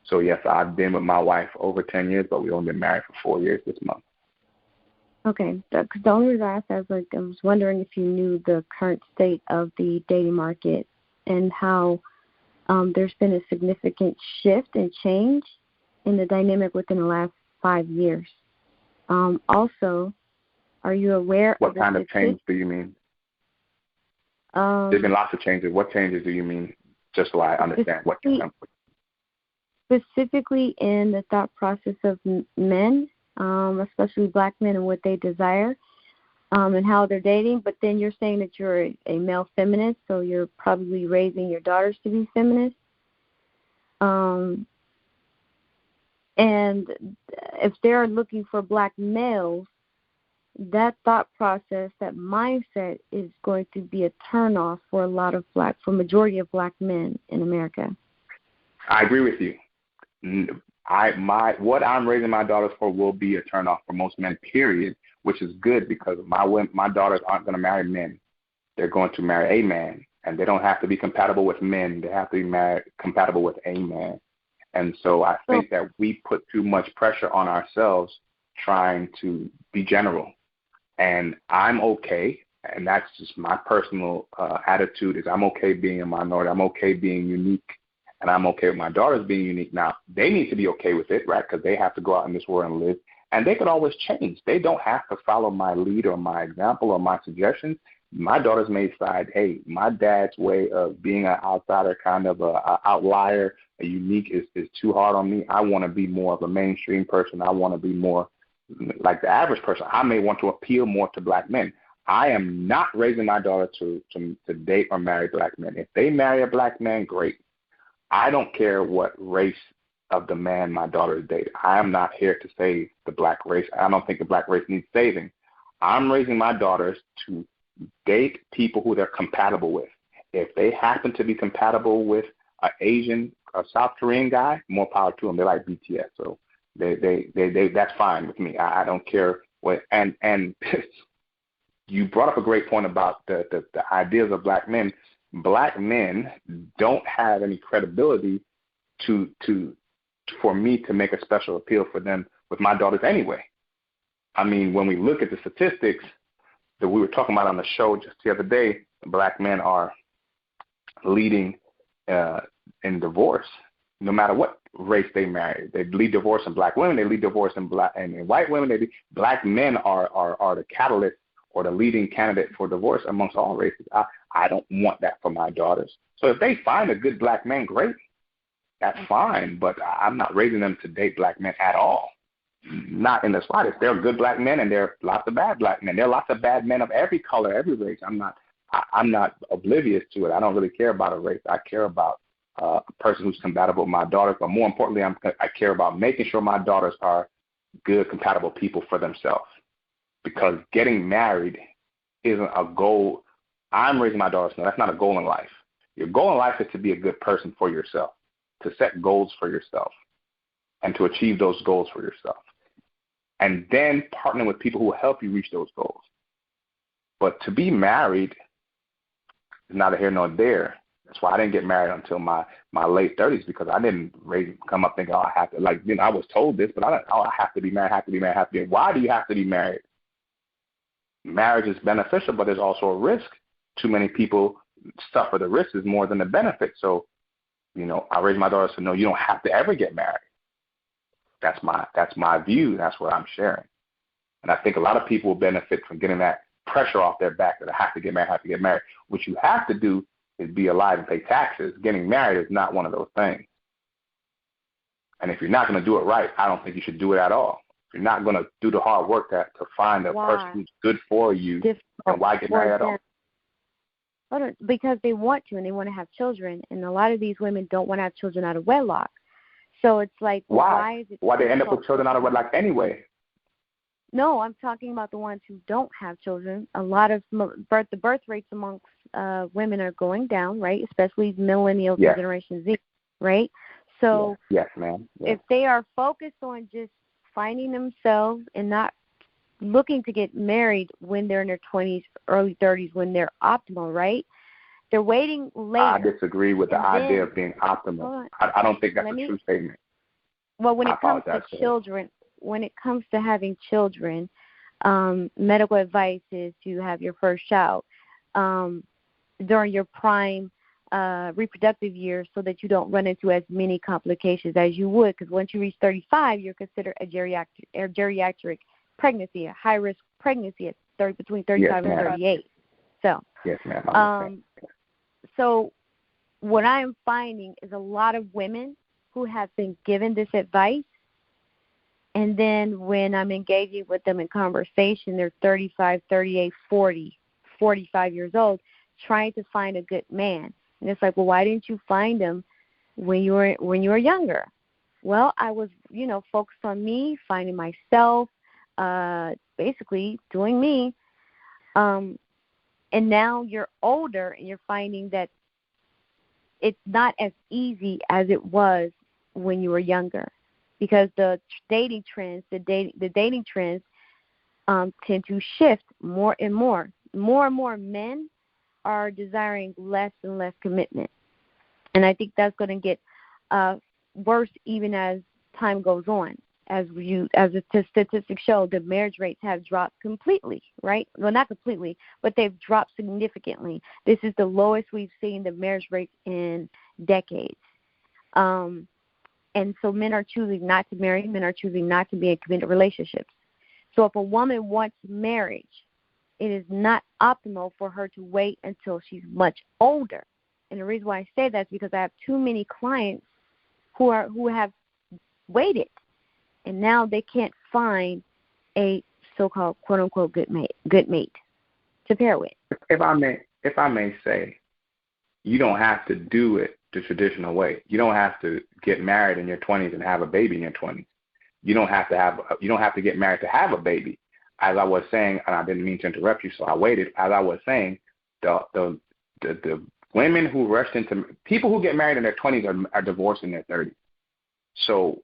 So, yes, I've been with my wife over 10 years, but we've only been married for 4 years this month. Okay. Because the only reason I asked that was I was wondering if you knew the current state of the dating market and how there's been a significant shift and change in the dynamic within the last 5 years. Also, are you aware what kind of change do you mean? There's been lots of changes. What changes do you mean? Just so I understand what you're saying. Specifically in the thought process of men, especially black men and what they desire, and how they're dating. But then you're saying that you're a male feminist, so you're probably raising your daughters to be feminists. And if they're looking for black males, that thought process, that mindset is going to be a turnoff for for majority of black men in America. I agree with you. What I'm raising my daughters for will be a turnoff for most men, period, which is good because my daughters aren't going to marry men. They're going to marry a man, and they don't have to be compatible with men. They have to be compatible with a man. And so I think that we put too much pressure on ourselves trying to be general. And I'm okay, and that's just my personal attitude is I'm okay being a minority. I'm okay being unique, and I'm okay with my daughters being unique. Now, they need to be okay with it, right, because they have to go out in this world and live. And they could always change. They don't have to follow my lead or my example or my suggestions. My daughters may decide, hey, my dad's way of being an outsider, kind of an outlier, a unique is too hard on me. I want to be more of a mainstream person. I want to be more like the average person. I may want to appeal more to black men. I am not raising my daughter to date or marry black men. If they marry a black man, great. I don't care what race of the man my daughter is dating. I am not here to save the black race. I don't think the black race needs saving. I'm raising my daughters to date people who they're compatible with. If they happen to be compatible with an Asian or South Korean guy, more power to them. They like BTS, so they that's fine with me. I don't care what. And you brought up a great point about the ideas of black men. Black men don't have any credibility for me to make a special appeal for them with my daughters anyway. I mean, when we look at the statistics that we were talking about on the show just the other day, black men are leading in divorce, no matter what race they marry. They lead divorce in black women. They lead divorce in white women. Black men are the catalyst or the leading candidate for divorce amongst all races. I don't want that for my daughters. So if they find a good black man, great. That's fine, but I'm not raising them to date black men at all. Not in the slightest. There are good black men, and there are lots of bad black men. There are lots of bad men of every color, every race. I'm not oblivious to it. I don't really care about a race. I care about a person who's compatible with my daughters, but more importantly, I care about making sure my daughters are good, compatible people for themselves. because getting married isn't a goal. I'm raising my daughters. No, that's not a goal in life. Your goal in life is to be a good person for yourself, to set goals for yourself, and to achieve those goals for yourself. And then partner with people who will help you reach those goals. But to be married is neither here nor there. That's why I didn't get married until my late 30s, because I didn't come up thinking, I have to, I was told this, but I have to be married, have to be married. Why do you have to be married? Marriage is beneficial, but there's also a risk. Too many people suffer the risk is more than the benefit. So, I raised my daughters to know you don't have to ever get married. That's my view. That's what I'm sharing. And I think a lot of people will benefit from getting that pressure off their back that I have to get married. What you have to do is be alive and pay taxes. Getting married is not one of those things. And if you're not going to do it right, I don't think you should do it at all. If you're not going to do the hard work to find a person who's good for you, then why get married at all? Because they want to, and they want to have children. And a lot of these women don't want to have children out of wedlock. So it's like, why is it? Why they end up with children out of wedlock anyway? No, I'm talking about the ones who don't have children. A lot of the birth rates amongst women are going down, right? Especially millennials and Generation Z, right? So yes, ma'am. Yes. If they are focused on just finding themselves and not looking to get married when they're in their 20s, early 30s, when they're optimal, right? They're waiting later. I disagree with the idea of being optimal. I don't think that's a true statement. Well, when it comes to children, when it comes to having children, medical advice is to have your first child during your prime reproductive years so that you don't run into as many complications as you would, because once you reach 35, you're considered a geriatric pregnancy, a high-risk pregnancy between 35 and 38. So, yes, ma'am. So what I am finding is a lot of women who have been given this advice, and then when I'm engaging with them in conversation, they're 35, 38, 40, 45 years old, trying to find a good man. And it's like, well, why didn't you find him when you were younger? Well, I was, focused on me, finding myself, basically doing me. And now you're older and you're finding that it's not as easy as it was when you were younger, because the dating trends tend to shift more and more. More and more men are desiring less and less commitment. And I think that's going to get worse even as time goes on. As the statistics show, the marriage rates have dropped completely, right? Well, not completely, but they've dropped significantly. This is the lowest we've seen the marriage rates in decades. And so men are choosing not to marry. Men are choosing not to be in committed relationships. So if a woman wants marriage, it is not optimal for her to wait until she's much older. And the reason why I say that is because I have too many clients who have waited, and now they can't find a so-called quote-unquote good mate to pair with. If I may say, you don't have to do it the traditional way. You don't have to get married in your 20s and have a baby in your 20s. You don't have to get married to have a baby. As I was saying, and I didn't mean to interrupt you, so I waited. As I was saying, the women who rushed into people who get married in their 20s are divorced in their 30s. So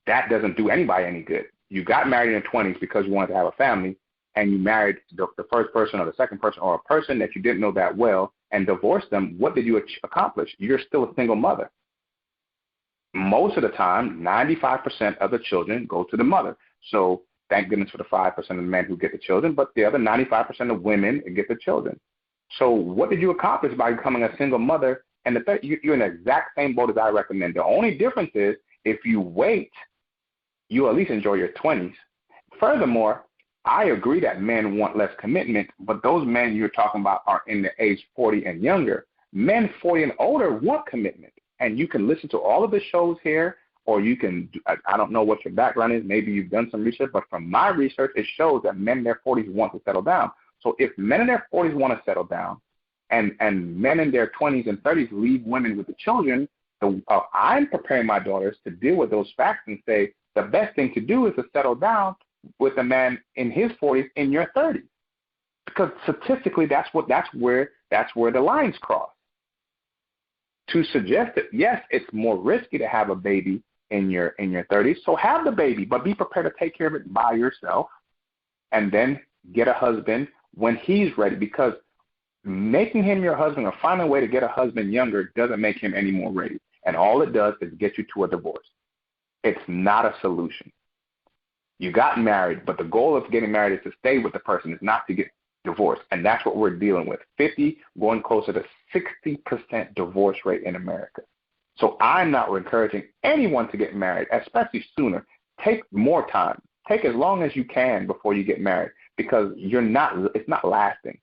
that doesn't do anybody any good. You got married in your 20s because you wanted to have a family, and you married the first person or the second person or a person that you didn't know that well and divorced them. What did you accomplish? You're still a single mother. Most of the time, 95% of the children go to the mother. So thank goodness for the 5% of the men who get the children, but the other 95% of women get the children. So what did you accomplish by becoming a single mother? And you're in the exact same boat as I recommend. The only difference is if you wait, you at least enjoy your 20s. Furthermore, I agree that men want less commitment, but those men you're talking about are in the age 40 and younger. Men 40 and older want commitment. And you can listen to all of the shows here, or you can, I don't know what your background is. Maybe you've done some research, but from my research, it shows that men in their 40s want to settle down. So if men in their 40s want to settle down and men in their 20s and 30s leave women with the children, I'm preparing my daughters to deal with those facts and say the best thing to do is to settle down with a man in his 40s in your 30s, because statistically that's where the lines cross. To suggest that yes, it's more risky to have a baby in your 30s, so have the baby, but be prepared to take care of it by yourself, and then get a husband when he's ready, because making him your husband or finding a way to get a husband younger doesn't make him any more ready. And all it does is get you to a divorce. It's not a solution. You got married, but the goal of getting married is to stay with the person, is not to get divorced. And that's what we're dealing with. 50 going closer to 60% divorce rate in America. So I'm not encouraging anyone to get married, especially sooner. Take more time. Take as long as you can before you get married, because it's not lasting.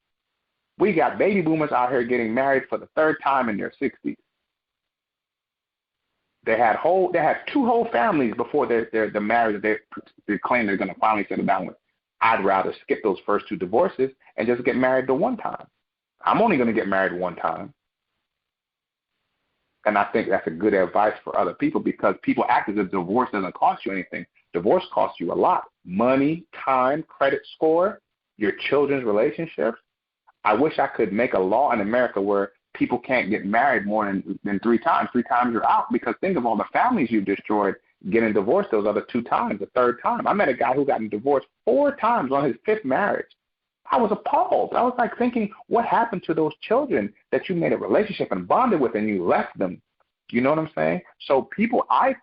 We got baby boomers out here getting married for the third time in their 60s. They had 2 whole families before the marriage they claim they're going to finally settle down with. I'd rather skip those first 2 divorces and just get married the one time. I'm only going to get married one time. And I think that's a good advice for other people, because people act as if divorce doesn't cost you anything. Divorce costs you a lot. Money, time, credit score, your children's relationships. I wish I could make a law in America where people can't get married more than 3 times. 3 times you're out, because think of all the families you destroyed getting divorced those other 2 times, the third time. I met a guy who got divorced 4 times on his 5th marriage. I was appalled. I was like thinking, what happened to those children that you made a relationship and bonded with and you left them? You know what I'm saying? So people, I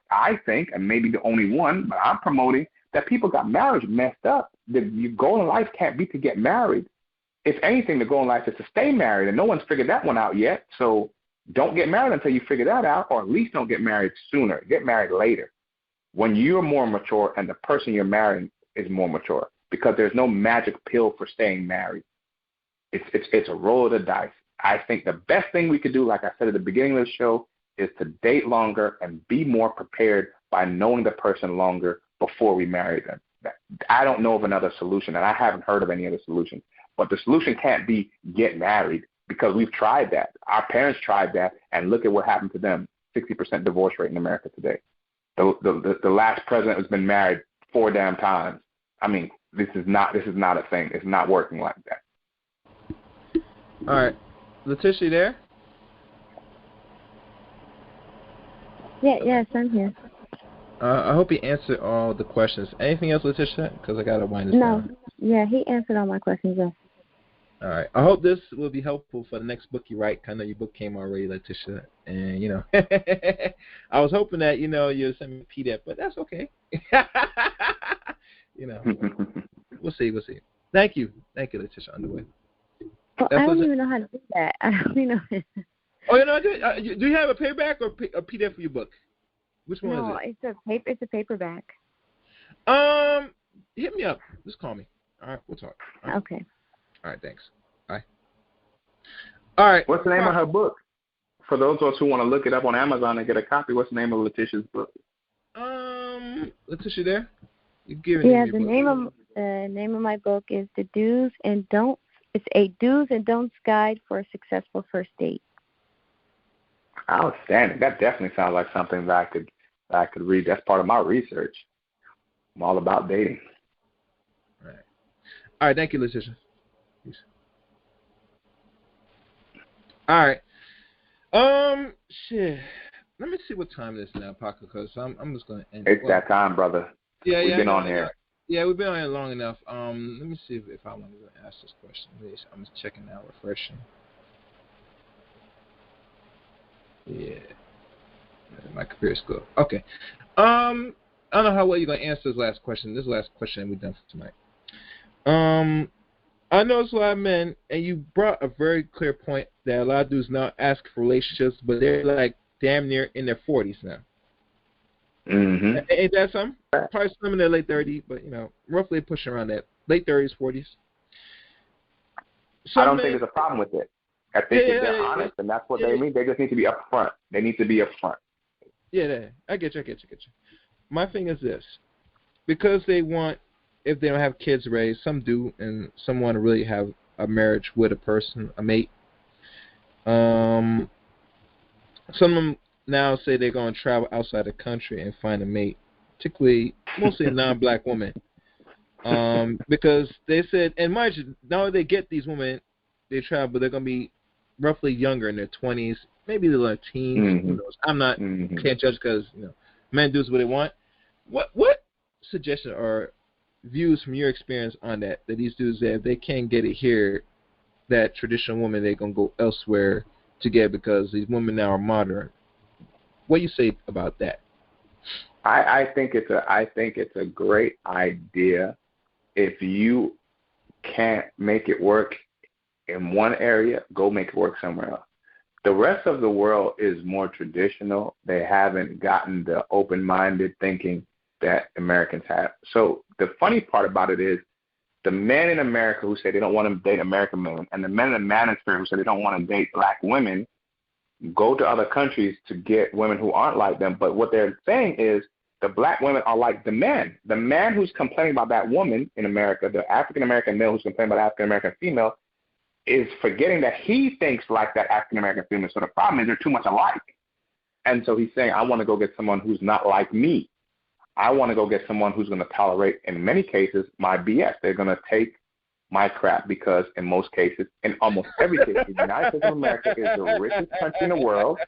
think, and maybe the only one, but I'm promoting that people got marriage messed up. Your goal in life can't be to get married. If anything, the goal in life is to stay married, and no one's figured that one out yet. So don't get married until you figure that out, or at least don't get married sooner. Get married later, when you're more mature and the person you're marrying is more mature, because there's no magic pill for staying married. It's a roll of the dice. I think the best thing we could do, like I said at the beginning of the show, is to date longer and be more prepared by knowing the person longer before we marry them. I don't know of another solution, and I haven't heard of any other solution. But the solution can't be get married, because we've tried that. Our parents tried that, and look at what happened to them. 60% divorce rate in America today. The last president has been married 4 damn times. I mean, this is not a thing. It's not working like that. All right. Letitia, there? Yes, I'm here. I hope he answered all the questions. Anything else, Letitia? Because I got to wind this down. No. Yeah, he answered all my questions, yes. All right. I hope this will be helpful for the next book you write. I know your book came already, Letitia. And, I was hoping that, you'll send me a PDF, but that's okay. We'll see. Thank you, Letitia Underwood. Well, I don't even know how to do that. I don't even know. Oh, do you have a paperback or a PDF for your book? Which one is it? No, it's a paperback. Hit me up. Just call me. All right, we'll talk. All right. Okay. All right, thanks. Bye. All right. What's the name of her book? For those of us who want to look it up on Amazon and get a copy, what's the name of Letitia's book? Letitia, there? The name of my book is The Do's and Don'ts. It's a Do's and Don'ts Guide for a Successful First Date. Outstanding. That definitely sounds like something that I could read. That's part of my research. I'm all about dating. All right. Thank you, Letitia. Peace. All right. Shit. Let me see what time it is now, Paco, because I'm just going to end. It's that time, brother. Yeah, We've been on here. Yeah, we've been on here long enough. Let me see if I want to ask this question. I'm just checking out, refreshing. Yeah. My computer's good. Okay. I don't know how well you're going to answer this last question. This is the last question we've done for tonight. I know it's a lot of men, and you brought a very clear point that a lot of dudes now ask for relationships, but they're like damn near in their 40s now. Mm-hmm. Ain't that something? Probably some in their late 30s, but, roughly pushing around that. Late 30s, 40s. I don't think there's a problem with it. I think if they're honest, and that's what they mean, they just need to be upfront. They need to be upfront. Yeah, I get you. My thing is this. Because they want, if they don't have kids raised, some do, and some want to really have a marriage with a person, a mate. Some of them now say they're going to travel outside the country and find a mate, particularly, mostly a non-black woman. Because they said, and mind you, now they get these women, they travel, but they're going to be roughly younger in their 20s, maybe they're like teens. Who knows? I'm not can't judge because men do what they want. What suggestion or views from your experience on that these dudes that if they can't get it here, that traditional woman they're gonna go elsewhere to get because these women now are modern. What do you say about that? I think it's a great idea if you can't make it work in one area, go make it work somewhere else. The rest of the world is more traditional. They haven't gotten the open-minded thinking that Americans have. So the funny part about it is the men in America who say they don't want to date American women and the men in the manosphere who say they don't want to date black women go to other countries to get women who aren't like them. But what they're saying is the black women are like the men. The man who's complaining about that woman in America, the African-American male who's complaining about the African-American female, is forgetting that he thinks like that African-American female. So the problem is they're too much alike. And so he's saying, I want to go get someone who's not like me. I want to go get someone who's going to tolerate, in many cases, my BS. They're going to take my crap because in most cases, in almost every case, the United States of America is the richest country in the world.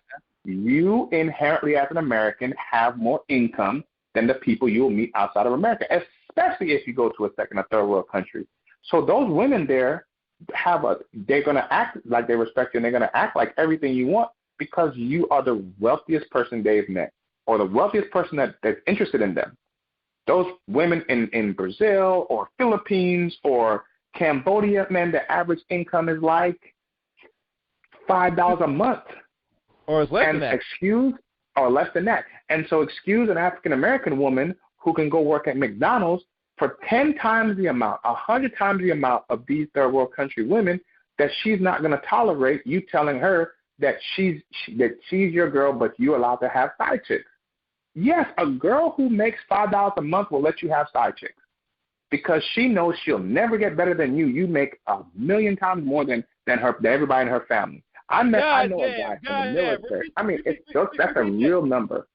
You inherently as an American have more income than the people you will meet outside of America, especially if you go to a second or third world country. So those women there, they're going to act like they respect you and they're going to act like everything you want because you are the wealthiest person they've met or the wealthiest person that's interested in them. Those women in Brazil or Philippines or Cambodia, man, the average income is like $5 a month. Or it's less than that. Or less than that. And so excuse an African-American woman who can go work at McDonald's for 10 times the amount, 100 times the amount of these third world country women that she's not going to tolerate you telling her that she's your girl, but you're allowed to have side chicks. Yes, a girl who makes $5 a month will let you have side chicks because she knows she'll never get better than you. You make 1,000,000 times more than everybody in her family. I know a guy from the military. I mean, that's a real number.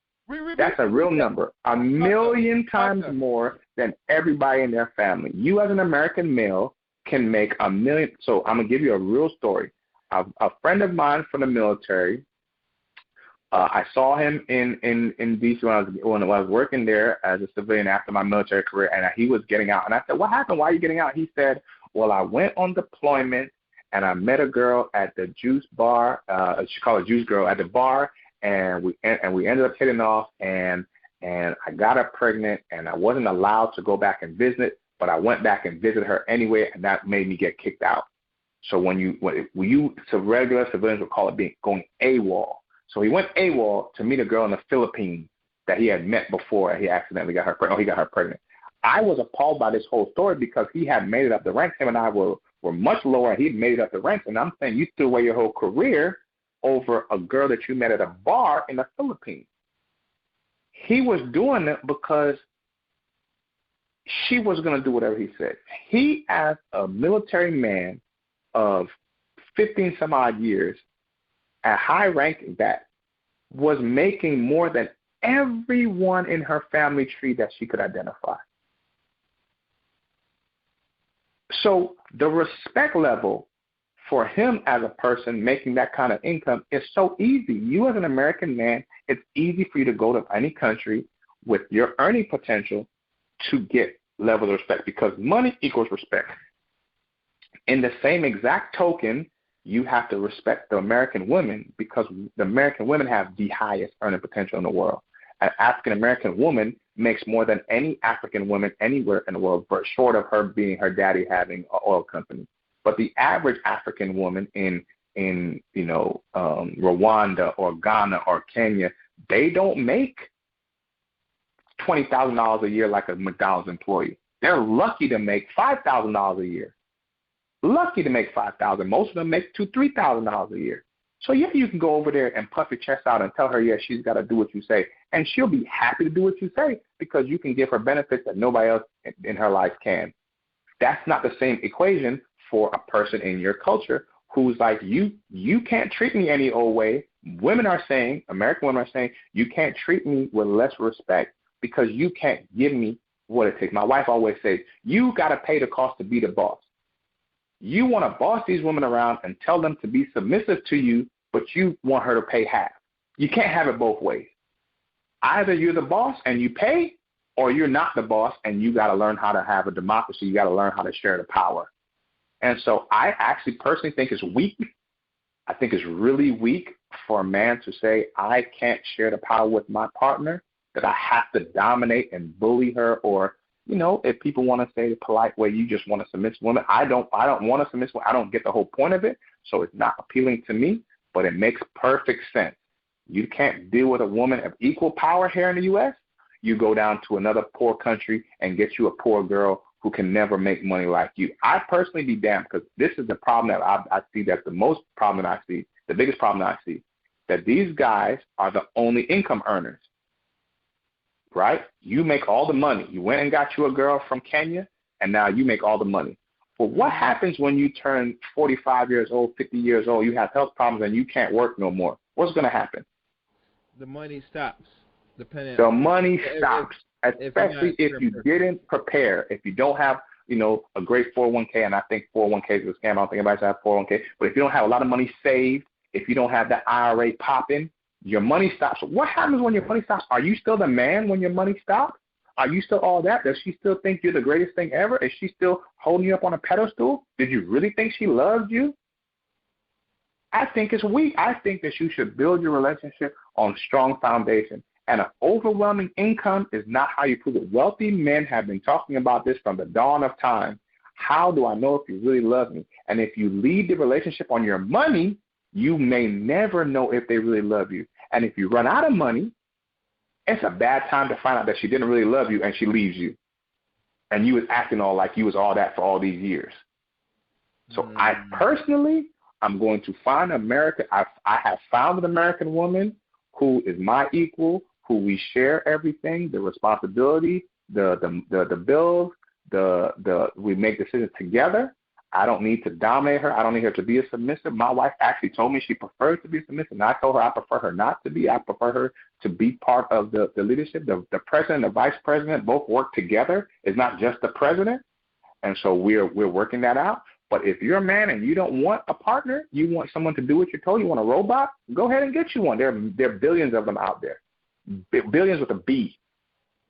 That's a real number. 1,000,000 times more than everybody in their family. You as an American male can make 1,000,000. So I'm going to give you a real story. A friend of mine from the military, I saw him in D.C. when I was working there as a civilian after my military career, and he was getting out. And I said, what happened? Why are you getting out? He said, well, I went on deployment, and I met a girl at the juice bar. She called a juice girl at the bar, and we ended up hitting off, and I got her pregnant, and I wasn't allowed to go back and visit, but I went back and visited her anyway, and that made me get kicked out. So so regular civilians would call it going AWOL. So he went AWOL to meet a girl in the Philippines that he had met before, and he accidentally got her pregnant. He got her pregnant. I was appalled by this whole story because he had made it up the ranks. Him and I were much lower, and he'd made it up the ranks. And I'm saying you threw away your whole career over a girl that you met at a bar in the Philippines. He was doing it because she was going to do whatever he said. He, as a military man of 15 some odd years, a high ranking that was making more than everyone in her family tree that she could identify. So the respect level for him as a person making that kind of income is so easy. You as an American man, it's easy for you to go to any country with your earning potential to get level of respect because money equals respect. In the same exact token, you have to respect the American women because the American women have the highest earning potential in the world. An African-American woman makes more than any African woman anywhere in the world, but short of her daddy having an oil company. But the average African woman in Rwanda or Ghana or Kenya, they don't make $20,000 a year like a McDonald's employee. They're lucky to make $5,000 a year. Lucky to make $5,000. Most of them make $2,000, $3,000 a year. So yeah, you can go over there and puff your chest out and tell her, yeah, she's got to do what you say, and she'll be happy to do what you say because you can give her benefits that nobody else in her life can. That's not the same equation for a person in your culture who's like, you can't treat me any old way. American women are saying, you can't treat me with less respect because you can't give me what it takes. My wife always says, you got to pay the cost to be the boss. You want to boss these women around and tell them to be submissive to you, but you want her to pay half. You can't have it both ways. Either you're the boss and you pay, or you're not the boss and you got to learn how to have a democracy. You got to learn how to share the power. And so I actually personally think it's weak. I think it's really weak for a man to say, I can't share the power with my partner, that I have to dominate and bully her, or, you know, if people want to say the polite way, you just want a submissive woman. I don't want a submissive woman. I don't get the whole point of it, so it's not appealing to me, but it makes perfect sense. You can't deal with a woman of equal power here in the U.S. You go down to another poor country and get you a poor girl who can never make money like you. I personally be damned, because this is the problem that I see, that's the most problem that I see, the biggest problem that I see, that these guys are the only income earners, right? You make all the money. You went and got you a girl from Kenya, and now you make all the money. Well, what happens when you turn 45 years old, 50 years old, you have health problems, and you can't work no more? What's going to happen? The money stops. The money stops, especially if you didn't prepare, if you don't have, you know, a great 401k, and I think 401k is a scam. I don't think anybody should have 401k. But if you don't have a lot of money saved, if you don't have that IRA popping, your money stops. What happens when your money stops? Are you still the man when your money stops? Are you still all that? Does she still think you're the greatest thing ever? Is she still holding you up on a pedestal? Did you really think she loved you? I think it's weak. I think that you should build your relationship on strong foundation. And an overwhelming income is not how you prove it. Wealthy men have been talking about this from the dawn of time. How do I know if you really love me? And if you lead the relationship on your money, you may never know if they really love you. And if you run out of money, it's a bad time to find out that she didn't really love you and she leaves you. And you was acting all like you was all that for all these years. So I personally, I'm going to find America. I have found an American woman who is my equal, who we share everything, the responsibility, the bills, we make decisions together. I don't need to dominate her. I don't need her to be a submissive. My wife actually told me she prefers to be submissive, and I told her I prefer her not to be. I prefer her to be part of the leadership. The president, the vice president, both work together. It's not just the president, and so we're working that out. But if you're a man and you don't want a partner, you want someone to do what you're told, you want a robot, go ahead and get you one. There are billions of them out there, billions with a B.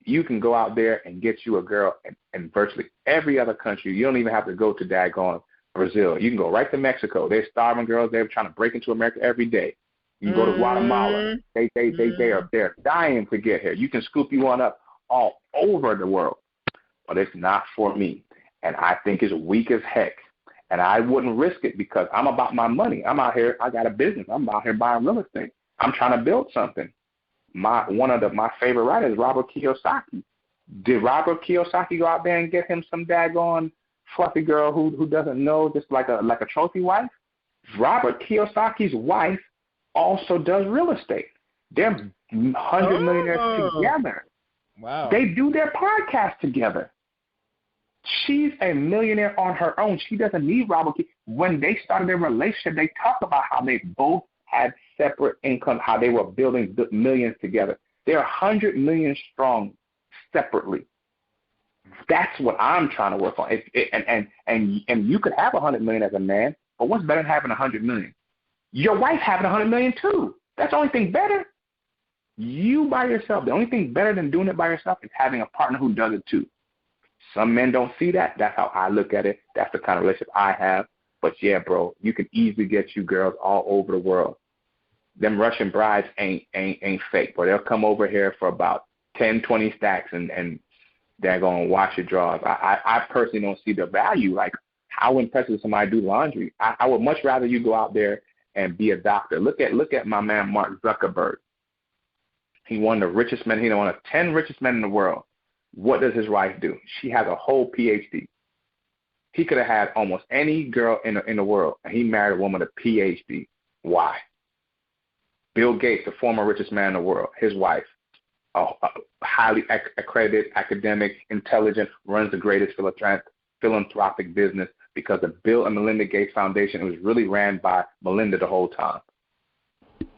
You can go out there and get you a girl in virtually every other country. You don't even have to go to daggone Brazil. You can go right to Mexico. They're starving girls. They're trying to break into America every day. You can go to Guatemala. They're dying to get here. You can scoop you one up all over the world. But it's not for me. And I think it's weak as heck. And I wouldn't risk it because I'm about my money. I'm out here. I got a business. I'm out here buying real estate. I'm trying to build something. One of my favorite writers, Robert Kiyosaki. Did Robert Kiyosaki go out there and get him some daggone fluffy girl who doesn't know, just like a trophy wife? Robert Kiyosaki's wife also does real estate. They're 100 millionaires together. Wow. They do their podcast together. She's a millionaire on her own. She doesn't need Robert Kiyosaki. When they started their relationship, they talk about how they both had separate income, how they were building millions together. They're 100 million strong separately. That's what I'm trying to work on. And you could have 100 million as a man, but what's better than having 100 million? Your wife having 100 million too. That's the only thing better. You by yourself. The only thing better than doing it by yourself is having a partner who does it too. Some men don't see that. That's how I look at it. That's the kind of relationship I have. But yeah, bro, you can easily get you girls all over the world. Them Russian brides ain't fake, bro. They'll come over here for about 10, 20 stacks and they're going to wash your drawers. I personally don't see the value. Like, how impressive is somebody do laundry? I would much rather you go out there and be a doctor. Look at my man Mark Zuckerberg. He one of the richest men. He's one of 10 richest men in the world. What does his wife do? She has a whole PhD. He could have had almost any girl in the world, and he married a woman with a PhD. Why? Bill Gates, the former richest man in the world, his wife, a highly accredited, academic, intelligent, runs the greatest philanthropic business because the Bill and Melinda Gates Foundation was really ran by Melinda the whole time.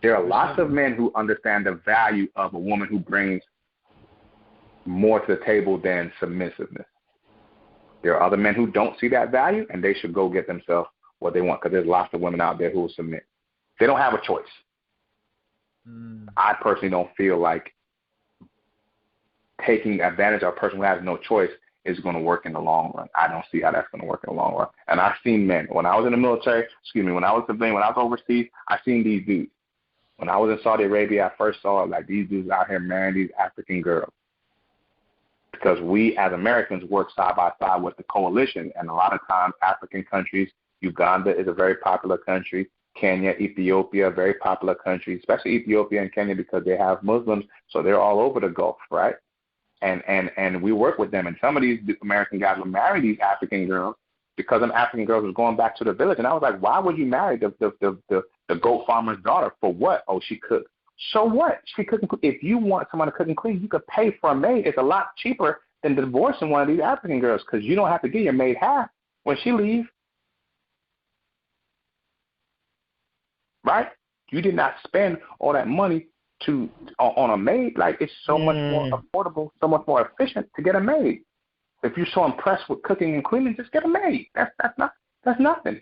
There are lots of men who understand the value of a woman who brings more to the table than submissiveness. There are other men who don't see that value, and they should go get themselves what they want, because there's lots of women out there who will submit. They don't have a choice. I personally don't feel like taking advantage of a person who has no choice is going to work in the long run. I don't see how that's going to work in the long run. And I've seen men. When I was in the military, when I was civilian, when I was overseas, I seen these dudes. When I was in Saudi Arabia, I first saw like these dudes out here marrying these African girls. Because we as Americans work side by side with the coalition, and a lot of times African countries, Uganda is a very popular country, Kenya, Ethiopia, very popular country, especially Ethiopia and Kenya because they have Muslims, so they're all over the Gulf, right? And we work with them, and some of these American guys will marry these African girls because them African girls was going back to the village, and I was like, why would you marry the goat farmer's daughter for what? Oh, she cooked. So what? She couldn't cook. If you want someone to cook and clean, you could pay for a maid. It's a lot cheaper than divorcing one of these African girls because you don't have to give your maid half when she leaves. Right? You did not spend all that money on a maid. Like, it's so much more affordable, so much more efficient to get a maid. If you're so impressed with cooking and cleaning, just get a maid. That's nothing.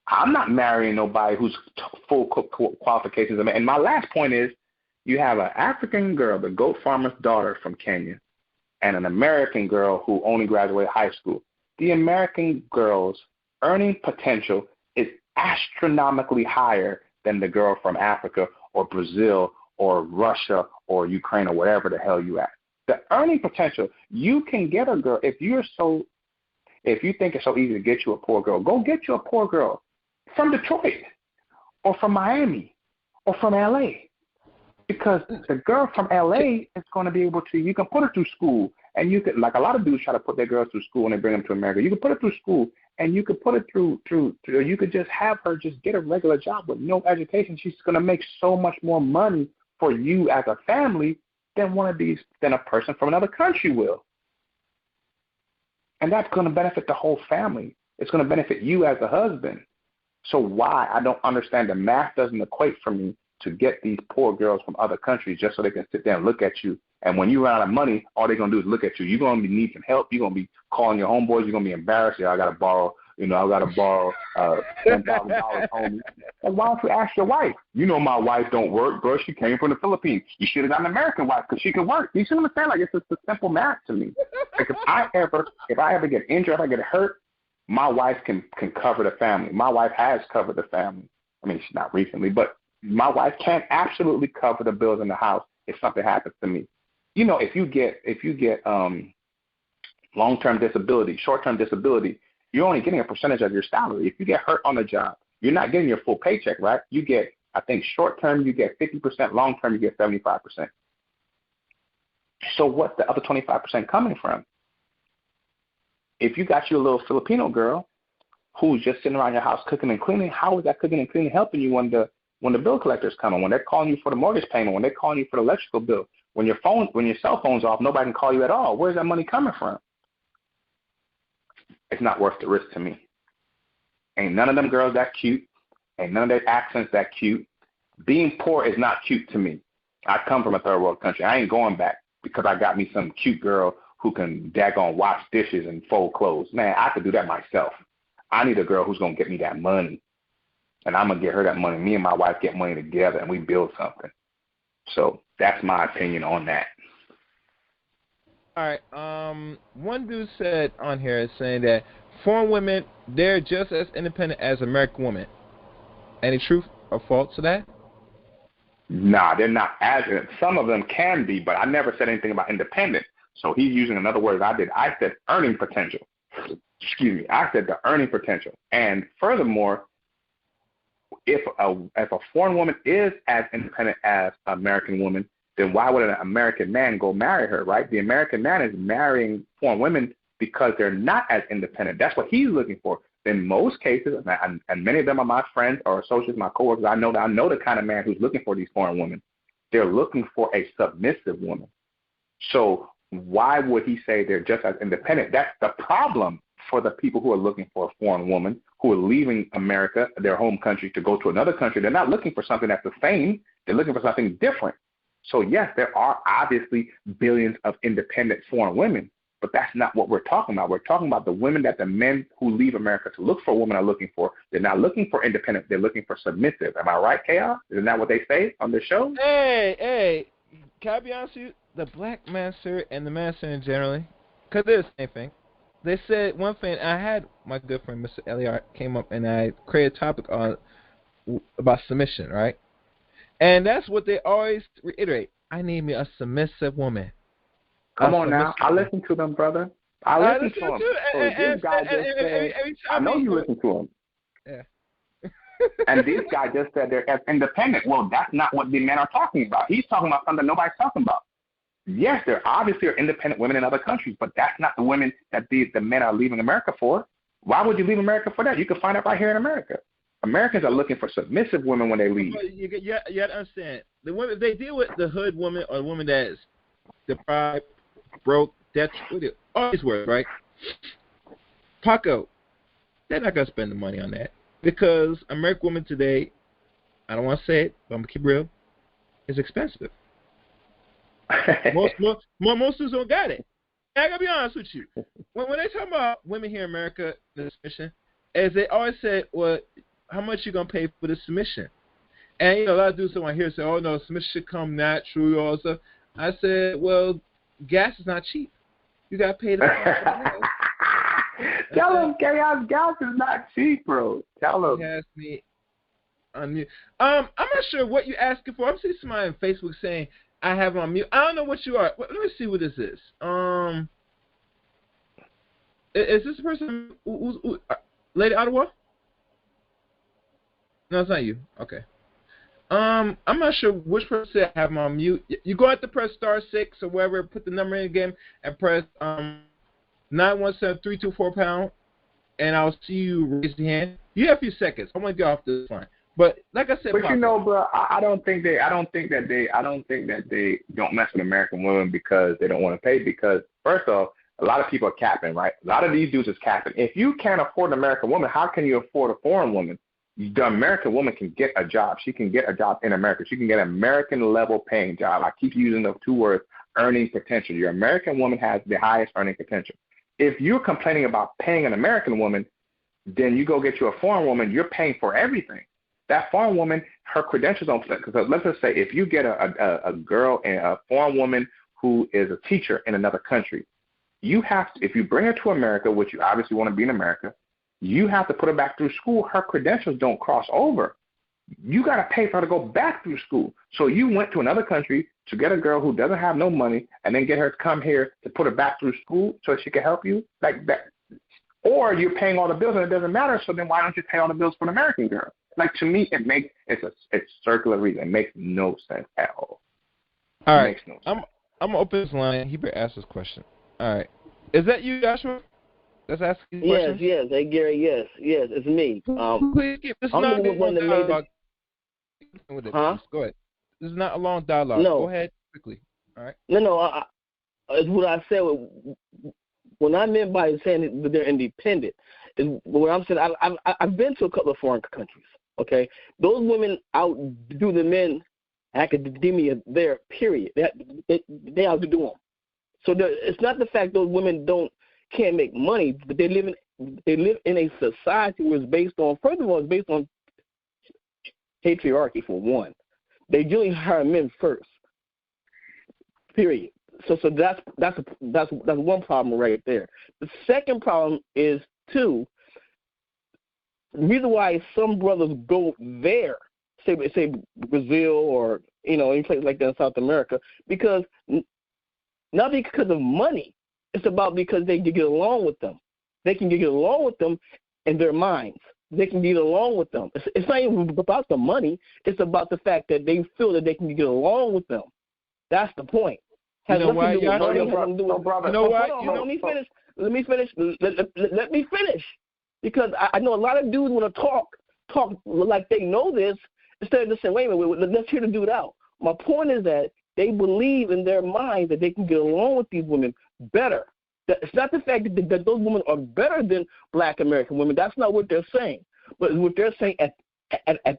I'm not marrying nobody who's full qualifications. And my last point is, you have an African girl, the goat farmer's daughter from Kenya, and an American girl who only graduated high school. The American girl's earning potential is astronomically higher than the girl from Africa or Brazil or Russia or Ukraine or wherever the hell you at. The earning potential, you can get a girl, if you think it's so easy to get you a poor girl, go get you a poor girl from Detroit or from Miami or from L.A. Because the girl from L.A. is going to be able to, you can put her through school, and you could, like a lot of dudes try to put their girls through school when they bring them to America. You can put her through school, and you could put it through, you could just have her just get a regular job with no education. She's going to make so much more money for you as a family than a person from another country will. And that's going to benefit the whole family. It's going to benefit you as a husband. So why? I don't understand. The math doesn't equate for me to get these poor girls from other countries just so they can sit there and look at you. And when you run out of money, all they're going to do is look at you. You're going to need some help. You're going to be calling your homeboys. You're going to be embarrassed. I got to borrow, $10,000, homie. Like, why don't you ask your wife? My wife don't work, bro. She came from the Philippines. You should have got an American wife because she can work. You see what I'm saying? Like, it's just a simple math to me. Like, if I ever get injured, if I get hurt, my wife can cover the family. My wife has covered the family. I mean, she's not recently, but my wife can absolutely cover the bills in the house if something happens to me. If you get long-term disability, short-term disability, you're only getting a percentage of your salary. If you get hurt on the job, you're not getting your full paycheck, right? You get, I think, short-term you get 50%, long-term you get 75%. So what's the other 25% coming from? If you got you a little Filipino girl who's just sitting around your house cooking and cleaning, how is that cooking and cleaning helping you when the bill collectors come in, when they're calling you for the mortgage payment, when they're calling you for the electrical bill, when your cell phone's off, nobody can call you at all? Where's that money coming from? It's not worth the risk to me. Ain't none of them girls that cute. Ain't none of their accents that cute. Being poor is not cute to me. I come from a third world country. I ain't going back because I got me some cute girl who can daggone wash dishes and fold clothes. Man, I could do that myself. I need a girl who's going to get me that money. And I'm going to get her that money. Me and my wife get money together, and we build something. So that's my opinion on that. All right. One dude said on here is saying that foreign women, they're just as independent as American women. Any truth or false to that? Nah, they're not as. Some of them can be, but I never said anything about independent. So he's using another word I did. I said earning potential. Excuse me. I said the earning potential. And furthermore, if a foreign woman is as independent as an American woman, then why would an American man go marry her, right? The American man is marrying foreign women because they're not as independent. That's what he's looking for. In most cases, and many of them are my friends or associates, my coworkers, I know the kind of man who's looking for these foreign women. They're looking for a submissive woman. So why would he say they're just as independent? That's the problem for the people who are looking for a foreign woman, who are leaving America, their home country, to go to another country. They're not looking for something that's the same. They're looking for something different. So, yes, there are obviously billions of independent foreign women, but that's not what we're talking about. We're talking about the women that the men who leave America to look for a woman are looking for. They're not looking for independent. They're looking for submissive. Am I right, Chaos? Isn't that what they say on the show? Hey, can I be honest with you? The black master and the master in generally, because they're the same thing. They said one thing. I had my good friend, Mr. Elliott, came up and I created a topic on about submission, right? And that's what they always reiterate. I need me a submissive woman. Come on now. I listen to them, brother. I listen to them. So this guy just said, I know you listen to him. Yeah. And this guy just said they're independent. Well, that's not what the men are talking about. He's talking about something nobody's talking about. Yes, there obviously are independent women in other countries, but that's not the women that the men are leaving America for. Why would you leave America for that? You can find out right here in America. Americans are looking for submissive women when they leave. You got to understand. The women, they deal with the hood woman or the woman that is deprived, broke, that's all these words, right? Paco, they're not going to spend the money on that because American women today, I don't want to say it, but I'm going to keep it real, is expensive. most dudes don't got it. I gotta be honest with you. When they talk about women here in America, the submission, as they always say, well, how much you gonna pay for the submission? And a lot of dudes want to hear say, oh no, submission should come natural, all stuff. I said, well, gas is not cheap. You gotta pay the Tell him, Chaos, gas is not cheap, bro. Tell him. He asked me on mute. I'm not sure what you're asking for. I'm seeing somebody on Facebook saying I have on mute. I don't know what you are. Let me see what this is. Is this the person who's Lady Ottawa? No, it's not you. Okay. I'm not sure which person said I have them on mute. You go out to press *6 or wherever, put the number in again, and press 917-324#, and I'll see you raise your hand. You have a few seconds. I'm gonna get off this line. But like I said, but you know, bro, I don't think that they don't mess with American women because they don't want to pay. Because first off, a lot of people are capping, right? A lot of these dudes is capping. If you can't afford an American woman, how can you afford a foreign woman? The American woman can get a job. She can get a job in America. She can get an American level paying job. I keep using the two words, earning potential. Your American woman has the highest earning potential. If you're complaining about paying an American woman, then you go get you a foreign woman. You're paying for everything. That foreign woman, her credentials don't fit. Because let's just say if you get a girl and a foreign woman who is a teacher in another country, you have to, if you bring her to America, which you obviously want to be in America, you have to put her back through school. Her credentials don't cross over. You got to pay for her to go back through school. So you went to another country to get a girl who doesn't have no money and then get her to come here to put her back through school so she can help you like that. Or you're paying all the bills and it doesn't matter. So then why don't you pay all the bills for an American girl? Like, to me, it's circular reason. It makes no sense at all. All right. No I'm going to open this line. He better ask this question. All right. Is that you, Joshua? Let's ask you a question. Yes. Hey, Gary, yes, it's me. Please keep this. I'm not the one that made the... Huh? Go ahead. This is not a long dialogue. No. Go ahead quickly. All right. No. It's what I said. When I meant by saying that they're independent, is what I'm saying. I've been to a couple of foreign countries. Okay, those women outdo the men academia there. Period. They outdo them. So it's not the fact those women can't make money, but they live in a society where it's based on. First of all, it's based on patriarchy for one. They generally hire men first. Period. So that's one problem right there. The second problem is too. The reason why some brothers go there, say Brazil or any place like that in South America, because not because of money, it's about because they can get along with them. They can get along with them in their minds. They can get along with them. It's not even about the money. It's about the fact that they feel that they can get along with them. That's the point. Has nothing to do with money. Has nothing to do with brother. Let me finish. Let me finish. Because I know a lot of dudes want to talk like they know this instead of just saying, wait a minute, let's hear the dude out. My point is that they believe in their mind that they can get along with these women better. It's not the fact that those women are better than black American women. That's not what they're saying. But what they're saying at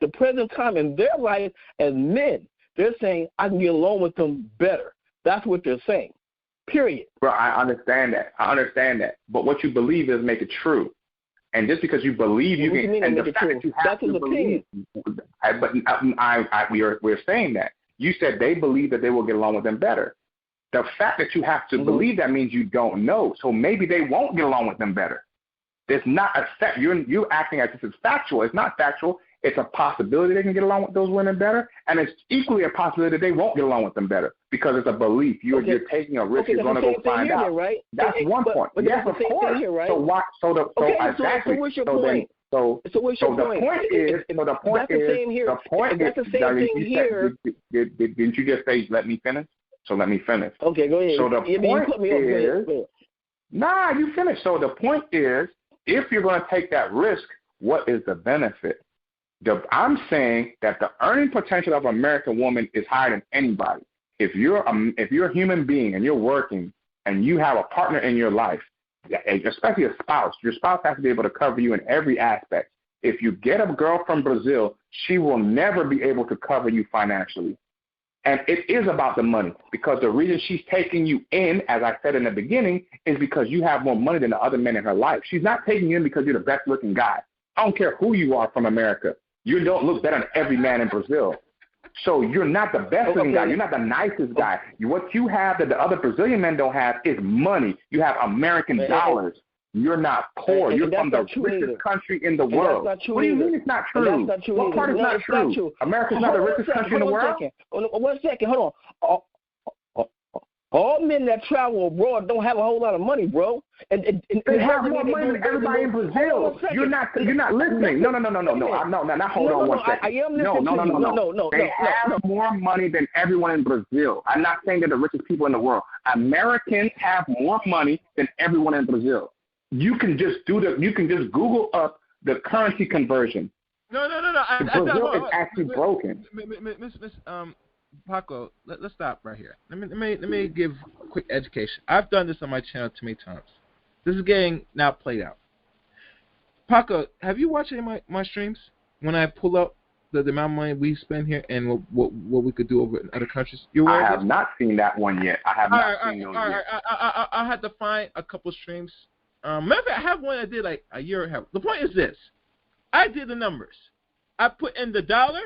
the present time in their life as men, They're saying I can get along with them better. That's what they're saying. Period. Bro, I understand that. But what you believe is make it true. And just because you believe you can, and the fact that you have to believe, we're saying that. You said they believe that they will get along with them better. The fact that you have to believe that means you don't know. So maybe they won't get along with them better. It's not a fact. You're acting as if it's factual. It's not factual. It's a possibility they can get along with those women better, and it's equally a possibility that they won't get along with them better because it's a belief. You're taking a risk. You're going to go find out. Right? That's one point. Yes, of course. Here, right? So what's your point? So the point is, that's the same thing here. Didn't you just say let me finish? So let me finish. Okay, go ahead. So the point is, nah, you finish. So the point is, if you're going to take that risk, what is the benefit? I'm saying that the earning potential of an American woman is higher than anybody. If you're a human being and you're working and you have a partner in your life, especially a spouse, your spouse has to be able to cover you in every aspect. If you get a girl from Brazil, she will never be able to cover you financially. And it is about the money because the reason she's taking you in, as I said in the beginning, is because you have more money than the other men in her life. She's not taking you in because you're the best looking guy. I don't care who you are from America. You don't look better than every man in Brazil. So you're not the best looking guy. You're not the nicest guy. What you have that the other Brazilian men don't have is money. You have American dollars. You're not poor. You're from the richest country in the world. What do you mean it's not true? What part is not true? America's not the richest country in the world? 1 second. Hold on. All men that travel abroad don't have a whole lot of money, bro. And they have more money than everybody in Brazil. You're not listening. No. Now hold on 1 second. I am listening. No. They have more money than everyone in Brazil. I'm not saying they're the richest people in the world. Americans have more money than everyone in Brazil. You can just Google up the currency conversion. No. Brazil is actually broken. Miss Paco, let's stop right here. Let me give a quick education. I've done this on my channel too many times. This is getting now played out. Paco, have you watched any of my streams when I pull up the amount of money we spend here and what we could do over in other countries? I have not seen that one yet. I have not seen those yet. I'll have to find a couple streams. Matter of fact, I have one I did like a year and a half. The point is this. I did the numbers. I put in the dollar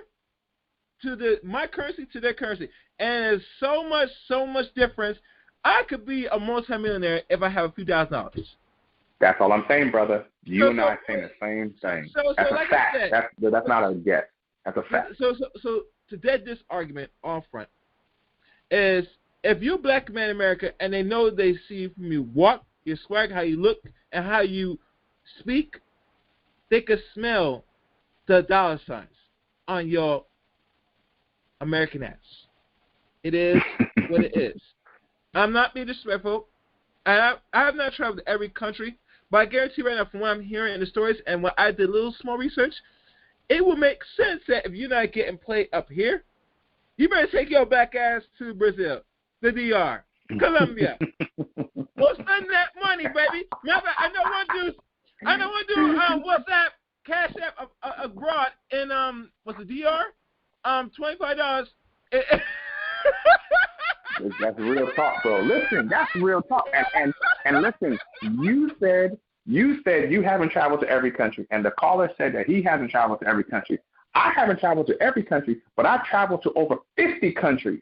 to my currency to their currency. And there's so much difference. I could be a multimillionaire if I have a few $1,000. That's all I'm saying, brother. You and I are saying the same thing. That's a fact. That's not a guess. That's a fact. So to dead this argument on front is if you're a black man in America and they know they see from you walk, your swag, how you look, and how you speak, they can smell the dollar signs on your American ass. It is what it is. I'm not being disrespectful. I have not traveled to every country, but I guarantee right now from what I'm hearing in the stories and what I did a little small research, it would make sense that if you're not getting played up here, you better take your back ass to Brazil, the DR, Colombia. We'll spend that money, baby. Remember, I know one dude WhatsApp, Cash App abroad in what's the DR? $25. That's real talk, bro. Listen, that's real talk. And listen, you said you haven't traveled to every country, and the caller said that he hasn't traveled to every country. I haven't traveled to every country, but I've traveled to over 50 countries,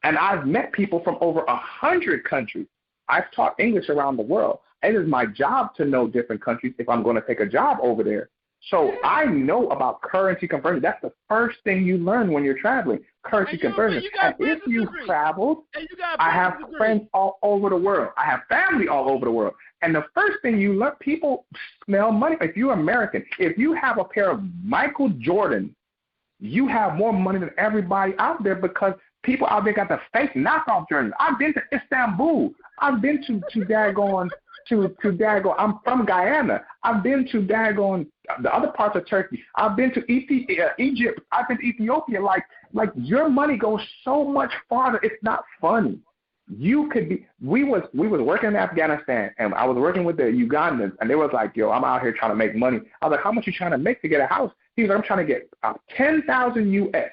and I've met people from over 100 countries. I've taught English around the world. It is my job to know different countries if I'm going to take a job over there. So I know about currency conversion. That's the first thing you learn when you're traveling, currency conversion. And if you've traveled, I have friends all over the world. I have family all over the world. And the first thing you learn, people smell money. If you're American, if you have a pair of Michael Jordan, you have more money than everybody out there because people out there got the fake knockoff Jordans. I've been to Istanbul. I've been to Dagon. I'm from Guyana. I've been to Dagon, the other parts of Turkey. I've been to Egypt. I've been to Ethiopia. Like your money goes so much farther. It's not funny. You could be. We was working in Afghanistan, and I was working with the Ugandans, and they was like, "Yo, I'm out here trying to make money." I was like, "How much you trying to make to get a house?" He was like, "I'm trying to get 10,000 US."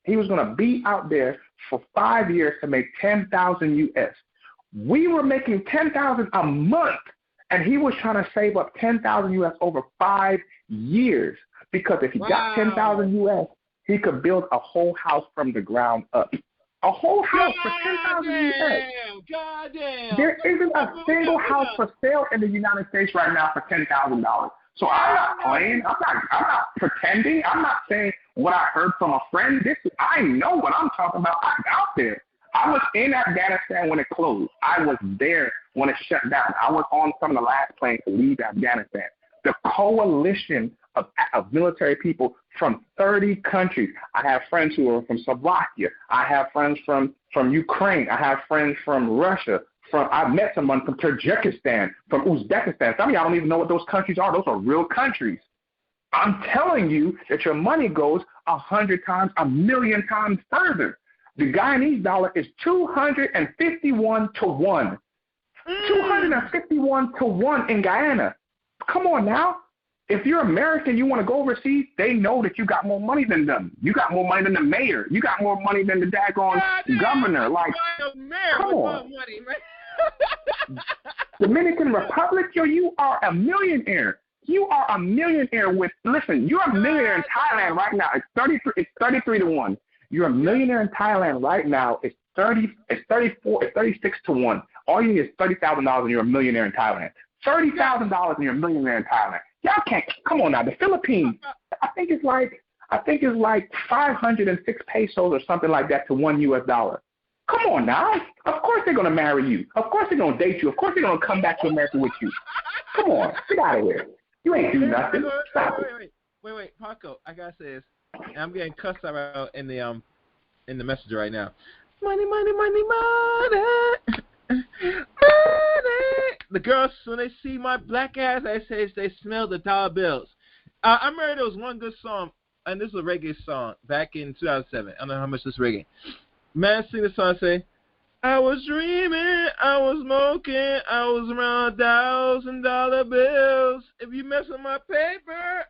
He was going to be out there for 5 years to make $10,000 US. We were making $10,000 a month, and he was trying to save up $10,000 US over 5 years, because if he got $10,000 US, he could build a whole house from the ground up. A whole house for $10,000 US. Goddamn. There isn't a single house for sale in the United States right now for $10,000. So I'm not playing. I'm not pretending. I'm not saying what I heard from a friend. I know what I'm talking about. I'm out there. I was in Afghanistan when it closed. I was there when it shut down. I was on some of the last planes to leave Afghanistan. The coalition of military people from 30 countries. I have friends who are from Slovakia. I have friends from Ukraine. I have friends from Russia. I've met someone from Tajikistan, from Uzbekistan. Some of y'all don't even know what those countries are. Those are real countries. I'm telling you that your money goes 100 times, 1,000,000 times further. The Guyanese dollar is 251 to 1. 251 to 1 in Guyana. Come on now. If you're American, you want to go overseas, they know that you got more money than them. You got more money than the mayor. You got more money than the daggone governor. Like, come on. Money, man. Dominican Republic, you are a millionaire. You are a millionaire listen, you're a millionaire in Thailand right now. It's 33 to 1. You're a millionaire in Thailand right now. It's 36 to 1. All you need is $30,000 and you're a millionaire in Thailand. $30,000 and you're a millionaire in Thailand. Y'all can't, come on now. The Philippines, I think it's like 506 pesos or something like that to $1 US. Come on now. Of course they're going to marry you. Of course they're going to date you. Of course they're going to come back to America with you. Come on. Get out of here. You ain't do nothing. Stop it. Wait, Paco, I got to say this. I'm getting cussed out in the messenger right now. Money. The girls, when they see my black ass, they smell the dollar bills. I remember there was one good song, and this is a reggae song back in 2007. I don't know how much this reggae. Man, sing the song, say, I was dreaming, I was smoking, I was around $1,000 bills. If you mess with my paper,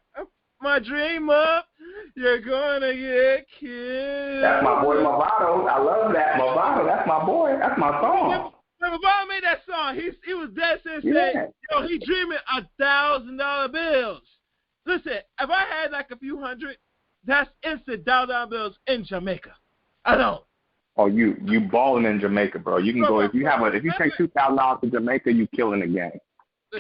my dream up, you're gonna get killed. That's my boy Movado. I love that. Movado, that's my boy. That's my song. When Movado made that song, he was dead serious saying, yo, he dreaming $1,000 bills. Listen, if I had like a few hundred, that's instant $1,000 bills in Jamaica. I don't. Oh, you balling in Jamaica, bro. You can go if you take $2,000 to Jamaica, you killing the game.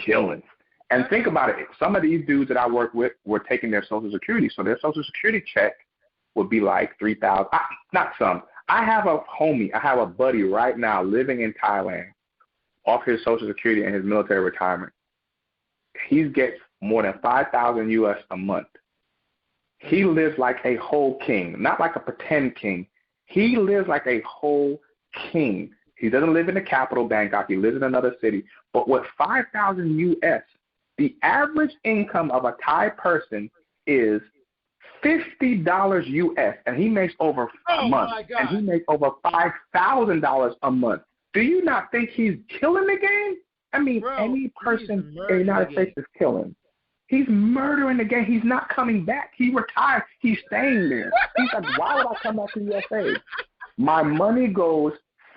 Killing. And think about it. Some of these dudes that I work with were taking their Social Security, so their Social Security check would be like $3,000. Not some. I have a homie. I have a buddy right now living in Thailand off his Social Security and his military retirement. He gets more than $5,000 US a month. He lives like a whole king, not like a pretend king. He lives like a whole king. He doesn't live in the capital, Bangkok. He lives in another city. But with $5,000 US, the average income of a Thai person is $50 US, and he makes over a month, and he makes over $5,000 a month. Do you not think he's killing the game? I mean, any person in the United States is killing. He's murdering the game. He's not coming back. He retired. He's staying there. He's like, why would I come back to the USA? My money goes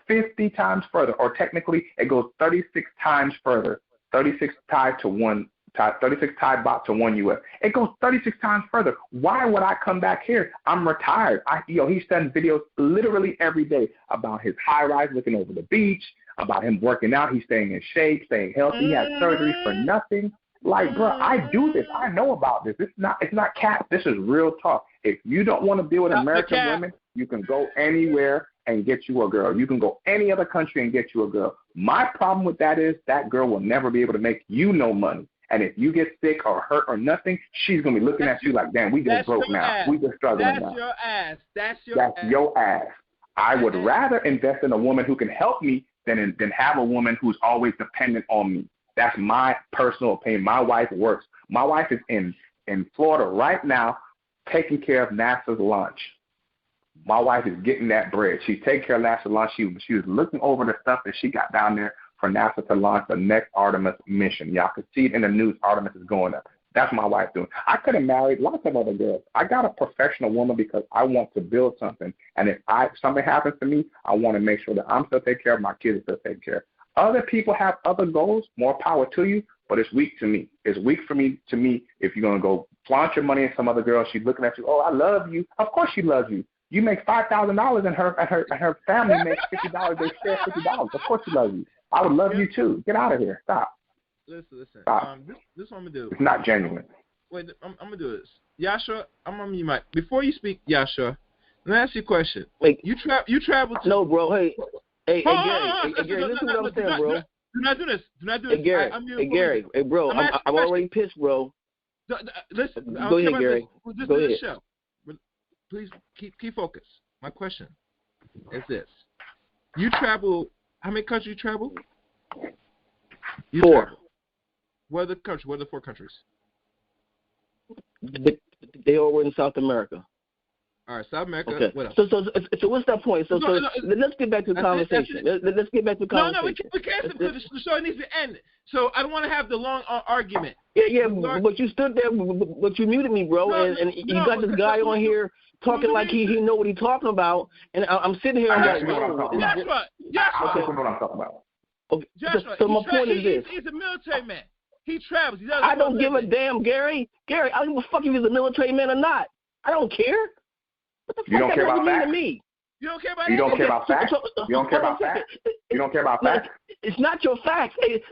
50 times further, or technically it goes 36 times further. 36 Thai to 1, 36 Thai baht to 1 US. It goes 36 times further. Why would I come back here? I'm retired. He sends videos literally every day about his high rise looking over the beach, about him working out. He's staying in shape, staying healthy. He had surgery for nothing. Like, bro, I do this. I know about this. It's not cap. This is real talk. If you don't want to deal with American women, you can go anywhere and get you a girl. You can go any other country and get you a girl. My problem with that is that girl will never be able to make you no money. And if you get sick or hurt or nothing, she's going to be looking at you like, damn, we just broke now. We just struggling now. That's your ass. I would rather invest in a woman who can help me than have a woman who's always dependent on me. That's my personal opinion. My wife works. My wife is in Florida right now taking care of NASA's launch. My wife is getting that bread. She's taking care of NASA's launch. She was looking over the stuff that she got down there for NASA to launch the next Artemis mission. Y'all can see it in the news. Artemis is going up. That's my wife doing. I could have married lots of other girls. I got a professional woman because I want to build something. And if something happens to me, I want to make sure that I'm still taken care of, my kids are still taken care of. Other people have other goals, more power to you, but it's weak to me. It's weak for me if you're going to go flaunt your money in some other girl. She's looking at you, oh, I love you. Of course she loves you. You make $5,000 and her family makes $50. They share $50. Of course she loves you. I would love you too. Get out of here. Stop. Listen. Stop. This is what I'm gonna do. It's not genuine. Wait, I'm gonna do this. Yasha, I'm on you, Mike. Before you speak, Yasha, let me ask you a question. Wait, you travel to? No, bro. Hey, Gary, listen to what I'm saying, bro. Do not do this. Hey, Gary. Gary. Hey, bro. I'm already pissed, bro. Listen. Go ahead, Gary. Go ahead. Show. Please keep focus. My question is this: you travel. How many countries you travel? 4. Travel. What are the countries? What are the 4 countries? They all were in South America. All right, South America. Okay. What else? So what's that point? So let's get back to the conversation. Let's get back to the conversation. No, we can't. The show needs to end. So I don't want to have the long argument. Yeah, but you stood there, but you muted me, bro, and you got this guy on here talking like he know what he's talking about, and I'm sitting here. I'm like, Joshua. I know what I'm talking about. Okay. Joshua, so my point is this: he's a military man. He travels. I don't give a damn, Gary. I don't give a fuck if he's a military man or not. I don't care. What the fuck you don't care about facts? To me? You don't care about You don't care about facts? You don't care about facts? You don't care about facts? It's not your facts. Hey,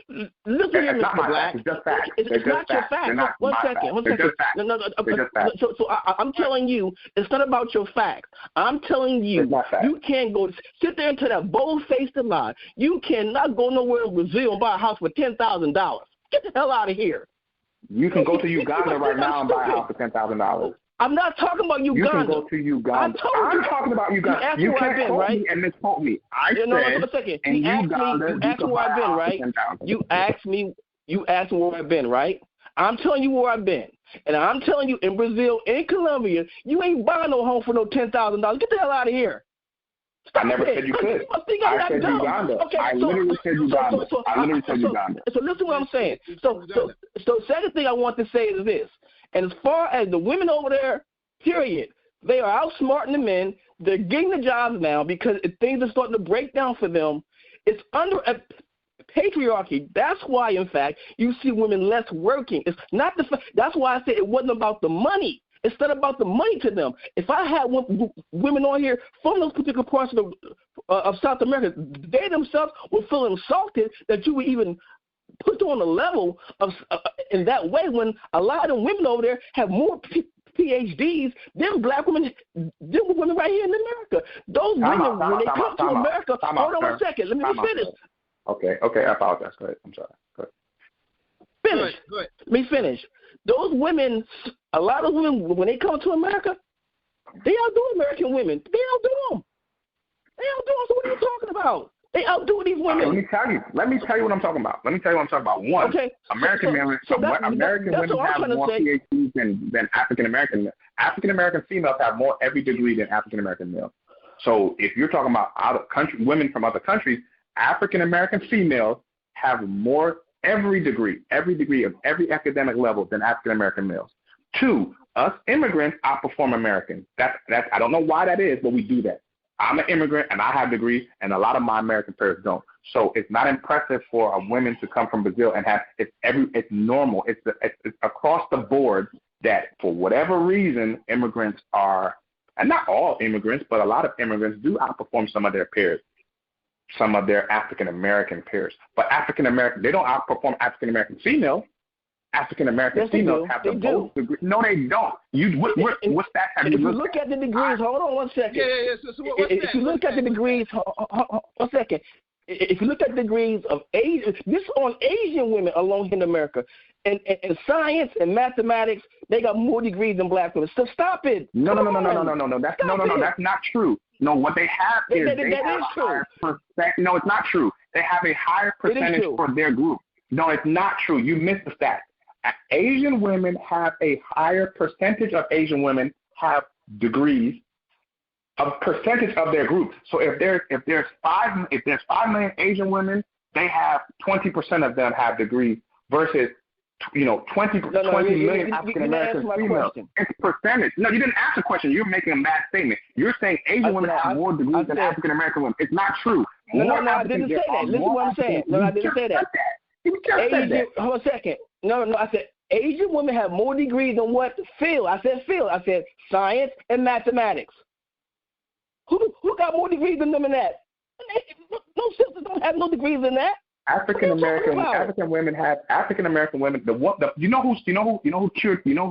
listen here, Mr. Black. It's just facts. It's not your facts. One second. No. So I'm telling you, it's not about your facts. I'm telling you, you can't go sit there and tell that bold-faced lie. You cannot go nowhere in Brazil and buy a house for $10,000. Get the hell out of here. You can go to Uganda right now and buy a house for $10,000. I'm not talking about Uganda. You can go to Uganda. I'm talking about Uganda. You can't quote me and misquote me. I said, one second. In Uganda, you asked me where I've been, right? You asked me where I've been, right? I'm telling you where I've been. And I'm telling you, in Brazil, in Colombia, you ain't buying no home for no $10,000. Get the hell out of here. I never said you could. I said Uganda. Okay, I literally said Uganda. I literally said Uganda. So listen to what I'm saying. So second thing I want to say is this. And as far as the women over there, period, they are outsmarting the men. They're getting the jobs now because things are starting to break down for them. It's under a patriarchy. That's why, in fact, you see women less working. It's not that's why I said it wasn't about the money. It's not about the money to them. If I had women on here from those particular parts of South America, they themselves would feel insulted that you would even put on a level of in that way when a lot of them women over there have more PhDs than black women, than women right here in America. Those women, when they come to America, hold on 1 second, let me finish. Okay, I apologize. Go ahead. I'm sorry. Go ahead. Go ahead. Let me finish. Those women, a lot of women, when they come to America, they outdo American women. They outdo them. So what are you talking about? They outdo these women. Let me tell you what I'm talking about. One, okay. American women have more PhDs than African American. African American females have more every degree than African American males. So if you're talking about out of country women from other countries, African American females have more every degree of every academic level than African American males. 2, us immigrants outperform Americans. That's I don't know why that is, but we do that. I'm an immigrant and I have a degree, and a lot of my American peers don't. So it's not impressive for a woman to come from Brazil and have it's normal. It's across the board that for whatever reason immigrants are, and not all immigrants, but a lot of immigrants do outperform some of their peers, some of their African American peers. But African American, they don't outperform African American females. African American females have the most degree. No, they don't. What's that? If you look at the degrees, hold on 1 second. Yeah. So if you look at the degrees, 1 second. If you look at the degrees of Asian, this on Asian women alone in America, and science and mathematics, they got more degrees than black women. So stop it. No. That's not true. No, what they have is they have a higher percent. No, it's not true. They have a higher percentage for their group. No, it's not true. You missed the stat. Asian women have a higher percentage of Asian women have degrees, a percentage of their group. So if there's 5 million Asian women, they have 20% of them have degrees versus 20 million African American females. It's percentage. No, you didn't ask the question. You're making a bad statement. You're saying Asian women have more degrees than African American women. It's not true. No, I didn't say that. Listen to what I'm saying. No, I didn't say that. You just said that. Hold on a second. No, I said Asian women have more degrees than what? Field. I said field. I said science and mathematics. Who got more degrees than them in that? No sisters don't have no degrees in that. African American women. You know who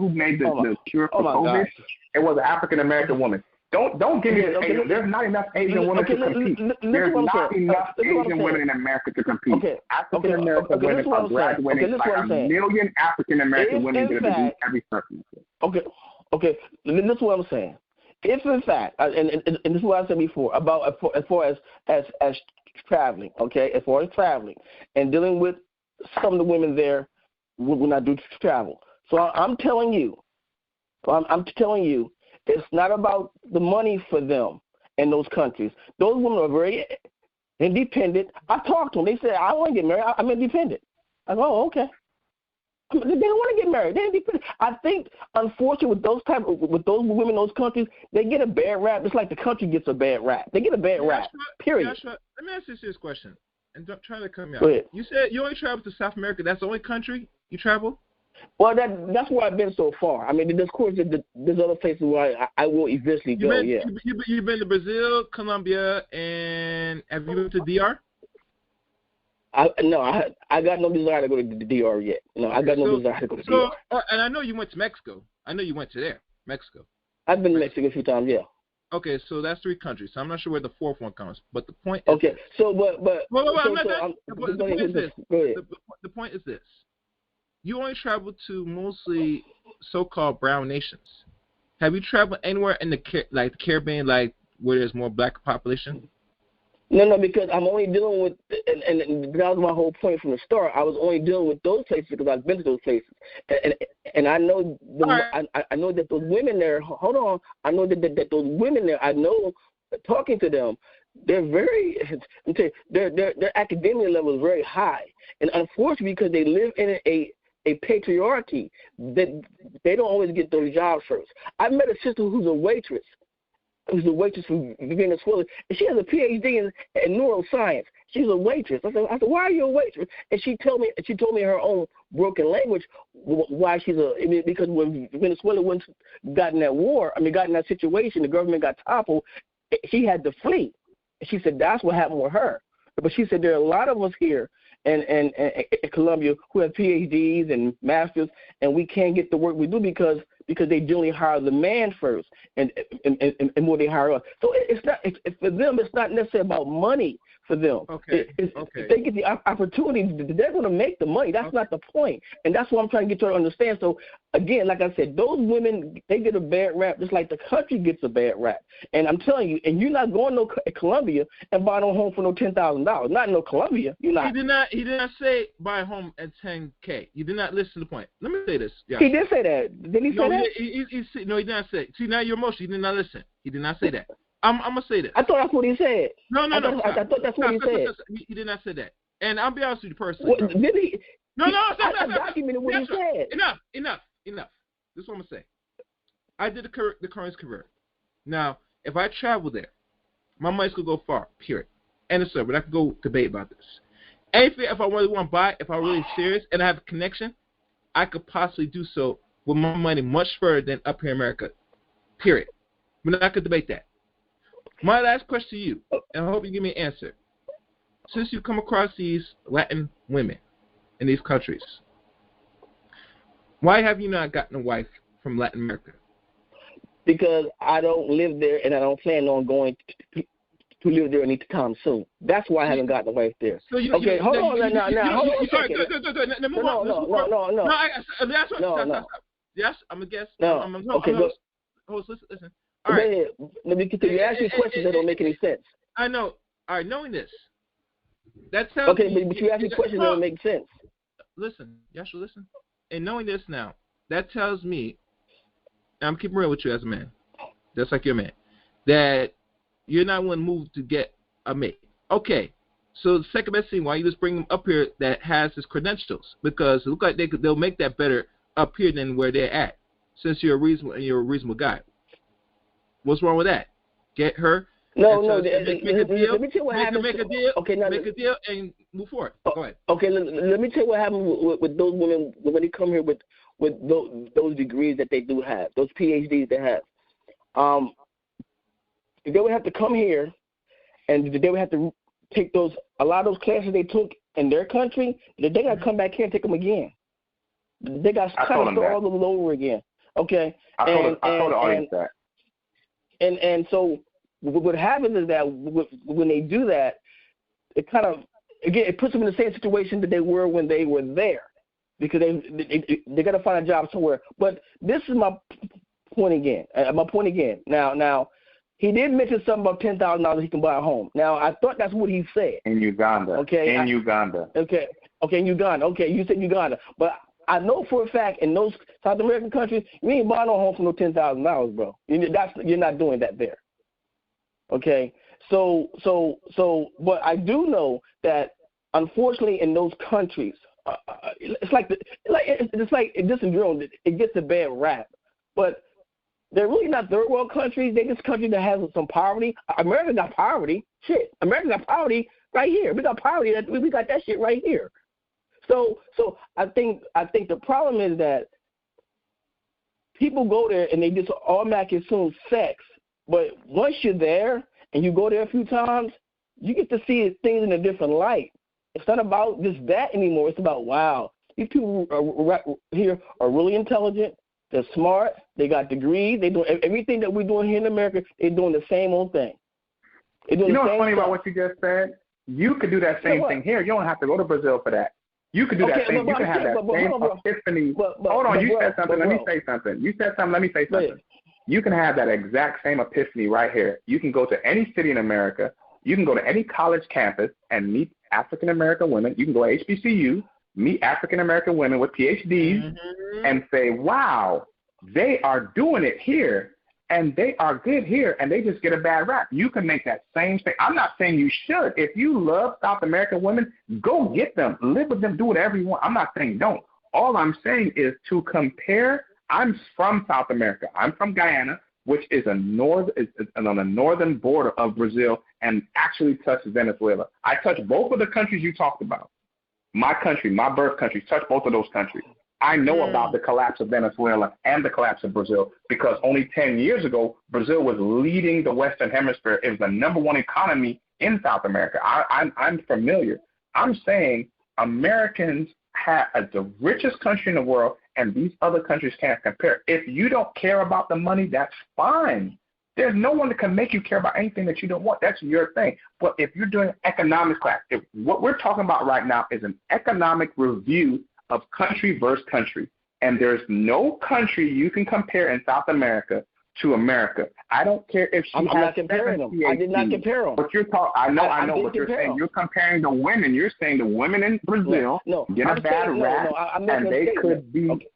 made the cure for COVID? It was an African American woman. Don't give me this. There's not enough Asian women to compete. There's not enough Asian women in America to compete. African American women are graduating like a million African American women get a degree every person. Okay. This is what I'm saying. If in fact, and this is what I said before about as far as traveling, okay, as far as traveling and dealing with some of the women there when I do travel. So I'm telling you, it's not about the money for them in those countries. Those women are very independent. I talked to them. They said, I want to get married. I'm independent. I go, oh, okay. They don't want to get married. They're independent. I think, unfortunately, with those women in those countries, they get a bad rap. It's like the country gets a bad rap. They get a bad rap. Period. Joshua, let me ask you this question, and don't try to cut me Go out. ahead. You said you only travel to South America. That's the only country you travel? Well, that's where I've been so far. I mean, of course, there's other places where I will eventually go. You've been to Brazil, Colombia, and have you been to DR? No, I got no desire to go to the DR yet. No, I got no desire to go to DR. And I know you went to Mexico. I know you went to there, Mexico. I've been to Mexico a few times, yeah. Okay, so that's 3 countries. So I'm not sure where the 4th one comes, but the point. Okay, is so but the point is this. The point is this. You only travel to mostly so-called brown nations. Have you traveled anywhere in the Caribbean, like where there's more black population? No, because I'm only dealing with, and that was my whole point from the start. I was only dealing with those places because I've been to those places, and I know I know that those women there. Hold on, I know that those women there. I know, talking to them, they're very. Their academia level is very high, and unfortunately, because they live in a patriarchy, that they don't always get those jobs first. I met a sister who's a waitress from Venezuela, and she has a PhD in neuroscience. She's a waitress. I said, why are you a waitress? And she told me in her own broken language why because when Venezuela got in that situation, the government got toppled, she had to flee. And she said that's what happened with her. But she said there are a lot of us here in Colombia who have PhDs and masters, and we can't get the work we do because they generally hire the man first, and more they hire us. So it's not for them. It's not necessarily about money for them. Okay. If they get the opportunity, they're going to make the money. That's not the point, and that's what I'm trying to get you to understand. So again, like I said, those women, they get a bad rap just like the country gets a bad rap. And I'm telling you, and you're not going to Colombia and buy no home for no $10,000. Not in no Colombia. You're not. He did not say buy a home at $10K. You did not listen to the point. Let me say this. Yeah. He did say that. Did he say that? No, he did not say. See, now you're emotional. You did not listen. He did not say that. I'm gonna say this. I thought that's what he said. No. I thought that's what he said. He did not say that. And I'll be honest with you personally. Well, did he? No. I documented what he said. Enough. This is what I'm gonna say. I did the currency convert. Now, if I travel there, my money's gonna go far. Period. And it's but I could go debate about this. Anything, if I really want to buy, if I'm really serious and I have a connection, I could possibly do so with my money much further than up here in America. Period. But I could debate that. My last question to you, and I hope you give me an answer. Since you come across these Latin women in these countries, why have you not gotten a wife from Latin America? Because I don't live there, and I don't plan on going to live there anytime soon. That's why I haven't gotten a wife there. So hold on a second. No. Yes, I'm a guest. Listen. All right. You ask me questions that don't make any sense. I know. All right, knowing this, that tells me. But you ask me questions that don't make sense. Listen, Yashua, listen. And knowing this now, that tells me, and I'm keeping real with you as a man, just like you're a man, that you're not willing to move to get a mate. Okay, So the second best thing, why you just bring them up here that has his credentials? Because it looks like they'll make that better up here than where they're at. Since you're a reasonable guy. What's wrong with that? Get her. Make a deal. Okay, now make a deal and move forward. Go ahead. Okay, let me tell you what happened with those women when they come here with those degrees that they do have, those PhDs they have. They would have to come here, and they would have to take a lot of those classes they took in their country. They got to come back here and take them again. They got to kind of start all over again. Okay. I told the audience that. And so what happens is that when they do that, it kind of, again, it puts them in the same situation that they were when they were there, because they got to find a job somewhere. But this is my point again. Now, he did mention something about $10,000 he can buy a home. Now, I thought that's what he said. In Uganda. Okay. Uganda. Okay, in Uganda. Okay, you said Uganda. But I know for a fact in those South American countries, you ain't buying no home for no $10,000, bro. You're not doing that there. Okay, so, but I do know that unfortunately in those countries, it's like this is real. It gets a bad rap, but they're really not third world countries. They're just countries that have some poverty. America got poverty. Shit, America got poverty right here. We got poverty. We got that shit right here. So I think the problem is that people go there and they just automatically assume sex. But once you're there and you go there a few times, you get to see things in a different light. It's not about just that anymore. It's about, wow, these people here are really intelligent. They're smart. They got degrees. They do everything that we're doing here in America. They're doing the same old thing. You know what's funny about what you just said? You could do that same thing here. You don't have to go to Brazil for that. You could do that same. You could have that same epiphany. Hold on, you said something. Let me say something. You said something. Let me say something. You can have that exact same epiphany right here. You can go to any city in America. You can go to any college campus and meet African American women. You can go to HBCU, meet African American women with PhDs, and say, wow, they are doing it here, and they are good here, and they just get a bad rap. You can make that same thing. I'm not saying you should. If you love South American women, go get them. Live with them. Do whatever you want. I'm not saying don't. All I'm saying is to compare. I'm from South America. I'm from Guyana, which is on the northern border of Brazil and actually touches Venezuela. I touch both of the countries you talked about. My country, my birth country, touch both of those countries. I know about the collapse of Venezuela and the collapse of Brazil because only 10 years ago, Brazil was leading the Western Hemisphere. It was the number one economy in South America. I'm familiar. I'm saying Americans have the richest country in the world, and these other countries can't compare. If you don't care about the money, that's fine. There's no one that can make you care about anything that you don't want. That's your thing. But if you're doing economics class, what we're talking about right now is an economic review of country versus country. And there's no country you can compare in South America to America. I don't care if she I'm has not comparing them. PhDs, I did not compare them. But you're I know what you're saying. You're comparing the women. You're saying the women in Brazil get a bad rap, and they could be. Okay.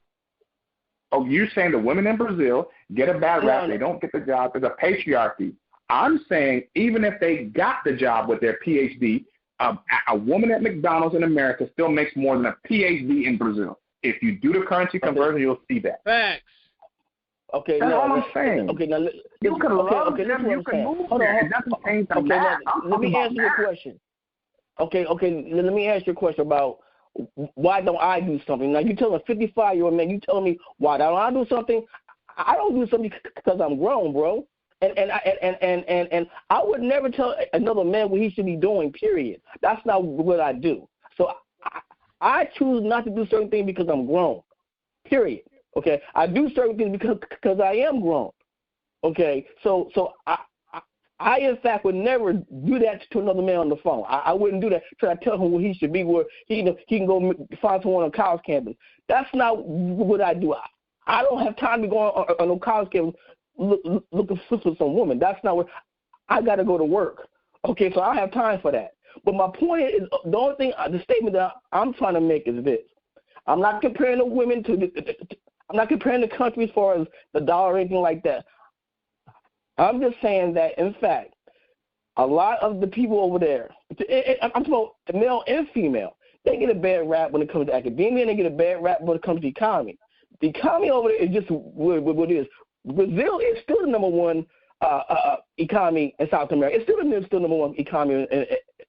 Oh, you're saying the women in Brazil get a bad rap. They don't get the job. There's a patriarchy. I'm saying even if they got the job with their PhD, a woman at McDonald's in America still makes more than a PhD in Brazil. If you do the currency conversion, you'll see that. Facts. Okay, that's all I'm saying. Okay, now you can love them. You can move there. It doesn't change the math. Let me answer your question. Okay. Let me ask you a question about why don't I do something? Now you tell a 55-year-old man, you telling me why don't I do something? I don't do something because I'm grown, bro. And I would never tell another man what he should be doing. Period. That's not what I do. So I choose not to do certain things because I'm grown. Period. Okay. I do certain things because I am grown. Okay. So I in fact would never do that to another man on the phone. I wouldn't do that. Try to tell him what he should be, where he can go find someone on college campus. That's not what I do. I don't have time to go on no college campus looking for some woman. That's not what I got to go to work. Okay, so I don't have time for that. But my point is, the only thing, the statement that I'm trying to make is this: I'm not comparing the women I'm not comparing the country as far as the dollar or anything like that. I'm just saying that, in fact, a lot of the people over there, I'm talking about male and female, they get a bad rap when it comes to academia, and they get a bad rap when it comes to the economy. The economy over there is just what it is. Brazil is still the number one economy in South America. It's still number one economy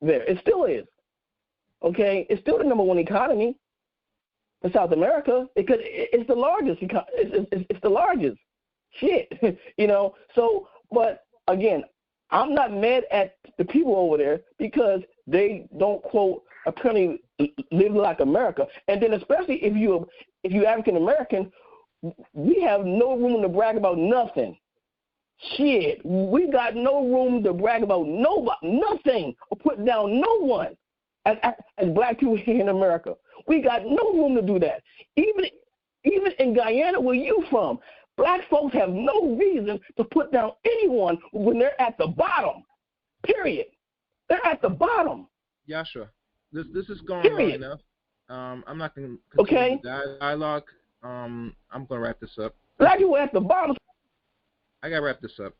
there. It still is. Okay? It's still the number one economy in South America because it's the largest. It's the largest. Shit. You know? So, but again, I'm not mad at the people over there because they don't, quote, apparently live like America. And then especially if you're African American, we have no room to brag about nothing. Shit, we got no room to brag about nothing, or put down no one as black people here in America. We got no room to do that. Even in Guyana, where you from, black folks have no reason to put down anyone when they're at the bottom. Period. They're at the bottom. Yeah, sure. This is going long enough. I'm not going to continue the dialogue. I'm going to wrap this up. Black people at the bottom. I got to wrap this up.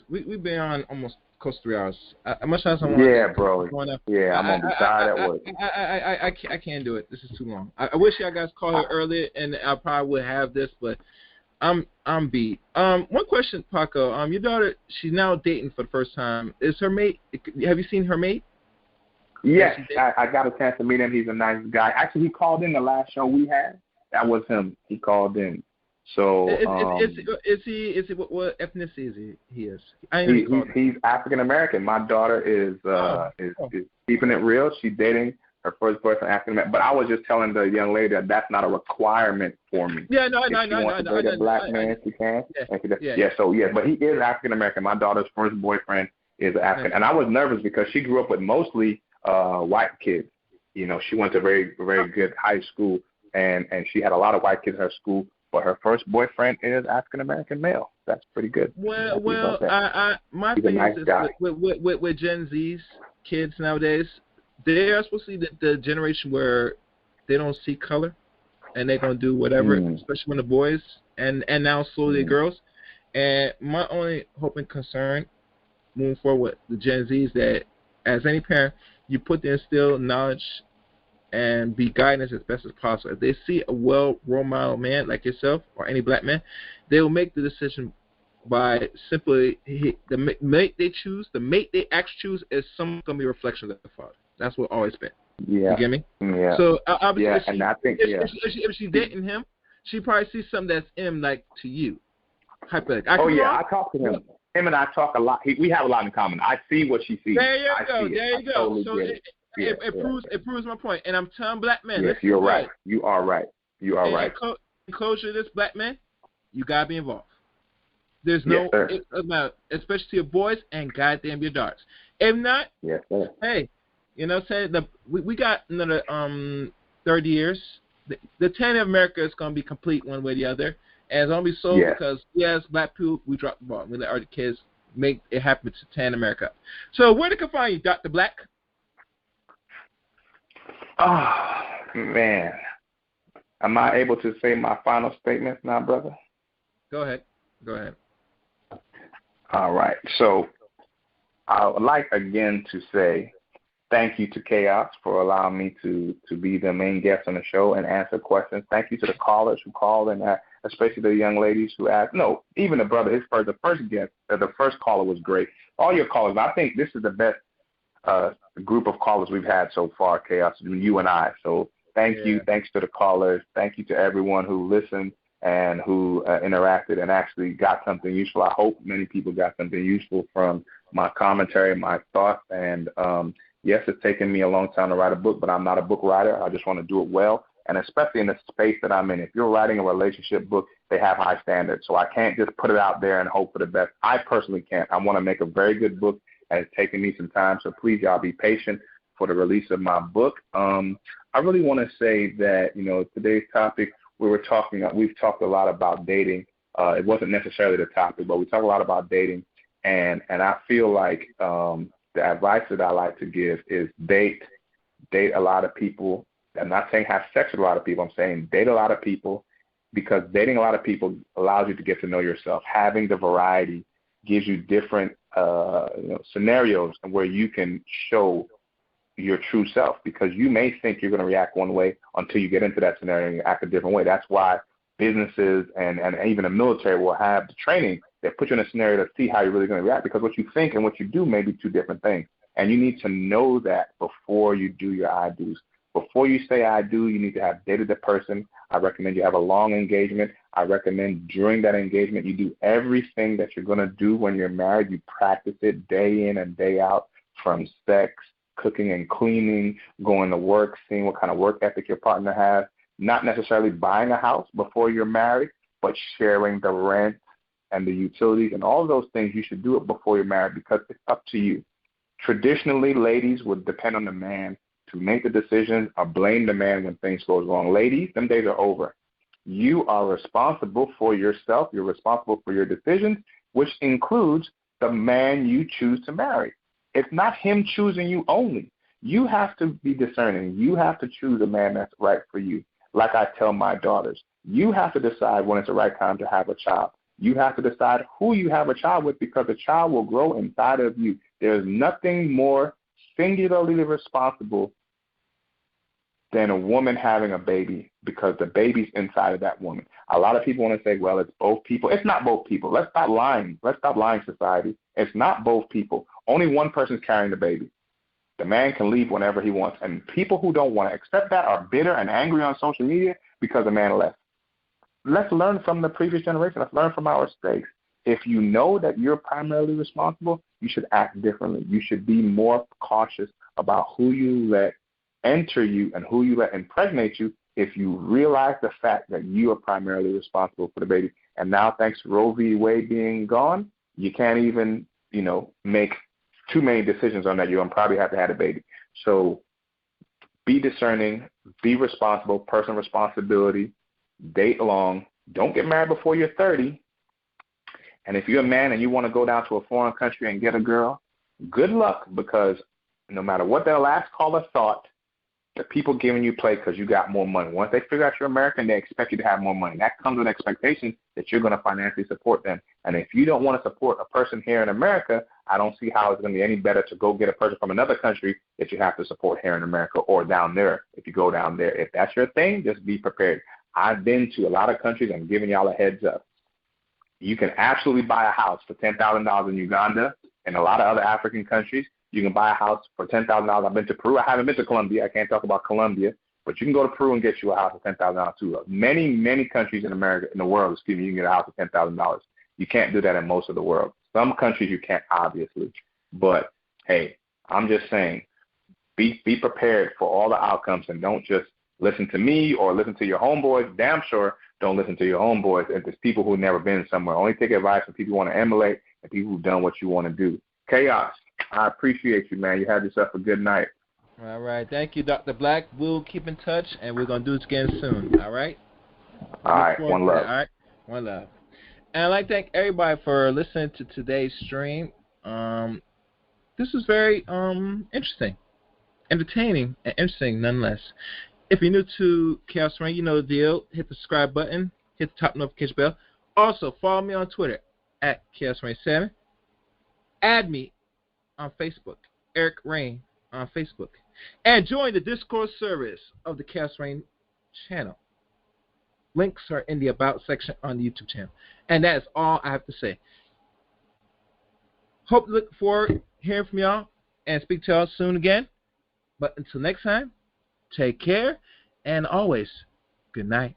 We've been on almost close to 3 hours. Much as I want. Yeah, bro. Yeah, I'm gonna be tired at work. I can't do it. This is too long. I wish y'all guys called her earlier, and I probably would have this, but I'm beat. One question, Paco. Your daughter, she's now dating for the first time. Is her mate? Have you seen her mate? Yes, I got a chance to meet him. He's a nice guy. Actually, he called in the last show we had. That was him. He called in. So is he what ethnicity he is? He's African American. My daughter is keeping it real. She's dating her first boyfriend, African American. But I was just telling the young lady that that's not a requirement for me. Yeah, no. If she wants to date a black man, she can. But he is African American. My daughter's first boyfriend is African, and I was nervous because she grew up with mostly white kids. You know, she went to a very, very good high school, and she had a lot of white kids in her school. But her first boyfriend is African American male. That's pretty good. Well, my thing is with Gen Z's kids nowadays, they are supposed to be the generation where they don't see color, and they're gonna do whatever, especially when the boys and now slowly the girls. And my only hope and concern moving forward with the Gen Z is that as any parent, you put the instill knowledge and be guidance as best as possible. If they see a role model man like yourself or any black man, they will make the decision by simply the mate they choose, the mate they actually choose is someone going to be a reflection of their father. That's what always been. Yeah. You get me? Yeah. So obviously, and I think if she's dating him, she probably sees something that's him like to you. I talk to him. Him and I talk a lot. We have a lot in common. I see what she sees. There you go. Totally it proves my point. And I'm telling black men. Yes, you're right. You are right. In closure to this, black man, you gotta be involved. There's no, especially to your boys and goddamn your daughters. If not, hey, you know what I'm saying? We got another 30 years. The 10 of America is gonna be complete one way or the other. And it's gonna be so because black people, we dropped the ball. We let our kids make it happen to 10 America. So where they can find you, Dr. Blaque? Oh, man. Am I able to say my final statement now, brother? Go ahead. All right. So I would like again to say thank you to Chaos for allowing me to be the main guest on the show and answer questions. Thank you to the callers who called and especially the young ladies who asked. No, even the brother, the first caller was great. All your callers, I think this is the best group of callers we've had so far, Chaos, you and I. So thank you. Thanks to the callers. Thank you to everyone who listened and who interacted and actually got something useful. I hope many people got something useful from my commentary, my thoughts. And, yes, it's taken me a long time to write a book, but I'm not a book writer. I just want to do it well. And especially in the space that I'm in, if you're writing a relationship book, they have high standards. So I can't just put it out there and hope for the best. I personally can't. I want to make a very good book. And it's taken me some time, so please, y'all, be patient for the release of my book. I really want to say that, today's topic, we've talked a lot about dating. It wasn't necessarily the topic, but we talked a lot about dating. And I feel like the advice that I like to give is date a lot of people. I'm not saying have sex with a lot of people. I'm saying date a lot of people, because dating a lot of people allows you to get to know yourself. Having the variety gives you different scenarios where you can show your true self, because you may think you're going to react one way until you get into that scenario and you act a different way. That's why businesses and even the military will have the training that put you in a scenario to see how you're really going to react, because what you think and what you do may be two different things. And you need to know that before you do your I do's. Before you say I do, you need to have dated the person. I recommend you have a long engagement. I recommend during that engagement you do everything that you're going to do when you're married. You practice it day in and day out, from sex, cooking and cleaning, going to work, seeing what kind of work ethic your partner has. Not necessarily buying a house before you're married, but sharing the rent and the utilities and all of those things. You should do it before you're married, because it's up to you. Traditionally, ladies would depend on the man to make the decision or blame the man when things go wrong. Ladies, them days are over. You are responsible for yourself. You're responsible for your decisions, which includes the man you choose to marry. It's not him choosing you only. You have to be discerning. You have to choose a man that's right for you. Like I tell my daughters, you have to decide when it's the right time to have a child. You have to decide who you have a child with, because a child will grow inside of you. There's nothing more singularly responsible than a woman having a baby, because the baby's inside of that woman. A lot of people want to say, well, it's both people. It's not both people. Let's stop lying. Let's stop lying, society. It's not both people. Only one person's carrying the baby. The man can leave whenever he wants. And people who don't want to accept that are bitter and angry on social media because the man left. Let's learn from the previous generation. Let's learn from our mistakes. If you know that you're primarily responsible, you should act differently. You should be more cautious about who you let enter you and who you let impregnate you, if you realize the fact that you are primarily responsible for the baby. And now, thanks to Roe v. Wade being gone, you can't even, make too many decisions on that. You're going to probably have to have a baby. So be discerning, be responsible, personal responsibility, date long. Don't get married before you're 30. And if you're a man and you want to go down to a foreign country and get a girl, good luck, because no matter what their last caller thought, the people giving you play because you got more money. Once they figure out you're American, they expect you to have more money. That comes with expectations that you're going to financially support them. And if you don't want to support a person here in America, I don't see how it's going to be any better to go get a person from another country that you have to support here in America, or down there if you go down there. If that's your thing, just be prepared. I've been to a lot of countries. I'm giving y'all a heads up. You can absolutely buy a house for $10,000 in Uganda and a lot of other African countries. You can buy a house for $10,000. I've been to Peru. I haven't been to Colombia. I can't talk about Colombia. But you can go to Peru and get you a house for $10,000 too. Many, many countries in the world, you can get a house for $10,000. You can't do that in most of the world. Some countries you can't, obviously. But, hey, I'm just saying, be prepared for all the outcomes, and don't just listen to me or listen to your homeboys. Damn sure don't listen to your homeboys. And there's people who've never been somewhere. Only take advice from people who want to emulate and people who've done what you want to do. Chaos, I appreciate you, man. You have yourself a good night. All right. Thank you, Dr. Black. We'll keep in touch, and we're going to do this again soon. All right? All right. One love. All right. One love. And I'd like to thank everybody for listening to today's stream. This was very interesting, entertaining, and interesting nonetheless. If you're new to Chaos Rain, you know the deal. Hit the subscribe button. Hit the top notification bell. Also, follow me on Twitter at Chaos Rain 7. Add me on Facebook, Eric Rain on Facebook. And join the Discord service of the Chaos Rain channel. Links are in the About section on the YouTube channel. And that is all I have to say. Hope to look forward to hearing from y'all and speak to y'all soon again. But until next time, take care, and always, good night.